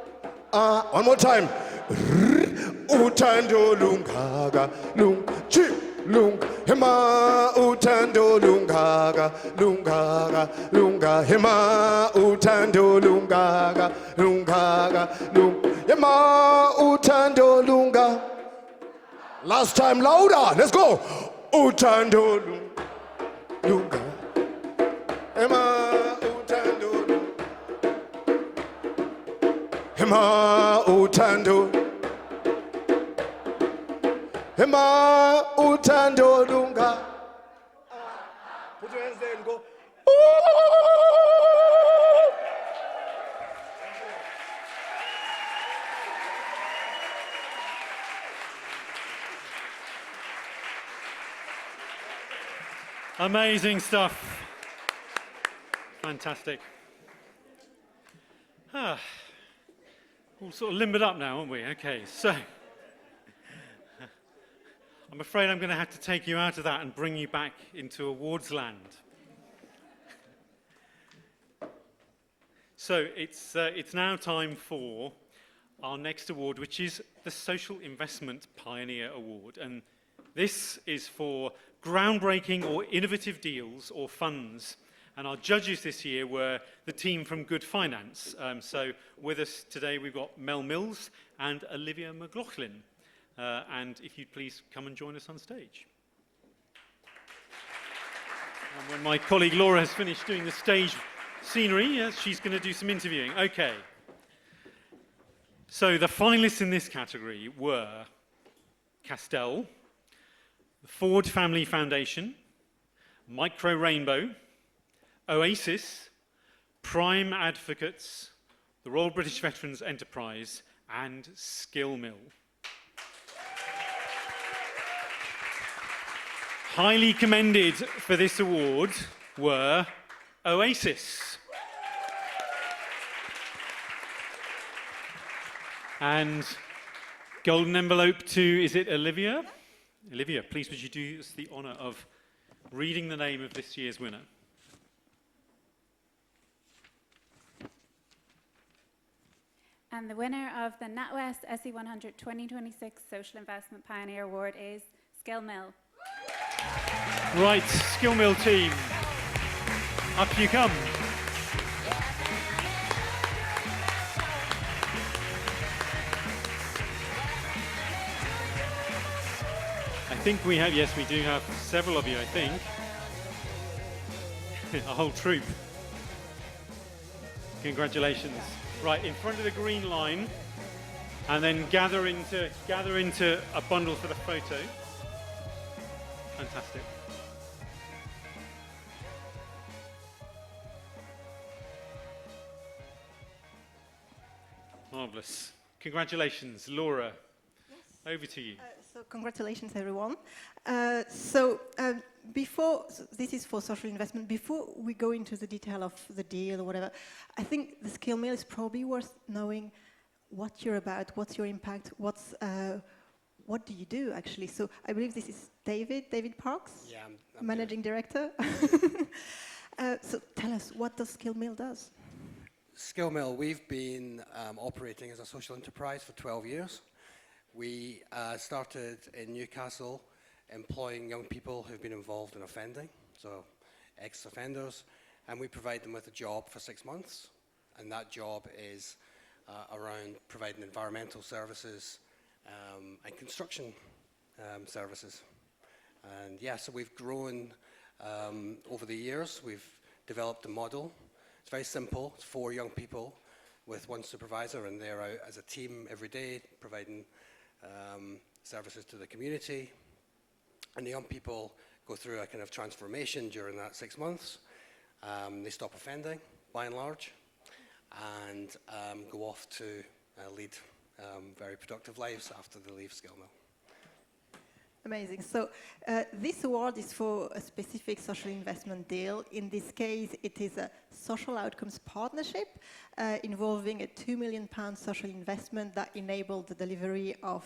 One more time. Utando lungaga, lung, chi, lung, hema, utando lungaga, lungaga, lunga, hema, utando lungaga, lungaga, lung, hema, utando lunga. Last time louder, let's go. Utando lunga, hema, utando lunga, hema, utando. Hema utando lunga. Put your hands there and go. Amazing stuff. Fantastic. All sort of limbered up now, aren't we? Okay, so I'm afraid I'm going to have to take you out of that and bring you back into awards land. So it's now time for our next award, which is the Social Investment Pioneer Award. And this is for groundbreaking or innovative deals or funds. And our judges this year were the team from Good Finance. So with us today, we've got Mel Mills and Olivia McLaughlin. And if you'd please come and join us on stage. And when my colleague Laura has finished doing the stage scenery, she's going to do some interviewing. Okay. So the finalists in this category were Castell, the Ford Family Foundation, Micro Rainbow, Oasis, Prime Advocates, the Royal British Veterans Enterprise, and Skill Mill. Highly commended for this award were Oasis. And golden envelope to, is it Olivia? Olivia, please would you do us the honour of reading the name of this year's winner? And the winner of the NatWest SE100 2026 Social Investment Pioneer Award is Skill Mill. Right, Skill Mill team, up you come. I think we have, yes, we do have several of you, I think. A whole troop. Congratulations. Right, in front of the green line, and then gather into a bundle for the photo. Fantastic. Marvellous. Congratulations, Laura. Yes. Over to you. So congratulations, everyone. Before, this is for social investment, before we go into the detail of the deal or whatever, I think the Skill Mill is probably worth knowing what you're about, what's your impact, what do you do, actually? So I believe this is David Parks, yeah, I'm Managing Director. So tell us, what does Skill Mill does? Skill Mill, we've been operating as a social enterprise for 12 years. We started in Newcastle employing young people who've been involved in offending, so ex-offenders, and we provide them with a job for 6 months, and that job is around providing environmental services and construction services. And yeah, so we've grown over the years. We've developed a model. It's very simple. It's 4 young people with 1 supervisor, and they're out as a team every day providing services to the community. And the young people go through a kind of transformation during that 6 months. They stop offending, by and large, and go off to lead very productive lives after they leave Skill Mill. Amazing. So this award is for a specific social investment deal. In this case, it is a social outcomes partnership involving a £2 million social investment that enabled the delivery of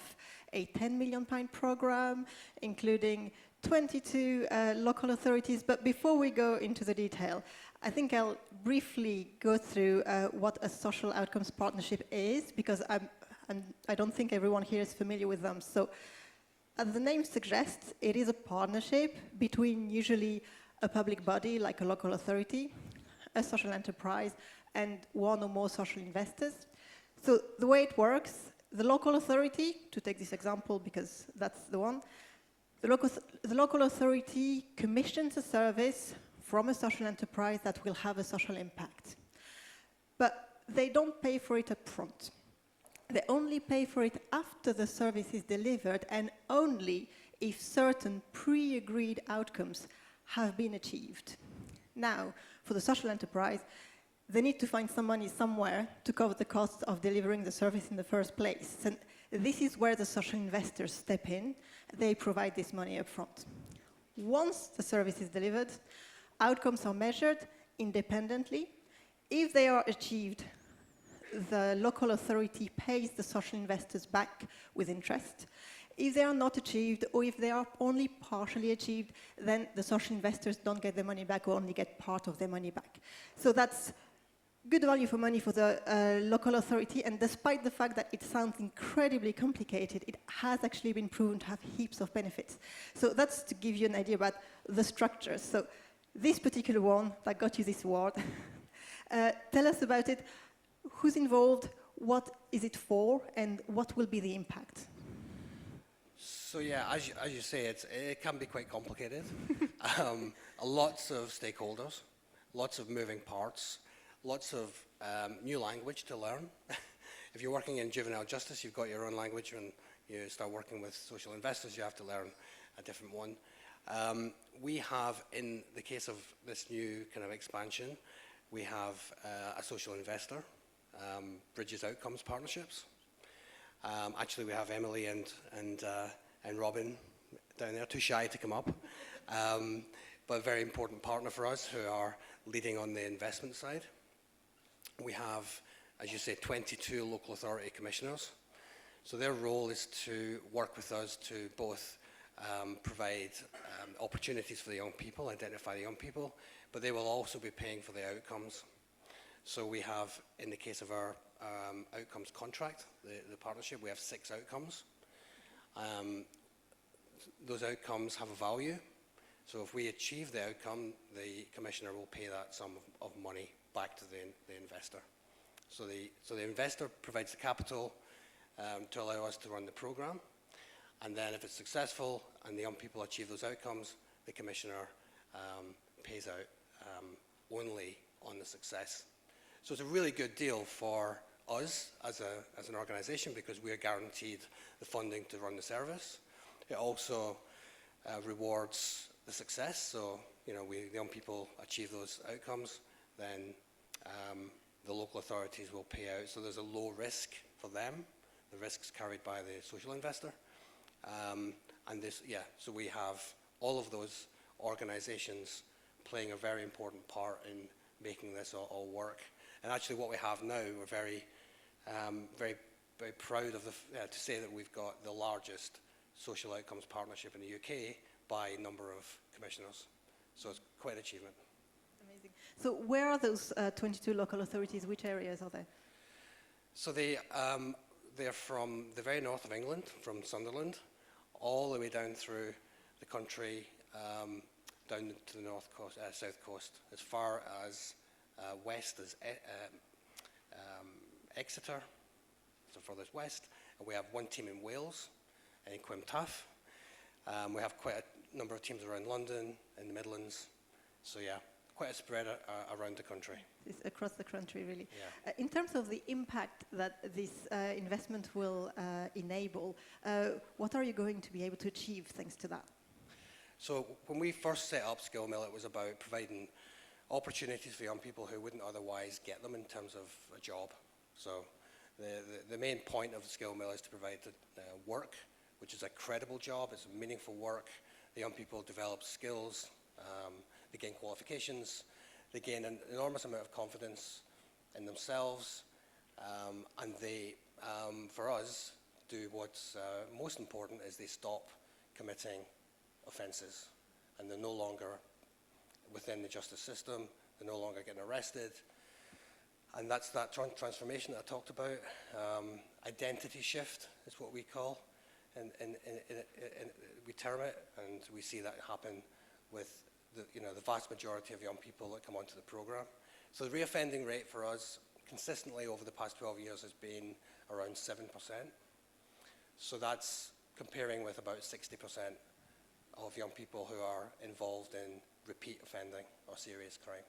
a £10 million program, including 22 local authorities, but before we go into the detail, I think I'll briefly go through what a social outcomes partnership is, because I don't think everyone here is familiar with them. So, as the name suggests, it is a partnership between usually a public body, like a local authority, a social enterprise, and one or more social investors. So the way it works, the local authority, to take this example because that's the one, the local authority commissions a service from a social enterprise that will have a social impact. But they don't pay for it up front. They only pay for it after the service is delivered, and only if certain pre-agreed outcomes have been achieved. Now, for the social enterprise, they need to find some money somewhere to cover the costs of delivering the service in the first place. And this is where the social investors step in. They provide this money up front. Once the service is delivered, outcomes are measured independently. If they are achieved, the local authority pays the social investors back with interest. If they are not achieved, or if they are only partially achieved, then the social investors don't get their money back, or only get part of their money back. So that's good value for money for the local authority, and despite the fact that it sounds incredibly complicated, it has actually been proven to have heaps of benefits. So that's to give you an idea about the structure. So this particular one that got you this award, tell us about it. Who's involved, what is it for, and what will be the impact? So yeah, as you say, it can be quite complicated. Lots of stakeholders, lots of moving parts, lots of new language to learn. If you're working in juvenile justice, you've got your own language. When you start working with social investors, you have to learn a different one. We have, in the case of this new kind of expansion, we have a social investor, Bridges Outcomes Partnerships. Actually, we have Emily and Robin down there, too shy to come up, but a very important partner for us who are leading on the investment side. We have, as you say, 22 local authority commissioners. So their role is to work with us to both provide opportunities for the young people, identify the young people, but they will also be paying for the outcomes. So we have, in the case of our outcomes contract, the partnership, we have 6 outcomes. Those outcomes have a value. So if we achieve the outcome, the commissioner will pay that sum of money back to the investor. So the investor provides the capital to allow us to run the program. And then if it's successful and the young people achieve those outcomes, the commissioner pays out only on the success. So it's a really good deal for us as an organisation, because we are guaranteed the funding to run the service. It also rewards the success. So the young people achieve those outcomes, then the local authorities will pay out. So there's a low risk for them. The risk's carried by the social investor. So we have all of those organisations playing a very important part in making this all work. And actually, what we have now, we're very, very proud of to say that we've got the largest social outcomes partnership in the UK by number of commissioners. So it's quite an achievement. Amazing. So where are those 22 local authorities? Which areas are they? So they're from the very north of England, from Sunderland, all the way down through the country, down to the south coast, as far as west as Exeter, so furthest west. And we have one team in Wales, in Quimtaff. We have quite a number of teams around London, in the Midlands. So yeah, quite a spread around the country. It's across the country, really. Yeah. In terms of the impact that this investment will enable, what are you going to be able to achieve thanks to that? So when we first set up Skill Mill, it was about providing opportunities for young people who wouldn't otherwise get them in terms of a job. So the main point of the Skill Mill is to provide work, which is a credible job, it's a meaningful work. The young people develop skills, they gain qualifications, they gain an enormous amount of confidence in themselves, and they, for us, do what's most important is they stop committing offences, and they're no longer within the justice system, they're no longer getting arrested. And that's that transformation that I talked about. Identity shift is what we call, and we term it, and we see that happen with the vast majority of young people that come onto the programme. So the reoffending rate for us consistently over the past 12 years has been around 7%. So that's comparing with about 60% of young people who are involved in repeat offending or serious crime.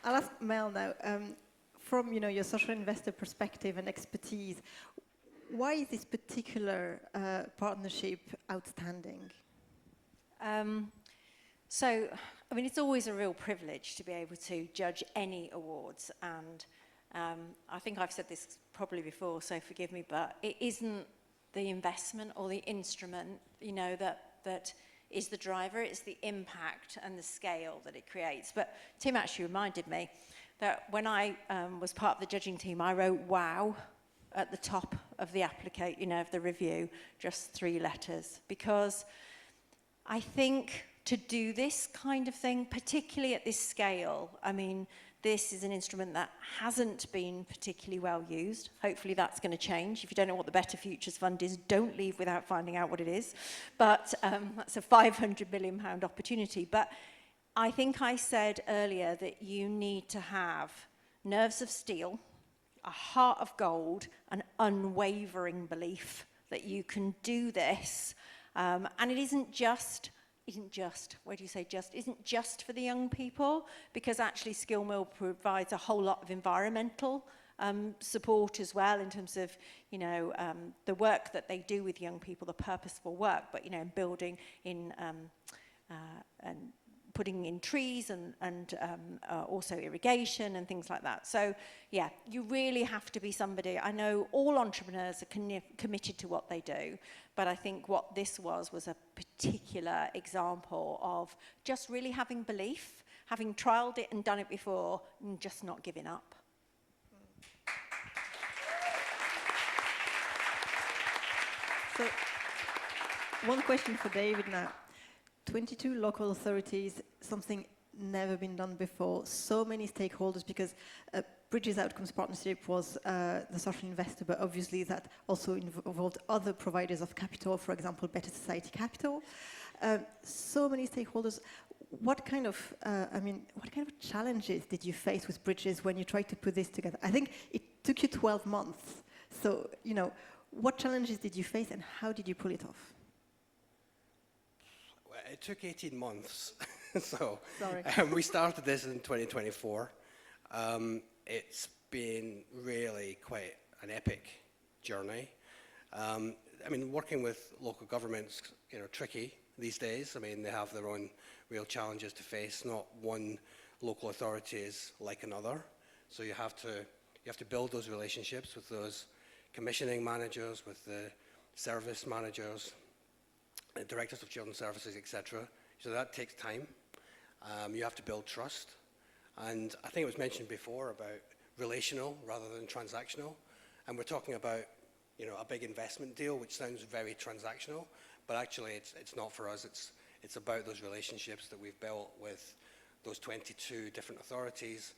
I'll ask Mel now, from your social investor perspective and expertise, why is this particular partnership outstanding? So, I mean, it's always a real privilege to be able to judge any awards, and I think I've said this probably before, so forgive me, but it isn't the investment or the instrument, that is the driver. It's the impact and the scale that it creates. But Tim actually reminded me that when I was part of the judging team, I wrote "wow" at the top of the of the review, just 3 letters, because I think to do this kind of thing, particularly at this scale, I mean, this is an instrument that hasn't been particularly well used. Hopefully that's going to change. If you don't know what the Better Futures Fund is, don't leave without finding out what it is. But that's a £500 million opportunity. But I think I said earlier that you need to have nerves of steel, a heart of gold, an unwavering belief that you can do this. And it isn't just for the young people, because actually Skill Mill provides a whole lot of environmental support as well, in terms of the work that they do with young people, the purposeful work, but building in and putting in trees and also irrigation and things like that. So yeah, you really have to be somebody. I know all entrepreneurs are committed to what they do, but I think what this was a particular example of just really having belief, having trialed it and done it before, and just not giving up. So, one question for David now. 22 local authorities, something never been done before, so many stakeholders, because Bridges Outcomes Partnership was the social investor, but obviously that also involved other providers of capital, for example, Better Society Capital. So many stakeholders. What kind of challenges did you face with Bridges when you tried to put this together? I think it took you 12 months. So, what challenges did you face and how did you pull it off? It took 18 months. So Sorry. We started this in 2024. It's been really quite an epic journey. I mean, working with local governments, tricky these days. I mean, they have their own real challenges to face. Not one local authority is like another. So you have to build those relationships with those commissioning managers, with the service managers, directors of children's services, etc. So that takes time. You have to build trust. And I think it was mentioned before about relational rather than transactional. And we're talking about, a big investment deal, which sounds very transactional, but actually it's not for us. It's about those relationships that we've built with those 22 different authorities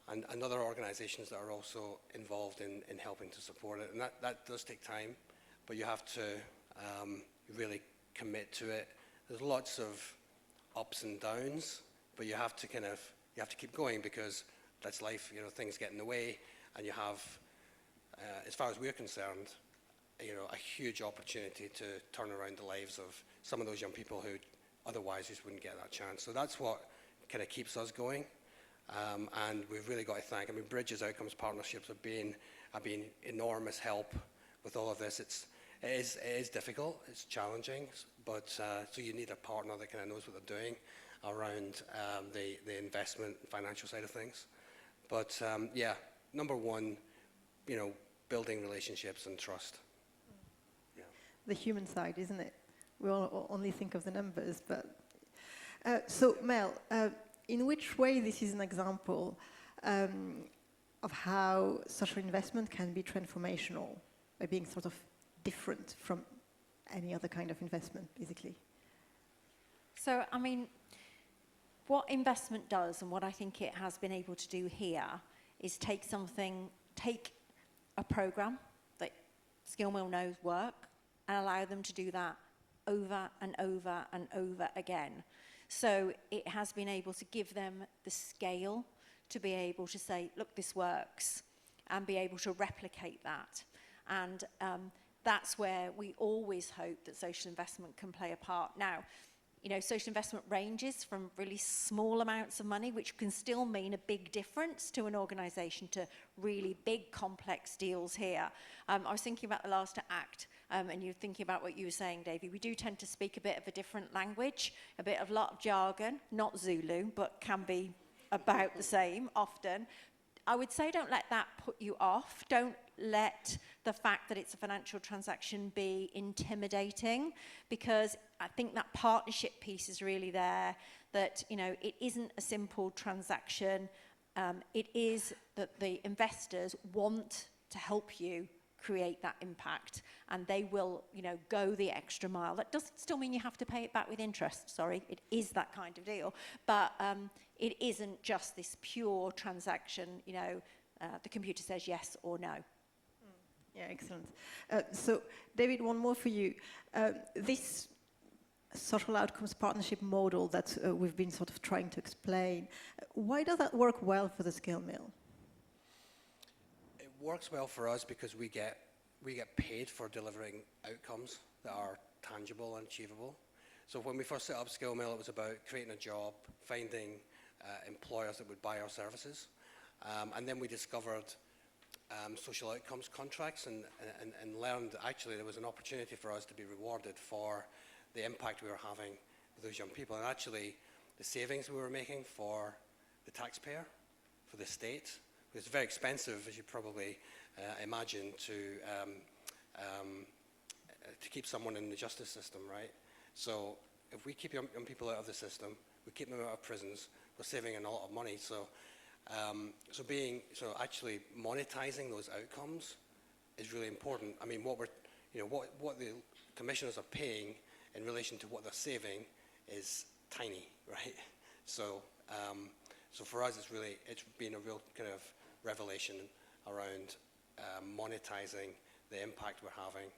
and other organizations that are also involved in helping to support it. And that does take time, but you have to really commit to it. There's lots of ups and downs, but you have to keep going, because that's life. Things get in the way, and you have, as far as we're concerned, a huge opportunity to turn around the lives of some of those young people who otherwise just wouldn't get that chance. So that's what kind of keeps us going, and we've really got to thank. I mean, Bridges Outcomes Partnerships have been enormous help with all of this. It is difficult, it's challenging, but so you need a partner that kind of knows what they're doing around the investment and financial side of things. But yeah, number one, building relationships and trust. Yeah. The human side, isn't it? We all only think of the numbers, but so Mel, in which way this is an example of how social investment can be transformational by being sort of different from any other kind of investment, basically. So, I mean, what investment does, and what I think it has been able to do here, is take a program that Skillmill knows work and allow them to do that over and over and over again. So it has been able to give them the scale to be able to say, look, this works, and be able to replicate that. And that's where we always hope that social investment can play a part. Now, you know, social investment ranges from really small amounts of money, which can still mean a big difference to an organisation, to really big, complex deals here. I was thinking about the last act, and you're thinking about what you were saying, Davey. We do tend to speak a bit of a different language, a lot of jargon, not Zulu, but can be about the same often. I would say don't let that put you off. Don't let the fact that it's a financial transaction be intimidating, because I think that partnership piece is really there, that, you know, it isn't a simple transaction. It is that the investors want to help you create that impact, and they will, you know, go the extra mile. That doesn't still mean you have to pay it back with interest, sorry. It is that kind of deal. But it isn't just this pure transaction, you know, the computer says yes or no. Yeah, excellent. So, David, one more for you. This social outcomes partnership model that we've been sort of trying to explain, why does that work well for the Skillmill? It works well for us because we get paid for delivering outcomes that are tangible and achievable. So when we first set up Skillmill, it was about creating a job, finding employers that would buy our services. And then we discovered social outcomes contracts and learned that actually there was an opportunity for us to be rewarded for the impact we were having with those young people. And actually, the savings we were making for the taxpayer, for the state, it's very expensive, as you probably imagine, to keep someone in the justice system, right? So if we keep young people out of the system, we keep them out of prisons, we're saving a lot of money. So actually monetizing those outcomes is really important. I mean, what the commissioners are paying in relation to what they're saving is tiny, right? So for us, it's been a real kind of revelation around monetizing the impact we're having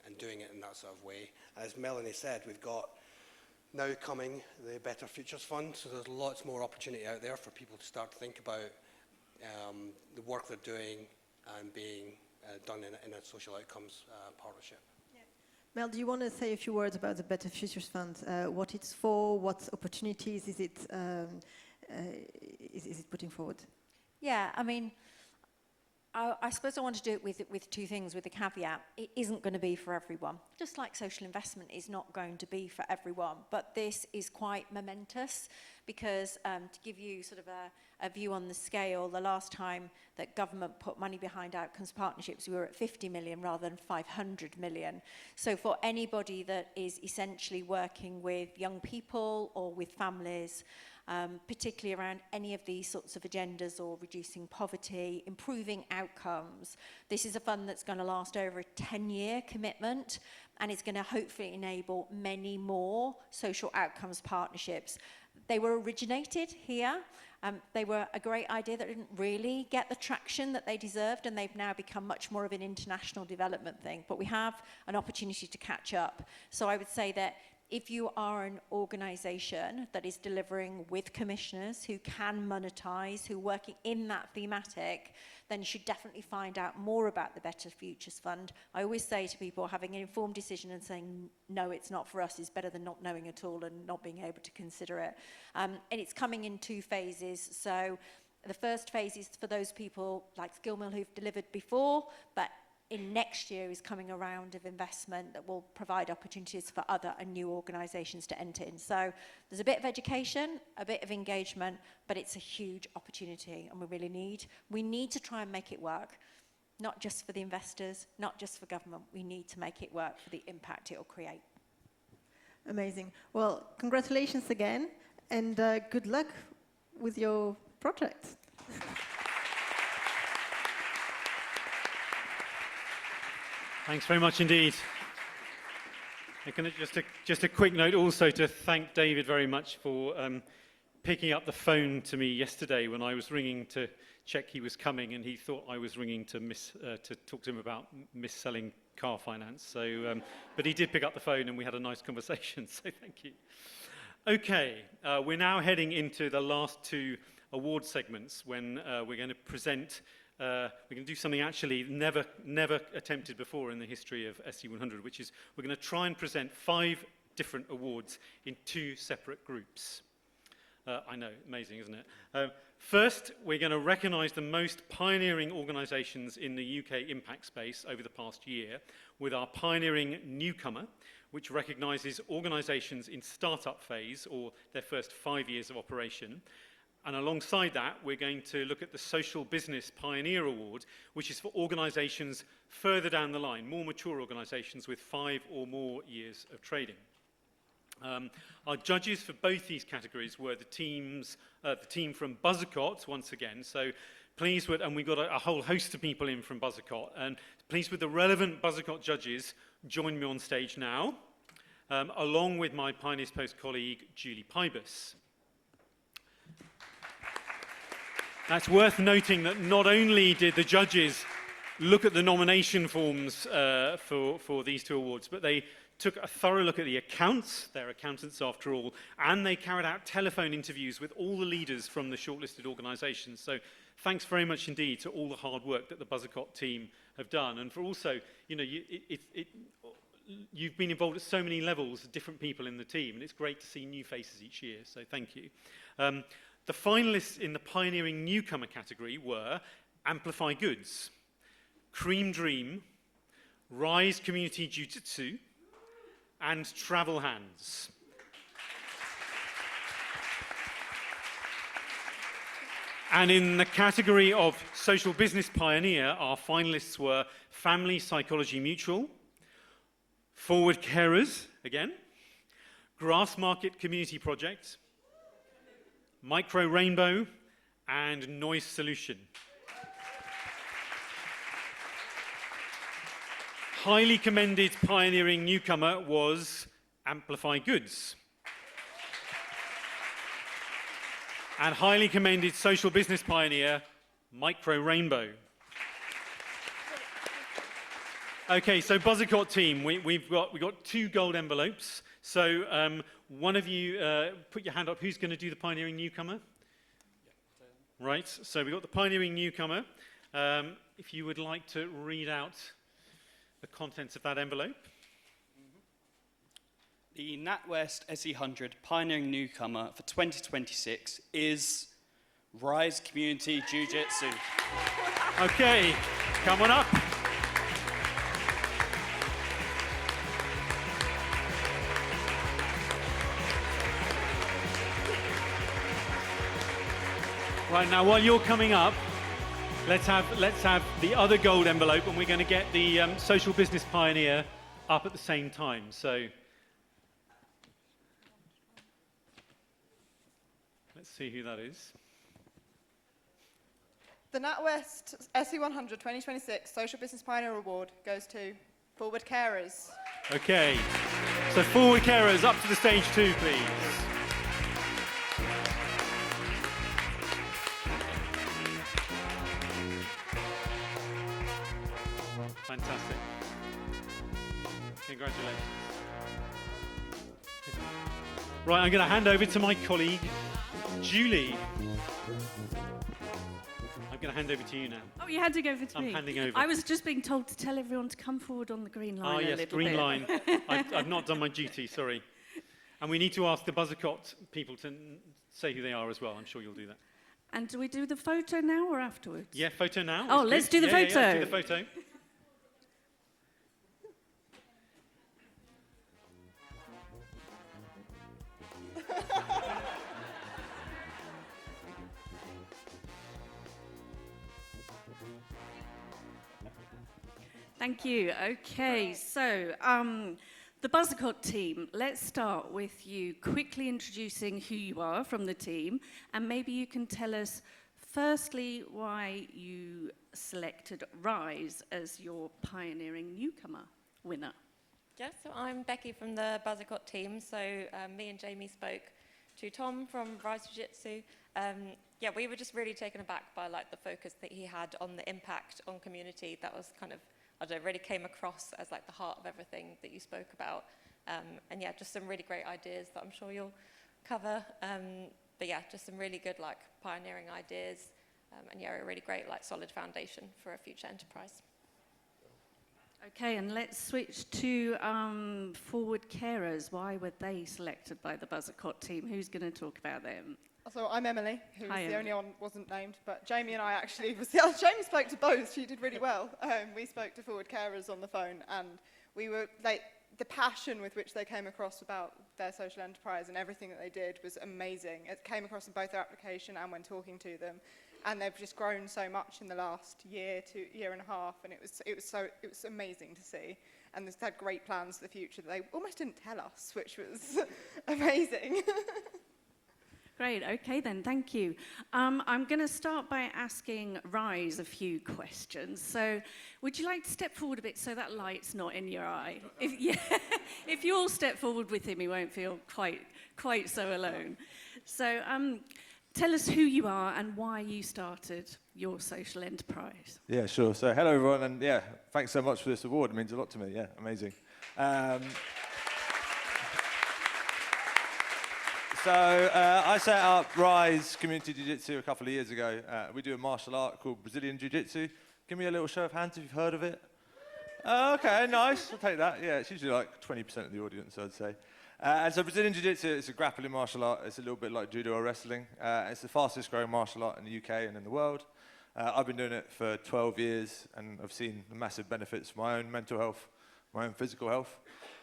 and doing it in that sort of way. As Melanie said, we've got now coming the Better Futures Fund, so there's lots more opportunity out there for people to start to think about the work they're doing and being done in a social outcomes partnership. Yeah. Mel, do you want to say a few words about the Better Futures Fund? What it's for, what opportunities is it putting forward? Yeah, I mean, I suppose I want to do it with two things, with the caveat. It isn't going to be for everyone, just like social investment is not going to be for everyone. But this is quite momentous because to give you sort of a view on the scale, the last time that government put money behind outcomes partnerships, we were at 50 million rather than 500 million. So for anybody that is essentially working with young people or with families, particularly around any of these sorts of agendas or reducing poverty, improving outcomes. This is a fund that's going to last over a 10-year commitment, and it's going to hopefully enable many more social outcomes partnerships. They were originated here. They were a great idea that didn't really get the traction that they deserved, and they've now become much more of an international development thing. But we have an opportunity to catch up. So I would say that if you are an organisation that is delivering with commissioners who can monetize, who are working in that thematic, then you should definitely find out more about the Better Futures Fund. I always say to people, having an informed decision and saying, no, it's not for us, is better than not knowing at all and not being able to consider it. And it's coming in 2 phases. So the first phase is for those people like Skillmill who've delivered before, but in next year is coming a round of investment that will provide opportunities for other and new organisations to enter in. So there's a bit of education, a bit of engagement, but it's a huge opportunity, and we need to try and make it work, not just for the investors, not just for government. We need to make it work for the impact it will create. Amazing. Well, congratulations again, and good luck with your project. Thanks very much indeed. Just a quick note also to thank David very much for picking up the phone to me yesterday when I was ringing to check he was coming, and he thought I was ringing to talk to him about mis-selling car finance. So, but he did pick up the phone and we had a nice conversation, so thank you. Okay, we're now heading into the last two award segments when we're going to present, we're going to do something actually never attempted before in the history of SE100, which is we're going to try and present 5 different awards in 2 separate groups. I know, amazing, isn't it? First, we're going to recognise the most pioneering organisations in the UK impact space over the past year with our Pioneering Newcomer, which recognises organisations in start-up phase or their first 5 years of operation. And alongside that, we're going to look at the Social Business Pioneer Award, which is for organisations further down the line, more mature organisations with 5 or more years of trading. Our judges for both these categories were the team from Buzzercott, once again. So pleased with, and we got a whole host of people in from Buzzercott, and pleased with the relevant Buzzercott judges join me on stage now, along with my Pioneers Post colleague, Julie Pybus. That's worth noting that not only did the judges look at the nomination forms for these 2 awards, but they took a thorough look at the accounts, they're accountants after all, and they carried out telephone interviews with all the leaders from the shortlisted organisations. So thanks very much indeed to all the hard work that the Buzzercott team have done. And for also, you know, you've been involved at so many levels, different people in the team, and it's great to see new faces each year, so thank you. The finalists in the Pioneering Newcomer category were Amplify Goods, Cream Dream, Rise Community Jiu-Jitsu, and Travel Hands. And in the category of Social Business Pioneer, our finalists were Family Psychology Mutual, Forward Carers, again, Grass Market Community Project, Micro Rainbow, and Noise Solution. Highly commended Pioneering Newcomer was Amplify Goods. And highly commended Social Business Pioneer, Micro Rainbow. Okay, so Buzzercott team, we've got 2 gold envelopes. So one of you put your hand up. Who's going to do the Pioneering Newcomer? Right, so we've got the Pioneering Newcomer. If you would like to read out the contents of that envelope. The NatWest SE100 Pioneering Newcomer for 2026 is Rise Community Jiu-Jitsu. Okay, come on up. Right, now while you're coming up, let's have the other gold envelope, and we're going to get the Social Business Pioneer up at the same time. So let's see who that is. The NatWest SE100 2026 Social Business Pioneer Award goes to Forward Carers. Okay, so Forward Carers up to the stage 2, please. Fantastic. Congratulations. Right, I'm going to hand over to my colleague, Julie. I'm going to hand over to you now. Oh, you're handing over to me? I'm handing over. I was just being told to tell everyone to come forward on the green line a yes, little green bit. line. I've not done my duty, sorry. And we need to ask the Buzzercott people to say who they are as well. I'm sure you'll do that. And do we do the photo now or afterwards? Yeah, photo now. Oh, let's do the photo. Yeah, do the photo. Thank you. Okay, so the Buzzercott team, let's start with you quickly introducing who you are from the team, and maybe you can tell us firstly, why you selected Rise as your pioneering newcomer winner. Yeah, so I'm Becky from the Buzzercott team. So me and Jamie spoke to Tom from Rise Jiu-Jitsu. Yeah, we were just really taken aback by like the focus that he had on the impact on community. That was kind of, I don't know, really came across as like the heart of everything that you spoke about. And yeah, just some really great ideas that I'm sure you'll cover. But yeah, just some really good like pioneering ideas. And yeah, a really great like solid foundation for a future enterprise. Okay, and let's switch to forward carers. Why were they selected by the Buzzercott team? Who's going to talk about them? So I'm Emily, who's Hi, the Emily. only one wasn't named, but Jamie and I actually Jamie spoke to both. She did really well. We spoke to forward carers on the phone, and we were like, the passion with which they came across about their social enterprise and everything that they did was amazing. It came across in both their application and when talking to them, and they've just grown so much in the last year to year and a half, and it was amazing to see. And they've had great plans for the future that they almost didn't tell us, which was amazing. Great, okay then, thank you. I'm going to start by asking Rise a few questions. So, would you like to step forward a bit so that light's not in your eye? If you all step forward with him, he won't feel quite so alone. So, tell us who you are and why you started your social enterprise. Yeah, sure. So, hello everyone, and yeah, thanks so much for this award. It means a lot to me. Yeah, amazing. So I set up Rise Community Jiu-Jitsu a couple of years ago. We do a martial art called Brazilian Jiu-Jitsu. Give me a little show of hands if you've heard of it. Okay, nice. I'll take that. Yeah, it's usually like 20% of the audience, I'd say. And so Brazilian Jiu-Jitsu is a grappling martial art. It's a little bit like judo or wrestling. It's the fastest growing martial art in the UK and in the world. I've been doing it for 12 years, and I've seen the massive benefits for my own mental health, my own physical health.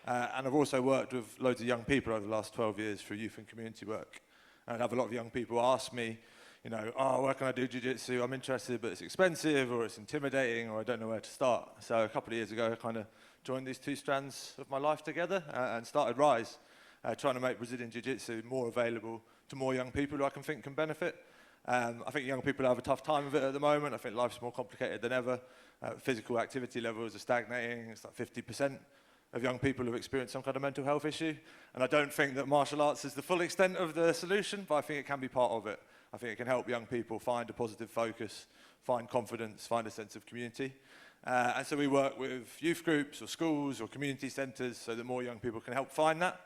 And I've also worked with loads of young people over the last 12 years through youth and community work. And I have a lot of young people ask me, you know, oh, where can I do jiu-jitsu? I'm interested, but it's expensive, or it's intimidating, or I don't know where to start. So a couple of years ago, I kind of joined these two strands of my life together and started Rise, trying to make Brazilian jiu-jitsu more available to more young people who I can think can benefit. I think young people have a tough time of it at the moment. I think life's more complicated than ever. Physical activity levels are stagnating. It's like 50% of young people who've experienced some kind of mental health issue. And I don't think that martial arts is the full extent of the solution, but I think it can be part of it. I think it can help young people find a positive focus, find confidence, find a sense of community. And so we work with youth groups or schools or community centres so that more young people can help find that.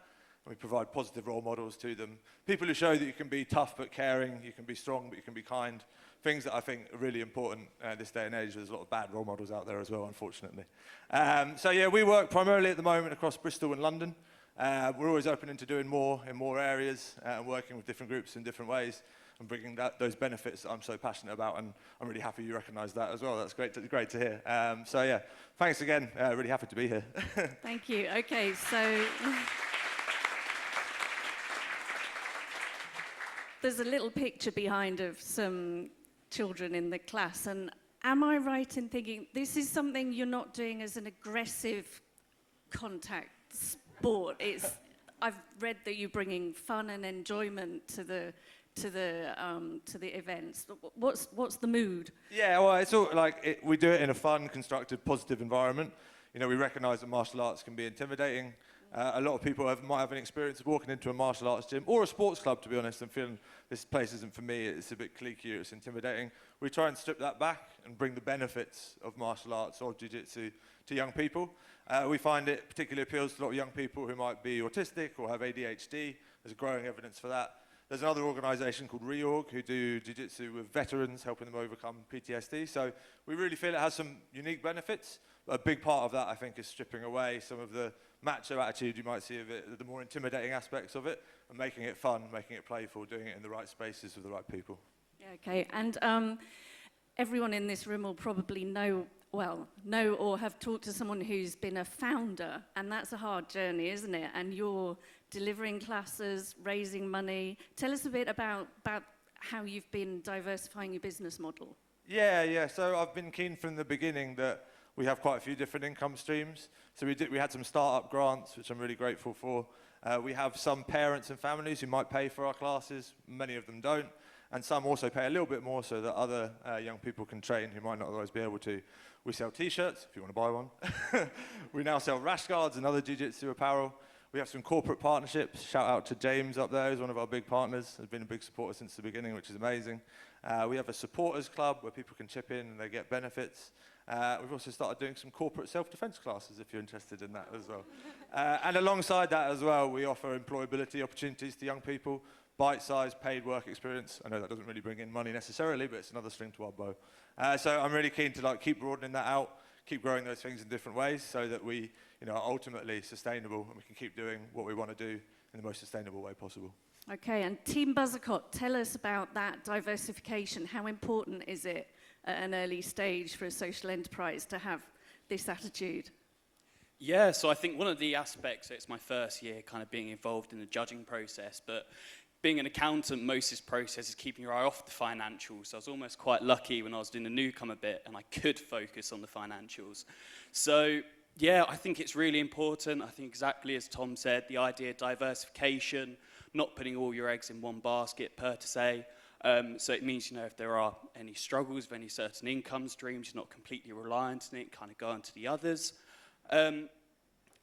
And we provide positive role models to them. People who show that you can be tough but caring, you can be strong but you can be kind. Things that I think are really important this day and age. There's a lot of bad role models out there as well, unfortunately. So yeah, we work primarily at the moment across Bristol and London. We're always open into doing more in more areas and working with different groups in different ways and bringing those benefits that I'm so passionate about. And I'm really happy you recognise that as well. That's great to hear. So yeah, thanks again. Really happy to be here. Thank you. Okay, so there's a little picture behind of some children in the class, and am I right in thinking this is something you're not doing as an aggressive contact sport? I've read that you're bringing fun and enjoyment to the events. What's the mood? Yeah, well, it's all like we do it in a fun, constructive, positive environment. You know, we recognise that martial arts can be intimidating. A lot of people might have an experience of walking into a martial arts gym or a sports club, to be honest, and feeling this place isn't for me, it's a bit cliquey, it's intimidating. We try and strip that back and bring the benefits of martial arts or jiu-jitsu to young people. We find it particularly appeals to a lot of young people who might be autistic or have ADHD. There's growing evidence for that. There's another organisation called Reorg who do jiu-jitsu with veterans, helping them overcome PTSD. So we really feel it has some unique benefits. But a big part of that, I think, is stripping away some of the macho attitude you might see of it, the more intimidating aspects of it, and making it fun, making it playful, doing it in the right spaces with the right people. Yeah, okay, and everyone in this room will probably know or have talked to someone who's been a founder, and that's a hard journey, isn't it? And you're delivering classes, raising money. Tell us a bit about how you've been diversifying your business model. Yeah, so I've been keen from the beginning that we have quite a few different income streams. So we had some startup grants, which I'm really grateful for. We have some parents and families who might pay for our classes. Many of them don't. and some also pay a little bit more so that other young people can train who might not otherwise be able to. We sell t-shirts, if you want to buy one. We now sell rash guards and other jiu-jitsu apparel. We have some corporate partnerships. Shout out to James up there, who's one of our big partners, has been a big supporter since the beginning, which is amazing. We have a supporters club where people can chip in and they get benefits. We've also started doing some corporate self-defense classes, if you're interested in that as well. And alongside that as well, we offer employability opportunities to young people, bite-sized paid work experience. I know that doesn't really bring in money necessarily, but it's another string to our bow. So I'm really keen to keep broadening that out, keep growing those things in different ways so that we are ultimately sustainable and we can keep doing what we want to do in the most sustainable way possible. Okay, and Team Buzzacott, tell us about that diversification. How important is it at an early stage for a social enterprise to have this attitude? Yeah, so I think one of the aspects, it's my first year kind of being involved in the judging process, but being an accountant, most of this process is keeping your eye off the financials. So I was almost quite lucky when I was doing the newcomer bit and I could focus on the financials. So yeah, I think it's really important. I think exactly as Tom said, the idea of diversification, not putting all your eggs in one basket per se. So it means, if there are any struggles with any certain income streams, you're not completely reliant on it, kind of go on to the others.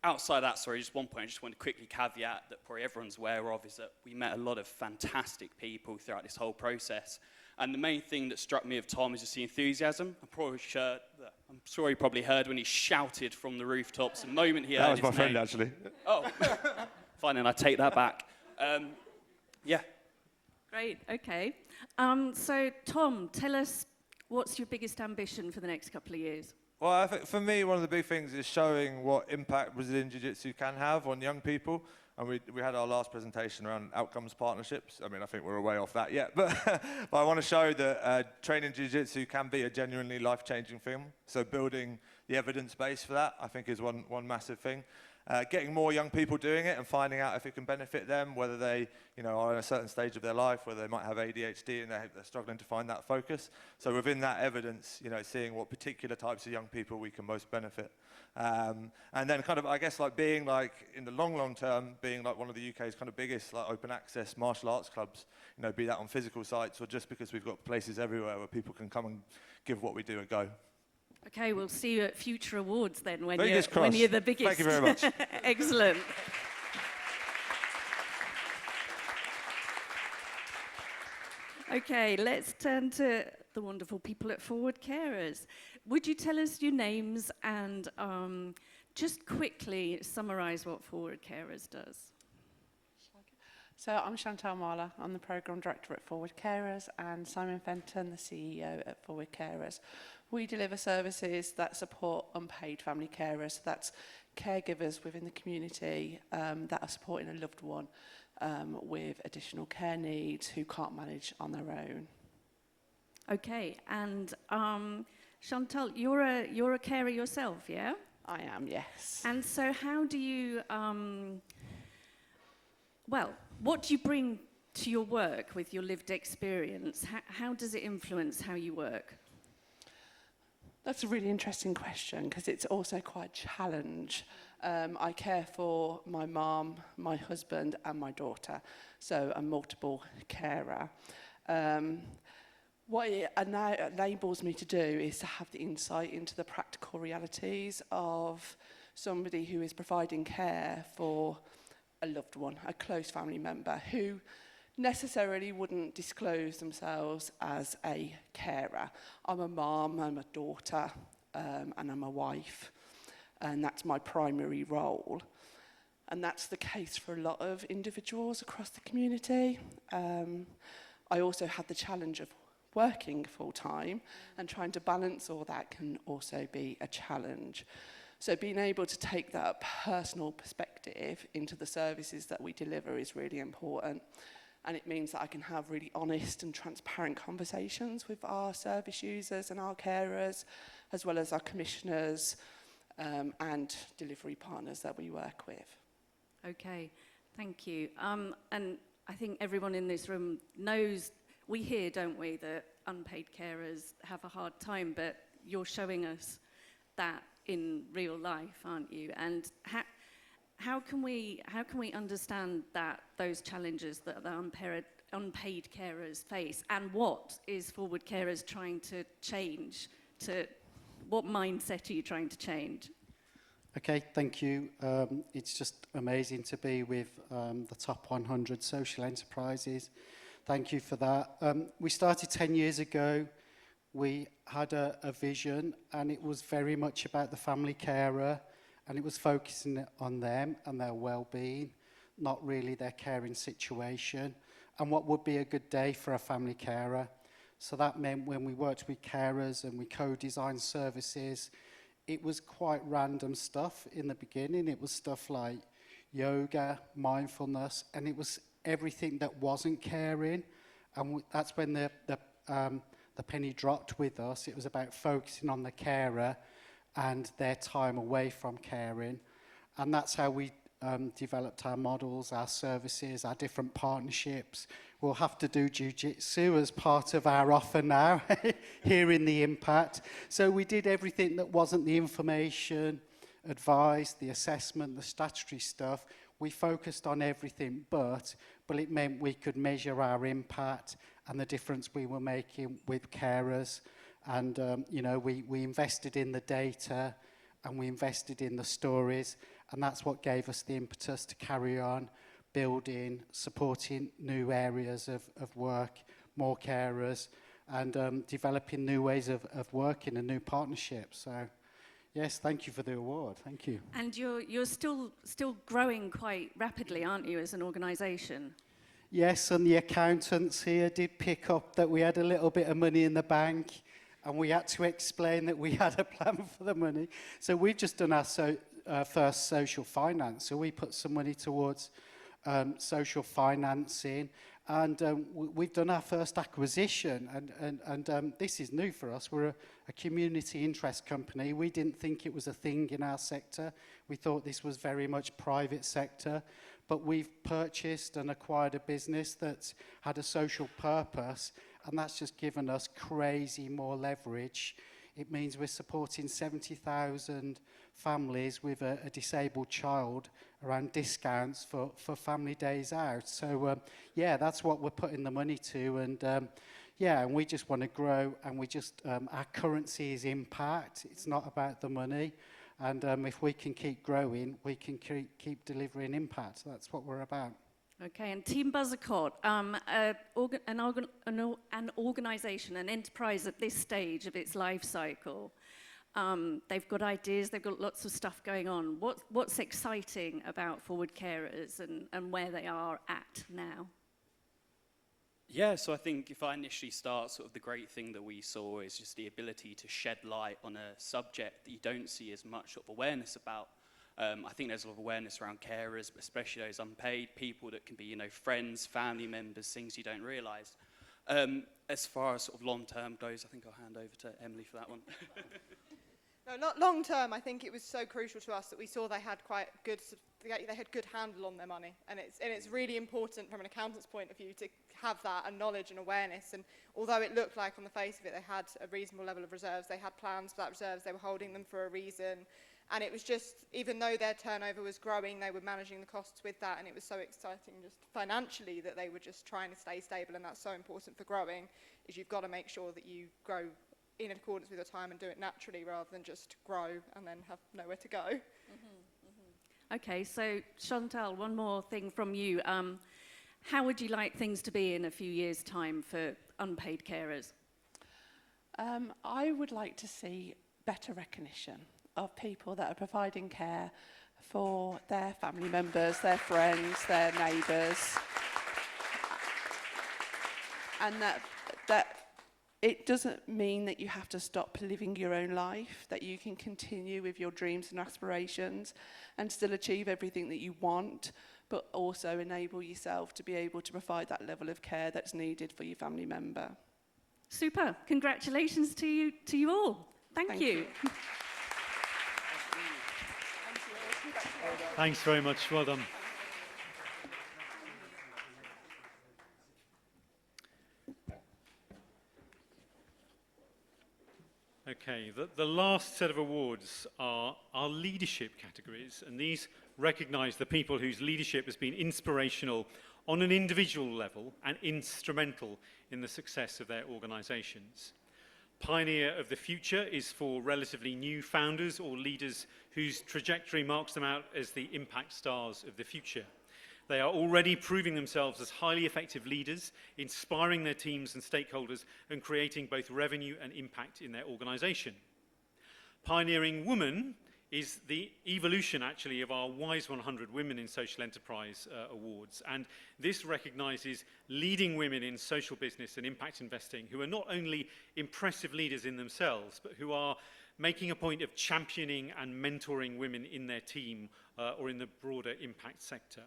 Outside that, sorry, just one point I just want to quickly caveat that probably everyone's aware of is that we met a lot of fantastic people throughout this whole process. And the main thing that struck me of Tom is just the enthusiasm. I'm sure he probably heard when he shouted from the rooftops the moment he heard That was his my friend, name. actually. Oh, fine, then I take that back. Yeah. Great, okay. So Tom, tell us, what's your biggest ambition for the next couple of years? Well, I think for me, one of the big things is showing what impact Brazilian Jiu-Jitsu can have on young people. And we had our last presentation around outcomes partnerships. I mean, I think we're way off that yet, but, but I want to show that training Jiu-Jitsu can be a genuinely life-changing thing. So building the evidence base for that, I think, is one massive thing. Getting more young people doing it and finding out if it can benefit them, whether they are in a certain stage of their life, whether they might have ADHD and they're struggling to find that focus. So within that evidence, seeing what particular types of young people we can most benefit. And then kind of, I guess, being in the long term, being one of the UK's kind of biggest open access martial arts clubs, be that on physical sites or just because we've got places everywhere where people can come and give what we do a go. Okay, we'll see you at future awards then when Fingers you're the biggest. Thank you very much. Excellent. Okay, let's turn to the wonderful people at Forward Carers. Would you tell us your names and just quickly summarise what Forward Carers does? So I'm Chantal Marler, I'm the Programme Director at Forward Carers, and Simon Fenton, the CEO at Forward Carers. We deliver services that support unpaid family carers, so that's caregivers within the community that are supporting a loved one with additional care needs who can't manage on their own. Okay, and Chantal, you're a carer yourself, yeah? I am, yes. And so how do you, what do you bring to your work with your lived experience? How does it influence how you work? That's a really interesting question because it's also quite a challenge. I care for my mum, my husband and my daughter, so a multiple carer. What it enables me to do is to have the insight into the practical realities of somebody who is providing care for a loved one, a close family member, who necessarily wouldn't disclose themselves as a carer. I'm a mum, I'm a daughter, and I'm a wife, and that's my primary role. And that's the case for a lot of individuals across the community. I also had the challenge of working full-time, and trying to balance all that can also be a challenge. So being able to take that personal perspective into the services that we deliver is really important. And it means that I can have really honest and transparent conversations with our service users and our carers, as well as our commissioners and delivery partners that we work with. Okay, thank you. And I think everyone in this room knows, we hear, don't we, that unpaid carers have a hard time, but you're showing us that in real life, aren't you? And how can we understand that those challenges that the unpaid carers face, and what is Forward Carers trying to change? What mindset are you trying to change? Okay, thank you. It's just amazing to be with the top 100 social enterprises. Thank you for that. We started 10 years ago. We had a vision, and it was very much about the family carer, and it was focusing on them and their well-being, not really their caring situation, and what would be a good day for a family carer. So that meant when we worked with carers and we co-designed services, it was quite random stuff in the beginning. It was stuff like yoga, mindfulness, and it was everything that wasn't caring. And that's when the penny dropped with us. It was about focusing on the carer and their time away from caring. And that's how we developed our models, our services, our different partnerships. We'll have to do jiu-jitsu as part of our offer now here in the Impact. So we did everything that wasn't the information, advice, the assessment, the statutory stuff. We focused on everything, but it meant we could measure our impact and the difference we were making with carers. And, you know, we invested in the data and we invested in the stories, and that's what gave us the impetus to carry on building, supporting new areas of work, more carers, and developing new ways of working and new partnerships. So, yes, thank you for the award. Thank you. And you're still growing quite rapidly, aren't you, as an organisation? Yes, and the accountants here did pick up that we had a little bit of money in the bank, and we had to explain that we had a plan for the money. So we've just done our first social finance. So we put some money towards social financing, and we've done our first acquisition, and this is new for us. We're a community interest company. We didn't think it was a thing in our sector. We thought this was very much private sector, but we've purchased and acquired a business that had a social purpose, and that's just given us crazy more leverage. It means we're supporting 70,000 families with a disabled child around discounts for family days out. So, yeah, that's what we're putting the money to. And, yeah, and we just want to grow, and we just, our currency is impact. It's not about the money. And if we can keep growing, we can keep delivering impact. That's what we're about. Okay, and Team Buzzacott, an organisation, an enterprise at this stage of its life cycle. They've got ideas, they've got lots of stuff going on. What's exciting about Forward Carers and where they are at now? Yeah, so I think if I initially start, sort of the great thing that we saw is just the ability to shed light on a subject that you don't see as much sort of awareness about. I think there's a lot of awareness around carers, but especially those unpaid people that can be, you know, friends, family members, things you don't realise. As far as sort of long-term goes, I think I'll hand over to Emily for that one. No, not long term. I think it was so crucial to us that we saw they had quite good, they had good handle on their money, and it's really important from an accountant's point of view to have that and knowledge and awareness. And although it looked like on the face of it they had a reasonable level of reserves, they had plans for that reserves, they were holding them for a reason. And it was just, even though their turnover was growing, they were managing the costs with that, and it was so exciting just financially that they were just trying to stay stable, and that's so important for growing, is you've got to make sure that you grow in accordance with your time and do it naturally rather than just grow and then have nowhere to go. Okay, so Chantal, one more thing from you. How would you like things to be in a few years' time for unpaid carers? I would like to see better recognition of people that are providing care for their family members, their friends, their neighbours. And that it doesn't mean that you have to stop living your own life, that you can continue with your dreams and aspirations and still achieve everything that you want, but also enable yourself to be able to provide that level of care that's needed for your family member. Super. Congratulations to you all. Thank you. Thanks very much. Well done. Okay, the last set of awards are our leadership categories, and these recognise the people whose leadership has been inspirational on an individual level and instrumental in the success of their organisations. Pioneer of the Future is for relatively new founders or leaders whose trajectory marks them out as the impact stars of the future. They are already proving themselves as highly effective leaders, inspiring their teams and stakeholders, and creating both revenue and impact in their organisation. Pioneering Woman is the evolution, actually, of our WISE 100 Women in Social Enterprise Awards. And this recognises leading women in social business and impact investing who are not only impressive leaders in themselves, but who are making a point of championing and mentoring women in their team or in the broader impact sector.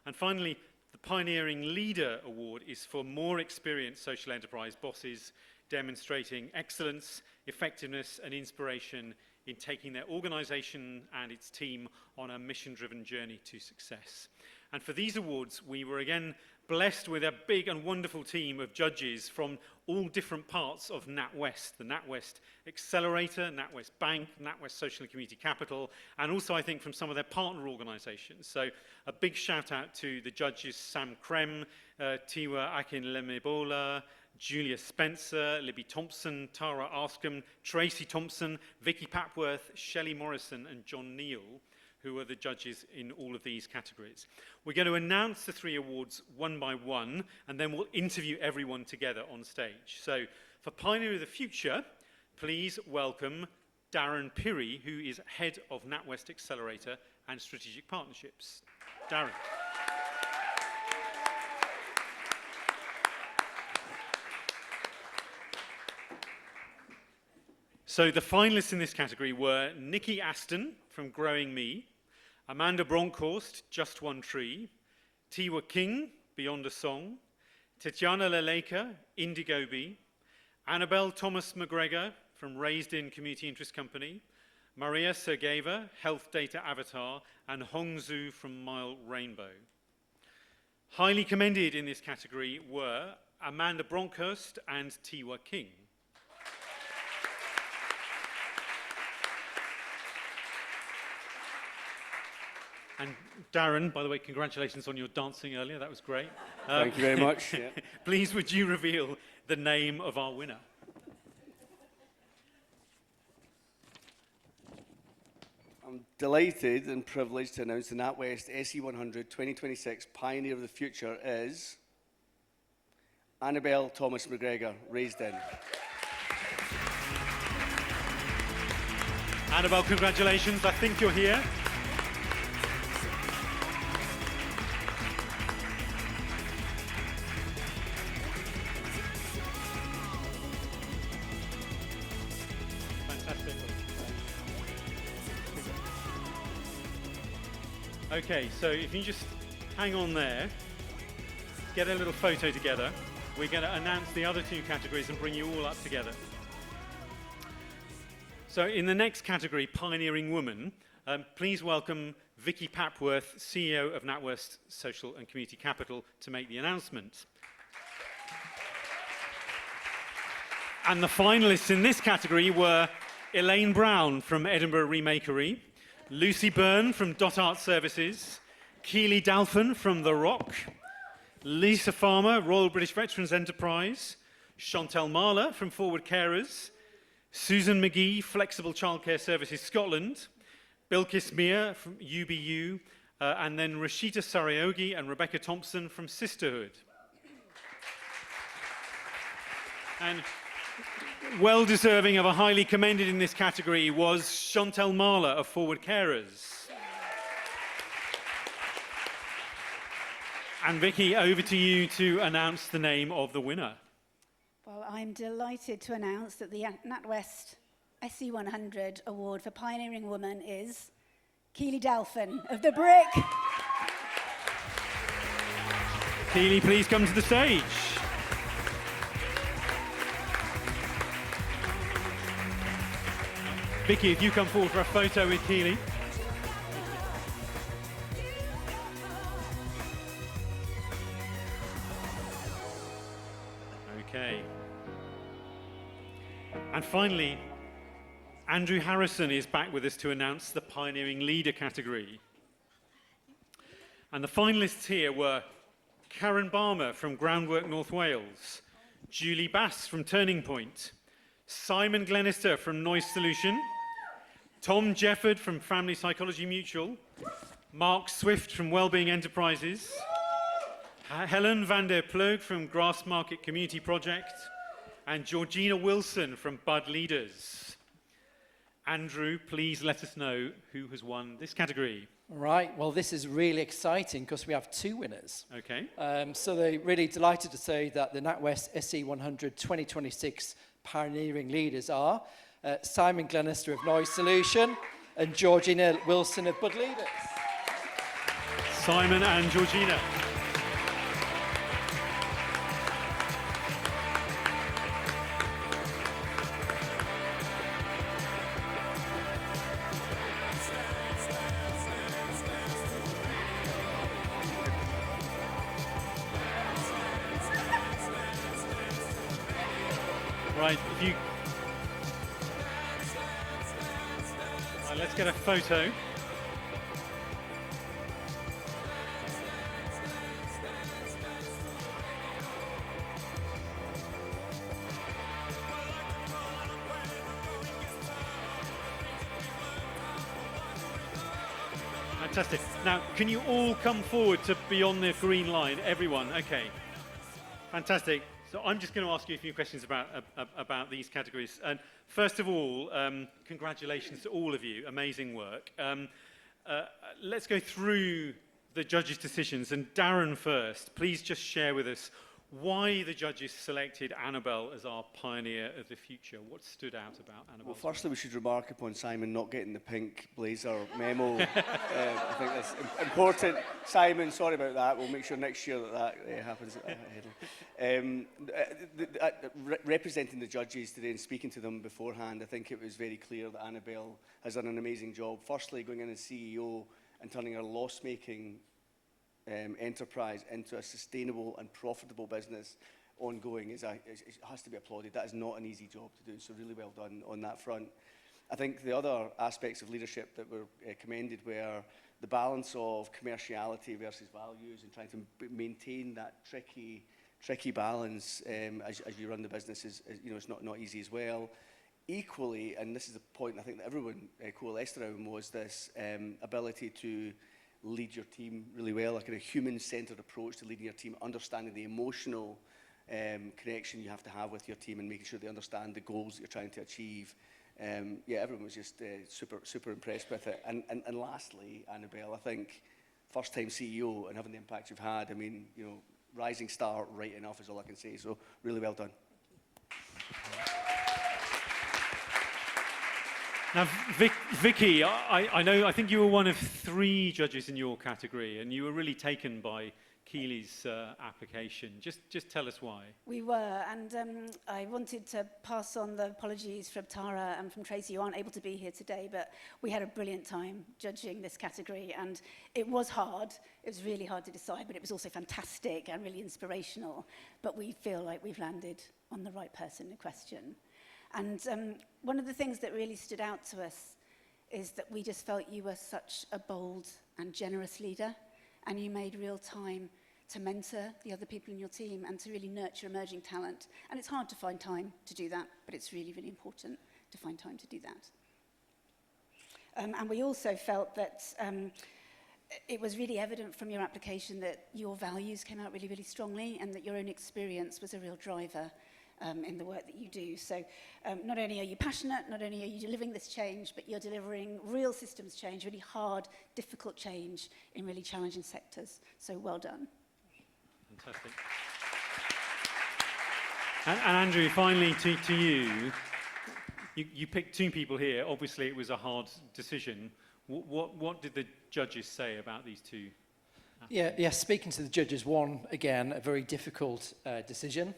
And finally, the Pioneering Leader Award is for more experienced social enterprise bosses demonstrating excellence, effectiveness, and inspiration in taking their organisation and its team on a mission-driven journey to success. And for these awards, we were again blessed with a big and wonderful team of judges from all different parts of NatWest, the NatWest Accelerator, NatWest Bank, NatWest Social and Community Capital, and also I think from some of their partner organisations. So a big shout out to the judges Sam Krem, Tiwa Akinlemebola, Julia Spencer, Libby Thompson, Tara Arscombe, Tracy Thompson, Vicky Papworth, Shelley Morrison and John Neal, who are the judges in all of these categories. We're going to announce the 3 awards one by one, and then we'll interview everyone together on stage. So for Pioneer of the Future, please welcome Darren Pirrie, who is Head of NatWest Accelerator and Strategic Partnerships. Darren. So the finalists in this category were Nikki Aston from Growing Me, Amanda Bronkhorst, Just One Tree, Tiwa King, Beyond a Song, Tatiana Leleka, Indigo Bee, Annabelle Thomas McGregor from Raised In Community Interest Company, Maria Sergeva, Health Data Avatar, and Hong Zhu from Mile Rainbow. Highly commended in this category were Amanda Bronkhorst and Tiwa King. And Darren, by the way, congratulations on your dancing earlier. That was great. Thank you very much. Yeah. Please, would you reveal the name of our winner? I'm delighted and privileged to announce the NatWest SE100 2026 Pioneer of the Future is Annabelle Thomas McGregor, Raised In. Annabelle, congratulations. I think you're here. Okay, so if you just hang on there, get a little photo together. We're going to announce the other 2 categories and bring you all up together. So in the next category, Pioneering Woman, please welcome Vicky Papworth, CEO of NatWest Social and Community Capital, to make the announcement. And the finalists in this category were Elaine Brown from Edinburgh Remakery, Lucy Byrne from Dot Art Services, Keely Dalphin from The Rock, Lisa Farmer, Royal British Veterans Enterprise, Chantel Marler from Forward Carers, Susan McGee, Flexible Childcare Services Scotland, Bilkis Mia from UBU, and then Rashita Sariogi and Rebecca Thompson from Sisterhood. And well deserving of a highly commended in this category was Chantel Marler of Forward Carers. And Vicky, over to you to announce the name of the winner. Well, I'm delighted to announce that the NatWest SE100 Award for Pioneering Woman is Keely Dalphin of The Brick. Keely, please come to the stage. Vicky, if you come forward for a photo with Keely. Okay. And finally, Andrew Harrison is back with us to announce the Pioneering Leader category. And the finalists here were Karen Barmer from Groundwork North Wales, Julie Bass from Turning Point, Simon Glenister from Noise Solution, Tom Jefford from Family Psychology Mutual, Mark Swift from Wellbeing Enterprises, Helen van der Ploeg from Grassmarket Community Project, and Georgina Wilson from Bud Leaders. Andrew, please let us know who has won this category. Right, well, this is really exciting because we have two winners. Okay. So they're really delighted to say that the NatWest SE100 2026 Pioneering Leaders are Simon Glenister of Noise Solution and Georgina Wilson of Bud Leaders. Simon and Georgina. Right, if you... Right, let's get a photo. Fantastic. Now, can you all come forward to be on the green line? Everyone, okay. Fantastic. So I'm just going to ask you a few questions about these categories. And first of all, congratulations to all of you. Amazing work. Let's go through the judges' decisions. And Darren first, please just share with us why the judges selected Annabelle as our pioneer of the future. What stood out about Annabelle? Well, firstly, we should remark upon Simon not getting the pink blazer memo. I think that's important. Simon, sorry about that. We'll make sure next year that happens. Representing the judges today and speaking to them beforehand, I think it was very clear that Annabelle has done an amazing job. Firstly, going in as CEO and turning her loss-making enterprise into a sustainable and profitable business ongoing it has to be applauded. That is not an easy job to do, so really well done on that front. I think the other aspects of leadership that were commended were the balance of commerciality versus values and trying to maintain that tricky balance as you run the business is it's not easy as well. Equally, and this is the point I think that everyone coalesced around, was this ability to lead your team really well, like a human-centered approach to leading your team, understanding the emotional connection you have to have with your team and making sure they understand the goals that you're trying to achieve. Yeah, everyone was just super impressed with it. And lastly, Annabelle, I think first-time CEO and having the impact you've had, I mean, rising star right enough is all I can say. So really well done. Now, Vicky, I think you were one of 3 judges in your category, and you were really taken by Keely's application. Just tell us why. We were, and I wanted to pass on the apologies from Tara and from Tracy, who aren't able to be here today, but we had a brilliant time judging this category, and it was hard. It was really hard to decide, but it was also fantastic and really inspirational. But we feel like we've landed on the right person in question. And one of the things that really stood out to us is that we just felt you were such a bold and generous leader, and you made real time to mentor the other people in your team and to really nurture emerging talent. And it's hard to find time to do that, but it's really, really important to find time to do that. And we also felt that it was really evident from your application that your values came out really, really strongly, and that your own experience was a real driver in the work that you do. So not only are you passionate, not only are you delivering this change, but you're delivering real systems change, really hard, difficult change in really challenging sectors. So well done. Fantastic. And Andrew, finally to you. You picked 2 people here. Obviously, it was a hard decision. What did the judges say about these 2? Yeah, speaking to the judges, one, again, a very difficult decision.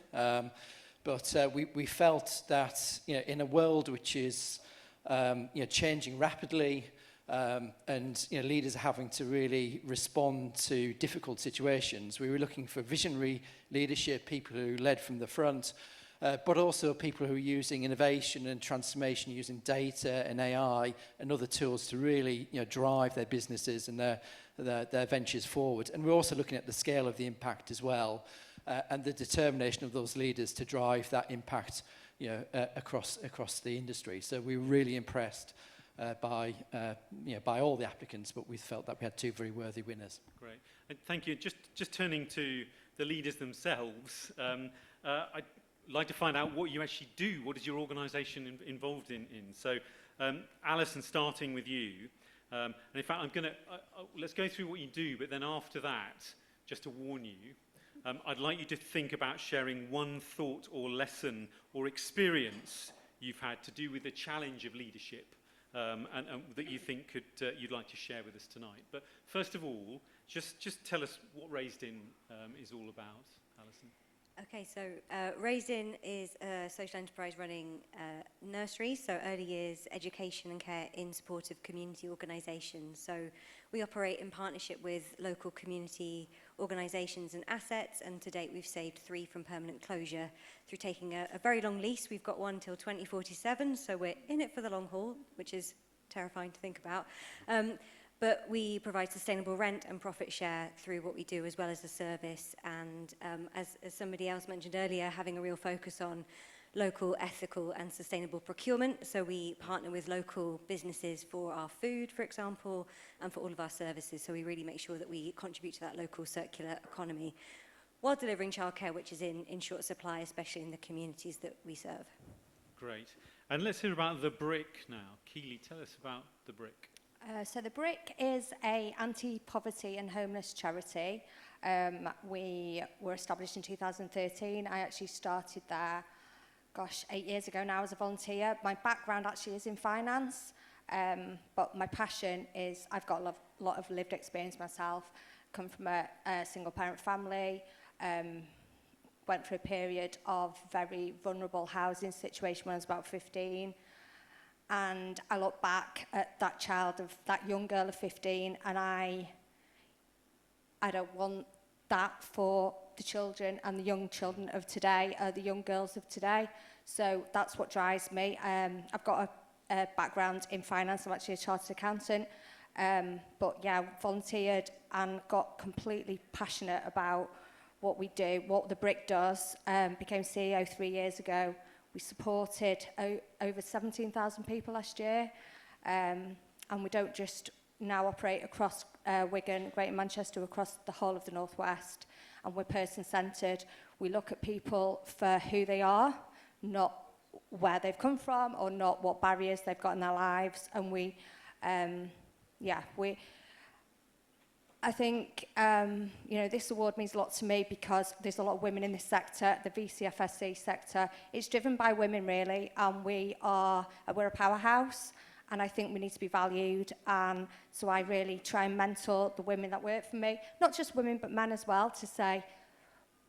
But we felt that in a world which is changing rapidly and leaders are having to really respond to difficult situations, we were looking for visionary leadership, people who led from the front, but also people who are using innovation and transformation, using data and AI and other tools to really, drive their businesses and their ventures forward. And we're also looking at the scale of the impact as well, and the determination of those leaders to drive that impact, across the industry. So we were really impressed by all the applicants, but we felt that we had two very worthy winners. Great. And thank you. Just turning to the leaders themselves, I'd like to find out what you actually do. What is your organisation involved in? So, Alison, starting with you. And in fact, let's go through what you do, but then after that, just to warn you, I'd like you to think about sharing one thought or lesson or experience you've had to do with the challenge of leadership, and that you think you'd like to share with us tonight. But first of all, just tell us what Raised In is all about, Alison. Okay, so Raised In is a social enterprise running nurseries, so early years education and care in support of community organisations. So we operate in partnership with local community organisations and assets, and to date we've saved 3 from permanent closure through taking a very long lease. We've got one till 2047, so we're in it for the long haul, which is terrifying to think about. But we provide sustainable rent and profit share through what we do, as well as a service. And as somebody else mentioned earlier, having a real focus on local, ethical and sustainable procurement. So we partner with local businesses for our food, for example, and for all of our services. So we really make sure that we contribute to that local circular economy while delivering childcare, which is in short supply, especially in the communities that we serve. Great. And let's hear about The Brick now. Keely, tell us about The Brick. So The Brick is an anti-poverty and homeless charity. We were established in 2013. I actually started there, 8 years ago now as a volunteer. My background actually is in finance, but my passion is, I've got a lot of lived experience myself. Come from a single parent family, went through a period of very vulnerable housing situation when I was about 15. And I look back at that young girl of 15, and I don't want that for the children and the young children of today, the young girls of today. So that's what drives me. I've got a background in finance. I'm actually a chartered accountant. But yeah, volunteered and got completely passionate about what we do, what The Brick does. Became CEO 3 years ago. We supported over 17,000 people last year, and we don't just now operate across Wigan, Greater Manchester, across the whole of the North West, and we're person-centred. We look at people for who they are, not where they've come from or not what barriers they've got in their lives, and I think, this award means a lot to me because there's a lot of women in this sector, the VCFSC sector. It's driven by women, really, and we're a powerhouse, and I think we need to be valued. And so I really try and mentor the women that work for me, not just women, but men as well, to say,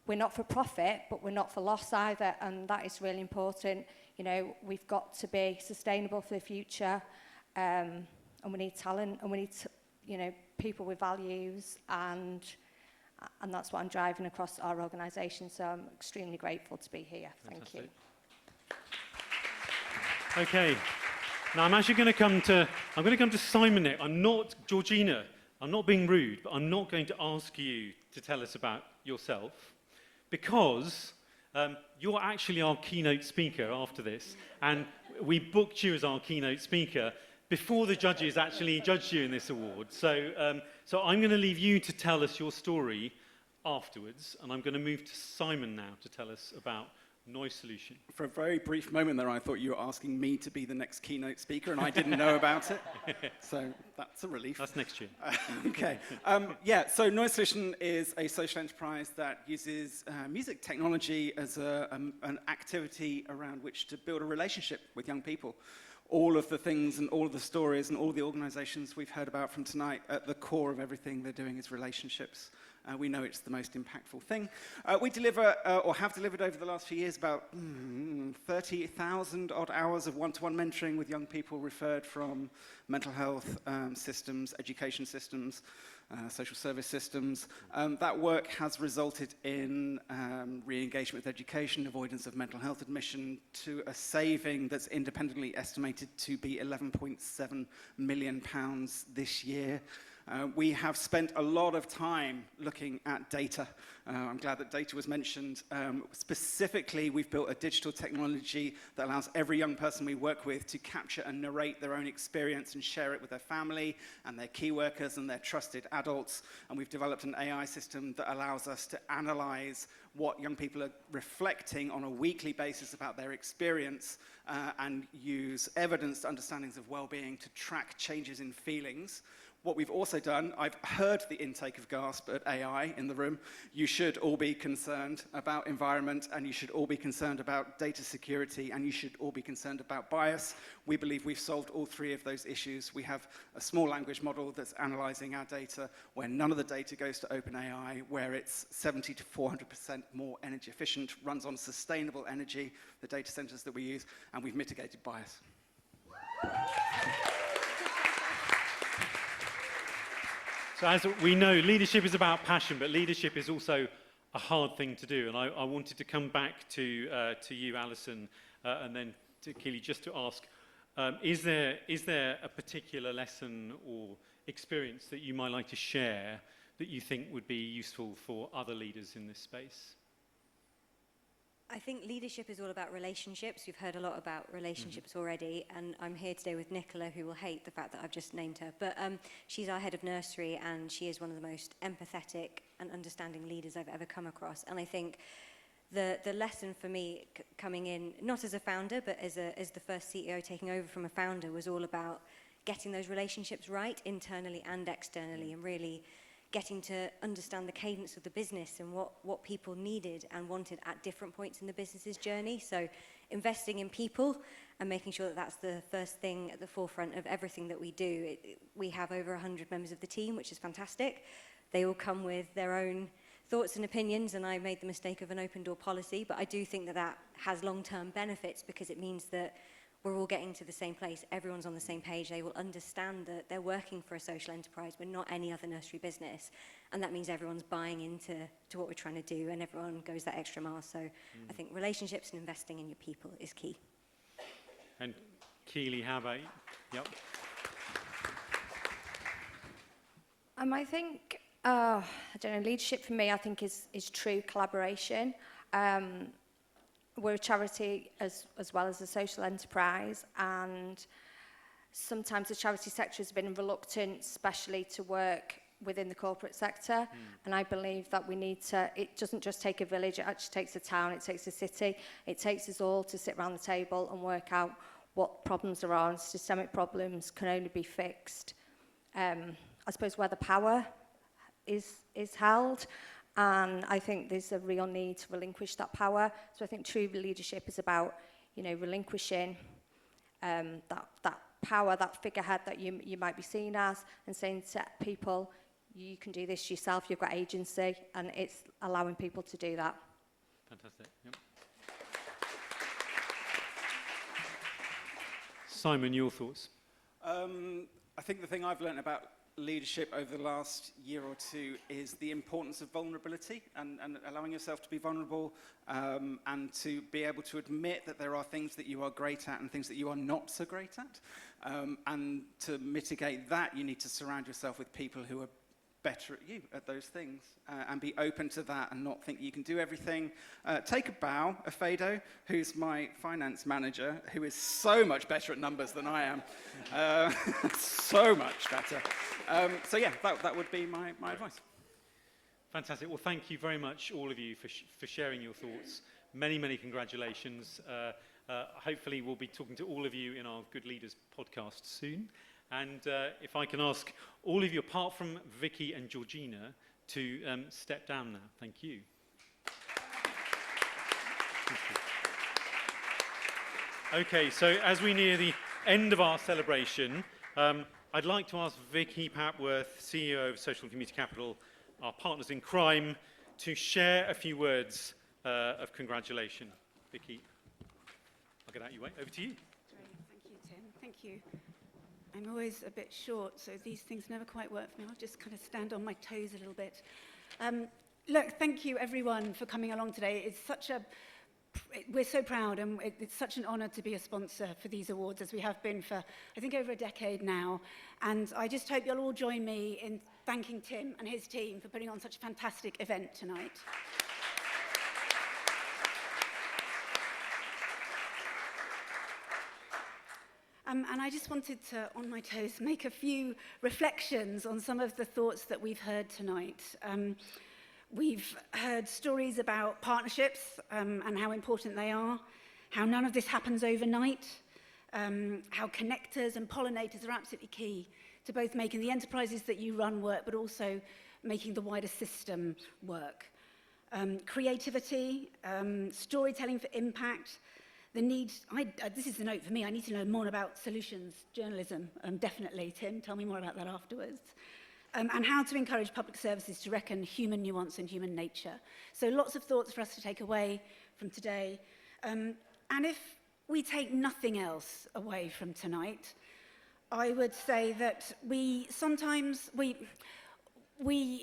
we're not for profit, but we're not for loss either, and that is really important. We've got to be sustainable for the future, and we need talent, and we need people with values, and that's what I'm driving across our organisation. So I'm extremely grateful to be here. Fantastic. Thank you. Okay. Now I'm actually going to come to Simon next. I'm not Georgina. I'm not being rude, but I'm not going to ask you to tell us about yourself, because you're actually our keynote speaker after this, and we booked you as our keynote speaker before the judges actually judged you in this award. So I'm going to leave you to tell us your story afterwards, and I'm going to move to Simon now to tell us about Noise Solution. For a very brief moment there, I thought you were asking me to be the next keynote speaker, and I didn't know about it. So that's a relief. That's next year. Okay. So Noise Solution is a social enterprise that uses music technology as an activity around which to build a relationship with young people. All of the things and all of the stories and all the organisations we've heard about from tonight, at the core of everything they're doing is relationships. We know it's the most impactful thing. We deliver, or have delivered over the last few years, about 30,000 odd hours of one-to-one mentoring with young people referred from mental health systems, education systems, social service systems. That work has resulted in re-engagement with education, avoidance of mental health admission, to a saving that's independently estimated to be £11.7 million this year. We have spent a lot of time looking at data. I'm glad that data was mentioned. Specifically, we've built a digital technology that allows every young person we work with to capture and narrate their own experience and share it with their family and their key workers and their trusted adults. And we've developed an AI system that allows us to analyze what young people are reflecting on a weekly basis about their experience and use evidence understandings of well-being to track changes in feelings. What we've also done, I've heard the intake of gasp at AI in the room. You should all be concerned about environment, and you should all be concerned about data security, and you should all be concerned about bias. We believe we've solved all three of those issues. We have a small language model that's analyzing our data, where none of the data goes to OpenAI, where it's 70 to 400% more energy efficient, runs on sustainable energy, the data centers that we use, and we've mitigated bias. So as we know, leadership is about passion, but leadership is also a hard thing to do. And I wanted to come back to you, Alison, and then to Keely, just to ask, is there a particular lesson or experience that you might like to share that you think would be useful for other leaders in this space? I think leadership is all about relationships. We've heard a lot about relationships already, and I'm here today with Nicola, who will hate the fact that I've just named her. But she's our head of nursery, and she is one of the most empathetic and understanding leaders I've ever come across. And I think the lesson for me coming in, not as a founder, but as the first CEO taking over from a founder, was all about getting those relationships right, internally and externally, and really getting to understand the cadence of the business and what people needed and wanted at different points in the business's journey. So investing in people and making sure that that's the first thing at the forefront of everything that we do. We have over 100 members of the team, which is fantastic. They all come with their own thoughts and opinions, and I made the mistake of an open door policy, but I do think that that has long-term benefits, because it means that we're all getting to the same place, everyone's on the same page, they will understand that they're working for a social enterprise, but not any other nursery business. And that means everyone's buying into what we're trying to do, and everyone goes that extra mile. So I think relationships and investing in your people is key. And Keely, how about you? Yep. I think, I don't know, leadership for me, I think is true collaboration. We're a charity as well as a social enterprise, and sometimes the charity sector has been reluctant, especially to work within the corporate sector. And I believe that we need to, it doesn't just take a village, it actually takes a town, it takes a city, it takes us all to sit around the table and work out what problems there are, and systemic problems can only be fixed, I suppose, where the power is held. And I think there's a real need to relinquish that power. So I think true leadership is about, relinquishing that power, that figurehead that you might be seen as, and saying to people, you can do this yourself, you've got agency, and it's allowing people to do that. Fantastic. Yep. Simon, your thoughts? I think the thing I've learned about leadership over the last year or two is the importance of vulnerability and allowing yourself to be vulnerable and to be able to admit that there are things that you are great at and things that you are not so great at. And to mitigate that, you need to surround yourself with people who are better at you at those things and be open to that and not think you can do everything. Take a bow, Afedo, who's my finance manager, who is so much better at numbers than I am. So much better. So yeah, that would be my advice. Fantastic. Well, thank you very much, all of you, for sharing your thoughts. Many, many congratulations. Hopefully we'll be talking to all of you in our Good Leaders podcast soon. And if I can ask all of you, apart from Vicky and Georgina, to step down now. Thank you. Thank you. Okay, so as we near the end of our celebration, I'd like to ask Vicky Papworth, CEO of Social Community Capital, our partners in crime, to share a few words of congratulation. Vicky, I'll get out your way. Over to you. Great. Thank you, Tim. Thank you. I'm always a bit short, so these things never quite work for me. I'll just kind of stand on my toes a little bit. Look, thank you, everyone, for coming along today. It's such a... We're so proud, and it's such an honour to be a sponsor for these awards, as we have been for, I think, over a decade now. And I just hope you'll all join me in thanking Tim and his team for putting on such a fantastic event tonight. And I just wanted to, on my toes, make a few reflections on some of the thoughts that we've heard tonight. We've heard stories about partnerships and how important they are, how none of this happens overnight, how connectors and pollinators are absolutely key to both making the enterprises that you run work, but also making the wider system work. Creativity, storytelling for impact, the need, this is the note for me, I need to know more about solutions journalism, definitely. Tim, tell me more about that afterwards. And how to encourage public services to reckon human nuance and human nature. So lots of thoughts for us to take away from today. And if we take nothing else away from tonight, I would say that we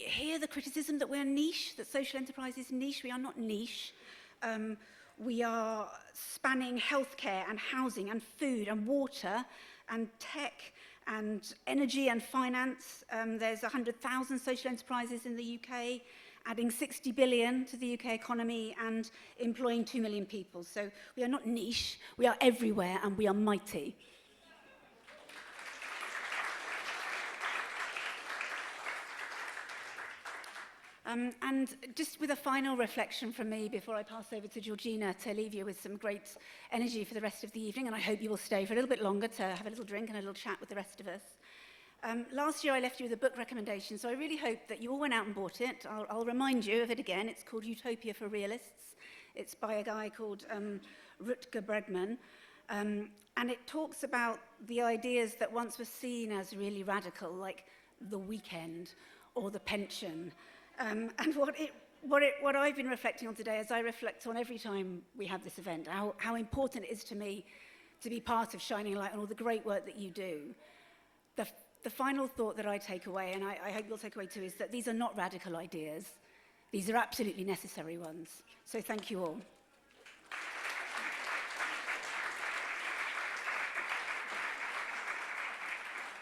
hear the criticism that we're niche, that social enterprise is niche. We are not niche. We are spanning healthcare and housing and food and water and tech and energy and finance. There's 100,000 social enterprises in the UK, adding 60 billion to the UK economy and employing 2 million people. So we are not niche, we are everywhere, and we are mighty. And just with a final reflection from me before I pass over to Georgina to leave you with some great energy for the rest of the evening, and I hope you will stay for a little bit longer to have a little drink and a little chat with the rest of us. Last year I left you with a book recommendation, so I really hope that you all went out and bought it. I'll remind you of it again. It's called Utopia for Realists. It's by a guy called Rutger Bregman. And it talks about the ideas that once were seen as really radical, like the weekend or the pension. And what I've been reflecting on today, as I reflect on every time we have this event, how important it is to me to be part of shining light on all the great work that you do. The final thought that I take away, and I hope you'll take away too, is that these are not radical ideas. These are absolutely necessary ones. So thank you all.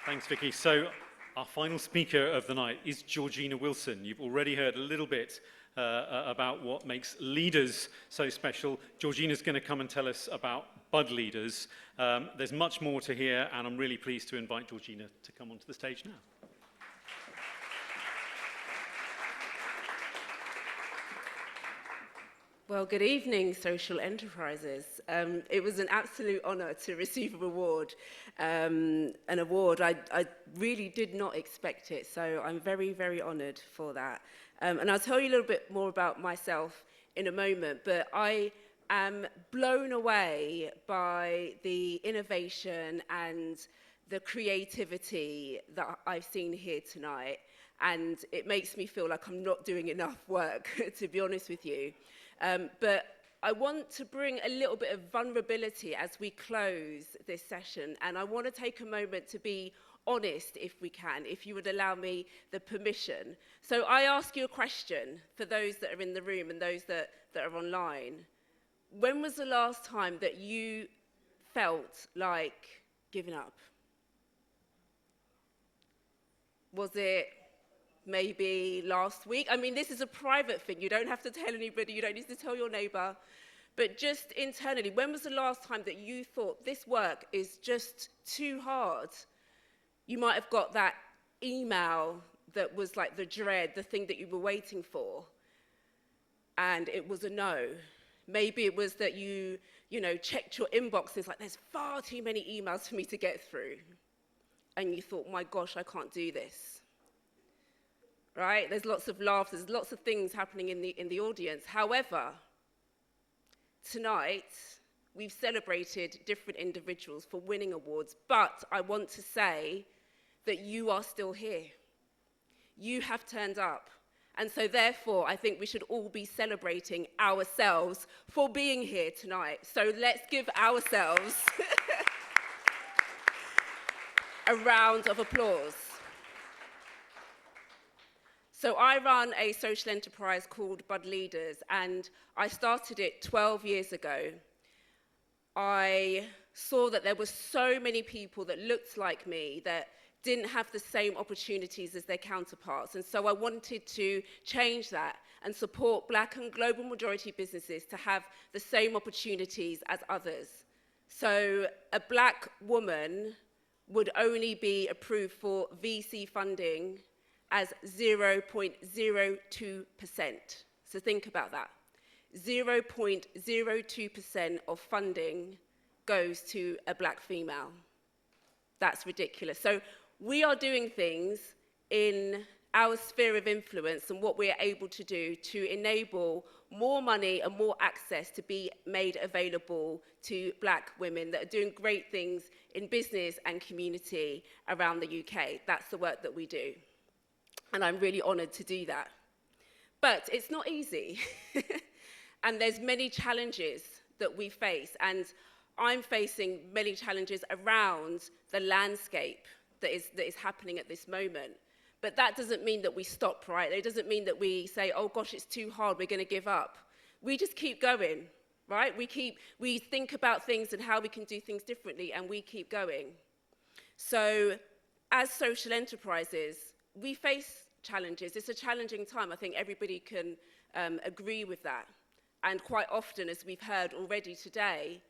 Thanks, Vicky. So our final speaker of the night is Georgina Wilson. You've already heard a little bit about what makes leaders so special. Georgina's going to come and tell us about Bud Leaders. There's much more to hear, and I'm really pleased to invite Georgina to come onto the stage now. Well, good evening, social enterprises. It was an absolute honour to receive an award. I really did not expect it, so I'm very, very honoured for that. And I'll tell you a little bit more about myself in a moment, but I am blown away by the innovation and the creativity that I've seen here tonight. And it makes me feel like I'm not doing enough work, to be honest with you. But I want to bring a little bit of vulnerability as we close this session. And I want to take a moment to be honest, if we can, if you would allow me the permission. So I ask you a question for those that are in the room and those that are online. When was the last time that you felt like giving up? Was it maybe last week? I mean, this is a private thing. You don't have to tell anybody. You don't need to tell your neighbour. But just internally, when was the last time that you thought this work is just too hard? You might have got that email that was like the dread, the thing that you were waiting for, and it was a no. Maybe it was that you checked your inbox and it's like, there's far too many emails for me to get through. And you thought, my gosh, I can't do this. Right? There's lots of laughter, there's lots of things happening in the audience. However, tonight, we've celebrated different individuals for winning awards, but I want to say that you are still here. You have turned up, And so therefore, I think we should all be celebrating ourselves for being here tonight. So let's give ourselves a round of applause. So I run a social enterprise called Bud Leaders, and I started it 12 years ago. I saw that there were so many people that looked like me that didn't have the same opportunities as their counterparts. And so I wanted to change that and support Black and global majority businesses to have the same opportunities as others. So a Black woman would only be approved for VC funding as 0.02%. So think about that. 0.02% of funding goes to a Black female. That's ridiculous. So we are doing things in our sphere of influence and what we are able to do to enable more money and more access to be made available to Black women that are doing great things in business and community around the UK. That's the work that we do. And I'm really honoured to do that. But it's not easy. And there's many challenges that we face. And I'm facing many challenges around the landscape that is happening at this moment. But that doesn't mean that we stop, right? It doesn't mean that we say, oh gosh, it's too hard, we're going to give up. We just keep going, right? We think about things and how we can do things differently, and we keep going. So as social enterprises, we face challenges. It's a challenging time. I think everybody can agree with that. And quite often, as we've heard already today,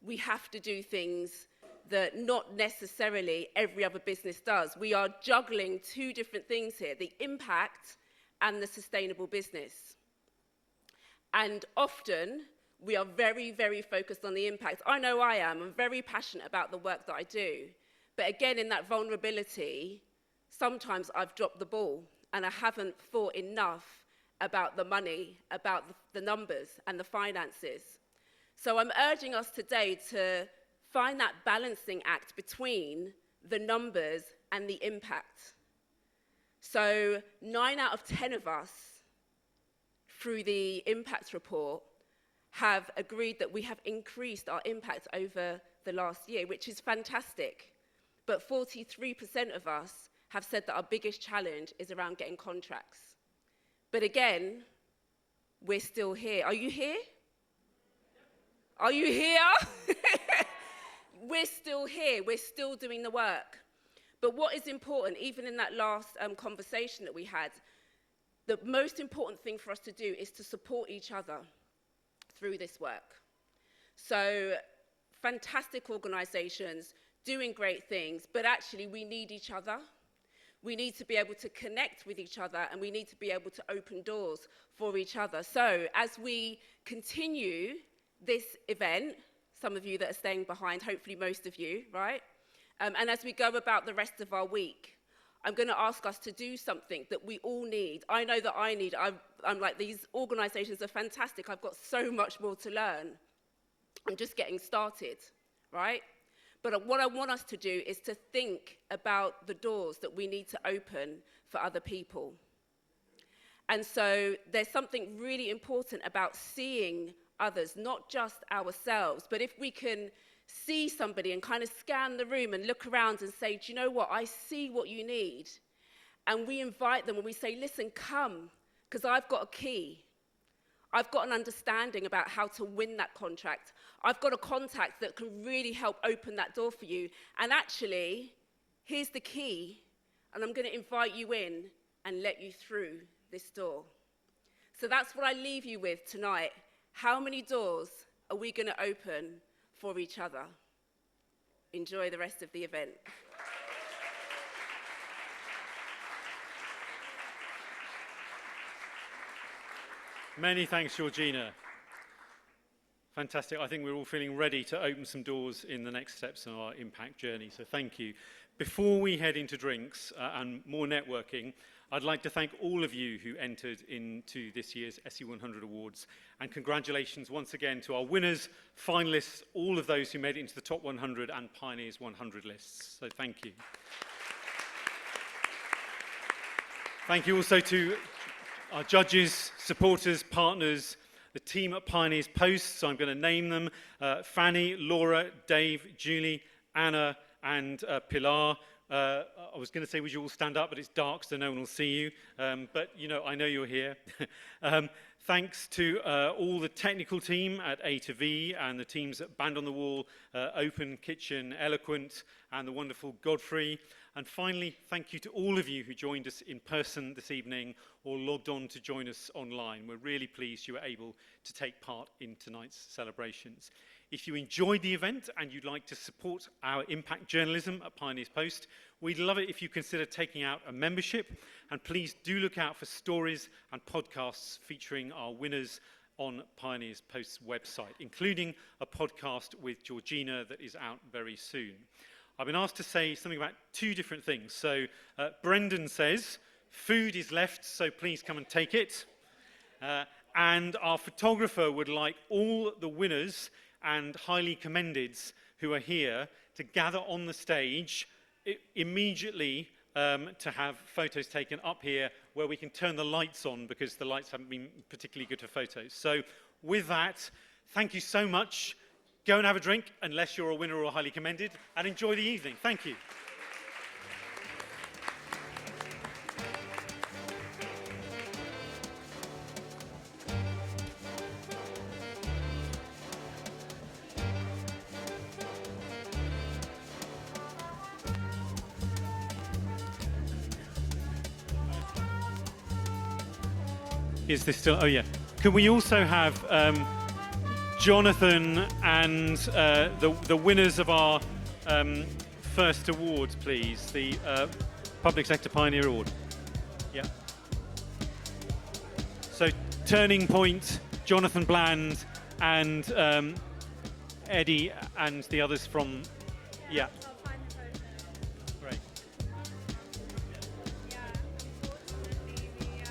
we have to do things that not necessarily every other business does. We are juggling two different things here, the impact and the sustainable business. And often, we are very, very focused on the impact. I know I am. I'm very passionate about the work that I do. But again, in that vulnerability, sometimes I've dropped the ball and I haven't thought enough about the money, about the numbers and the finances. So I'm urging us today to find that balancing act between the numbers and the impact. So 9 out of 10 of us, through the impact report, have agreed that we have increased our impact over the last year, which is fantastic. But 43% of us have said that our biggest challenge is around getting contracts. But again, we're still here. Are you here? Are you here? We're still here. We're still doing the work. But what is important, even in that last conversation that we had, the most important thing for us to do is to support each other through this work. So fantastic organisations doing great things, but actually we need each other. We need to be able to connect with each other, and we need to be able to open doors for each other. So as we continue this event, some of you that are staying behind, hopefully most of you, right? And as we go about the rest of our week, I'm going to ask us to do something that we all need. I know that I need. I'm like, these organisations are fantastic. I've got so much more to learn. I'm just getting started, right? But what I want us to do is to think about the doors that we need to open for other people. And so there's something really important about seeing others, not just ourselves. But if we can see somebody and kind of scan the room and look around and say, do you know what, I see what you need. And we invite them and we say, listen, come, because I've got a key. I've got an understanding about how to win that contract. I've got a contact that can really help open that door for you. And actually, here's the key, and I'm going to invite you in and let you through this door. So that's what I leave you with tonight. How many doors are we going to open for each other? Enjoy the rest of the event. Many thanks, Georgina. Fantastic. I think we're all feeling ready to open some doors in the next steps in our impact journey, so thank you. Before we head into drinks and more networking, I'd like to thank all of you who entered into this year's SE100 Awards, and congratulations once again to our winners, finalists, all of those who made it into the top 100 and Pioneers 100 lists, so thank you. Thank you also to our judges, supporters, partners, the team at Pioneers Post, so I'm going to name them, Fanny, Laura, Dave, Julie, Anna, and Pilar. I was going to say, would you all stand up, but it's dark, so no one will see you. But, you know, I know you're here. Thanks to all the technical team at A to V and the teams at Band on the Wall, Open Kitchen, Eloquent, and the wonderful Godfrey. And finally, thank you to all of you who joined us in person this evening or logged on to join us online. We're really pleased you were able to take part in tonight's celebrations. If you enjoyed the event and you'd like to support our impact journalism at Pioneers Post, we'd love it if you consider taking out a membership. And please do look out for stories and podcasts featuring our winners on Pioneers Post's website, including a podcast with Georgina that is out very soon. I've been asked to say something about two different things. So Brendan says, food is left, so please come and take it. And our photographer would like all the winners and highly commendeds who are here to gather on the stage immediately to have photos taken up here where we can turn the lights on because the lights haven't been particularly good for photos. So with that, thank you so much. Go and have a drink, unless you're a winner or highly commended, and enjoy the evening. Thank you. Is this still? Oh, yeah. Can we also have Jonathan and the winners of our first awards, please? The Public Sector Pioneer Award. Yeah. So, Turning Point, Jonathan Bland, and Eddie, and the others from... Yeah.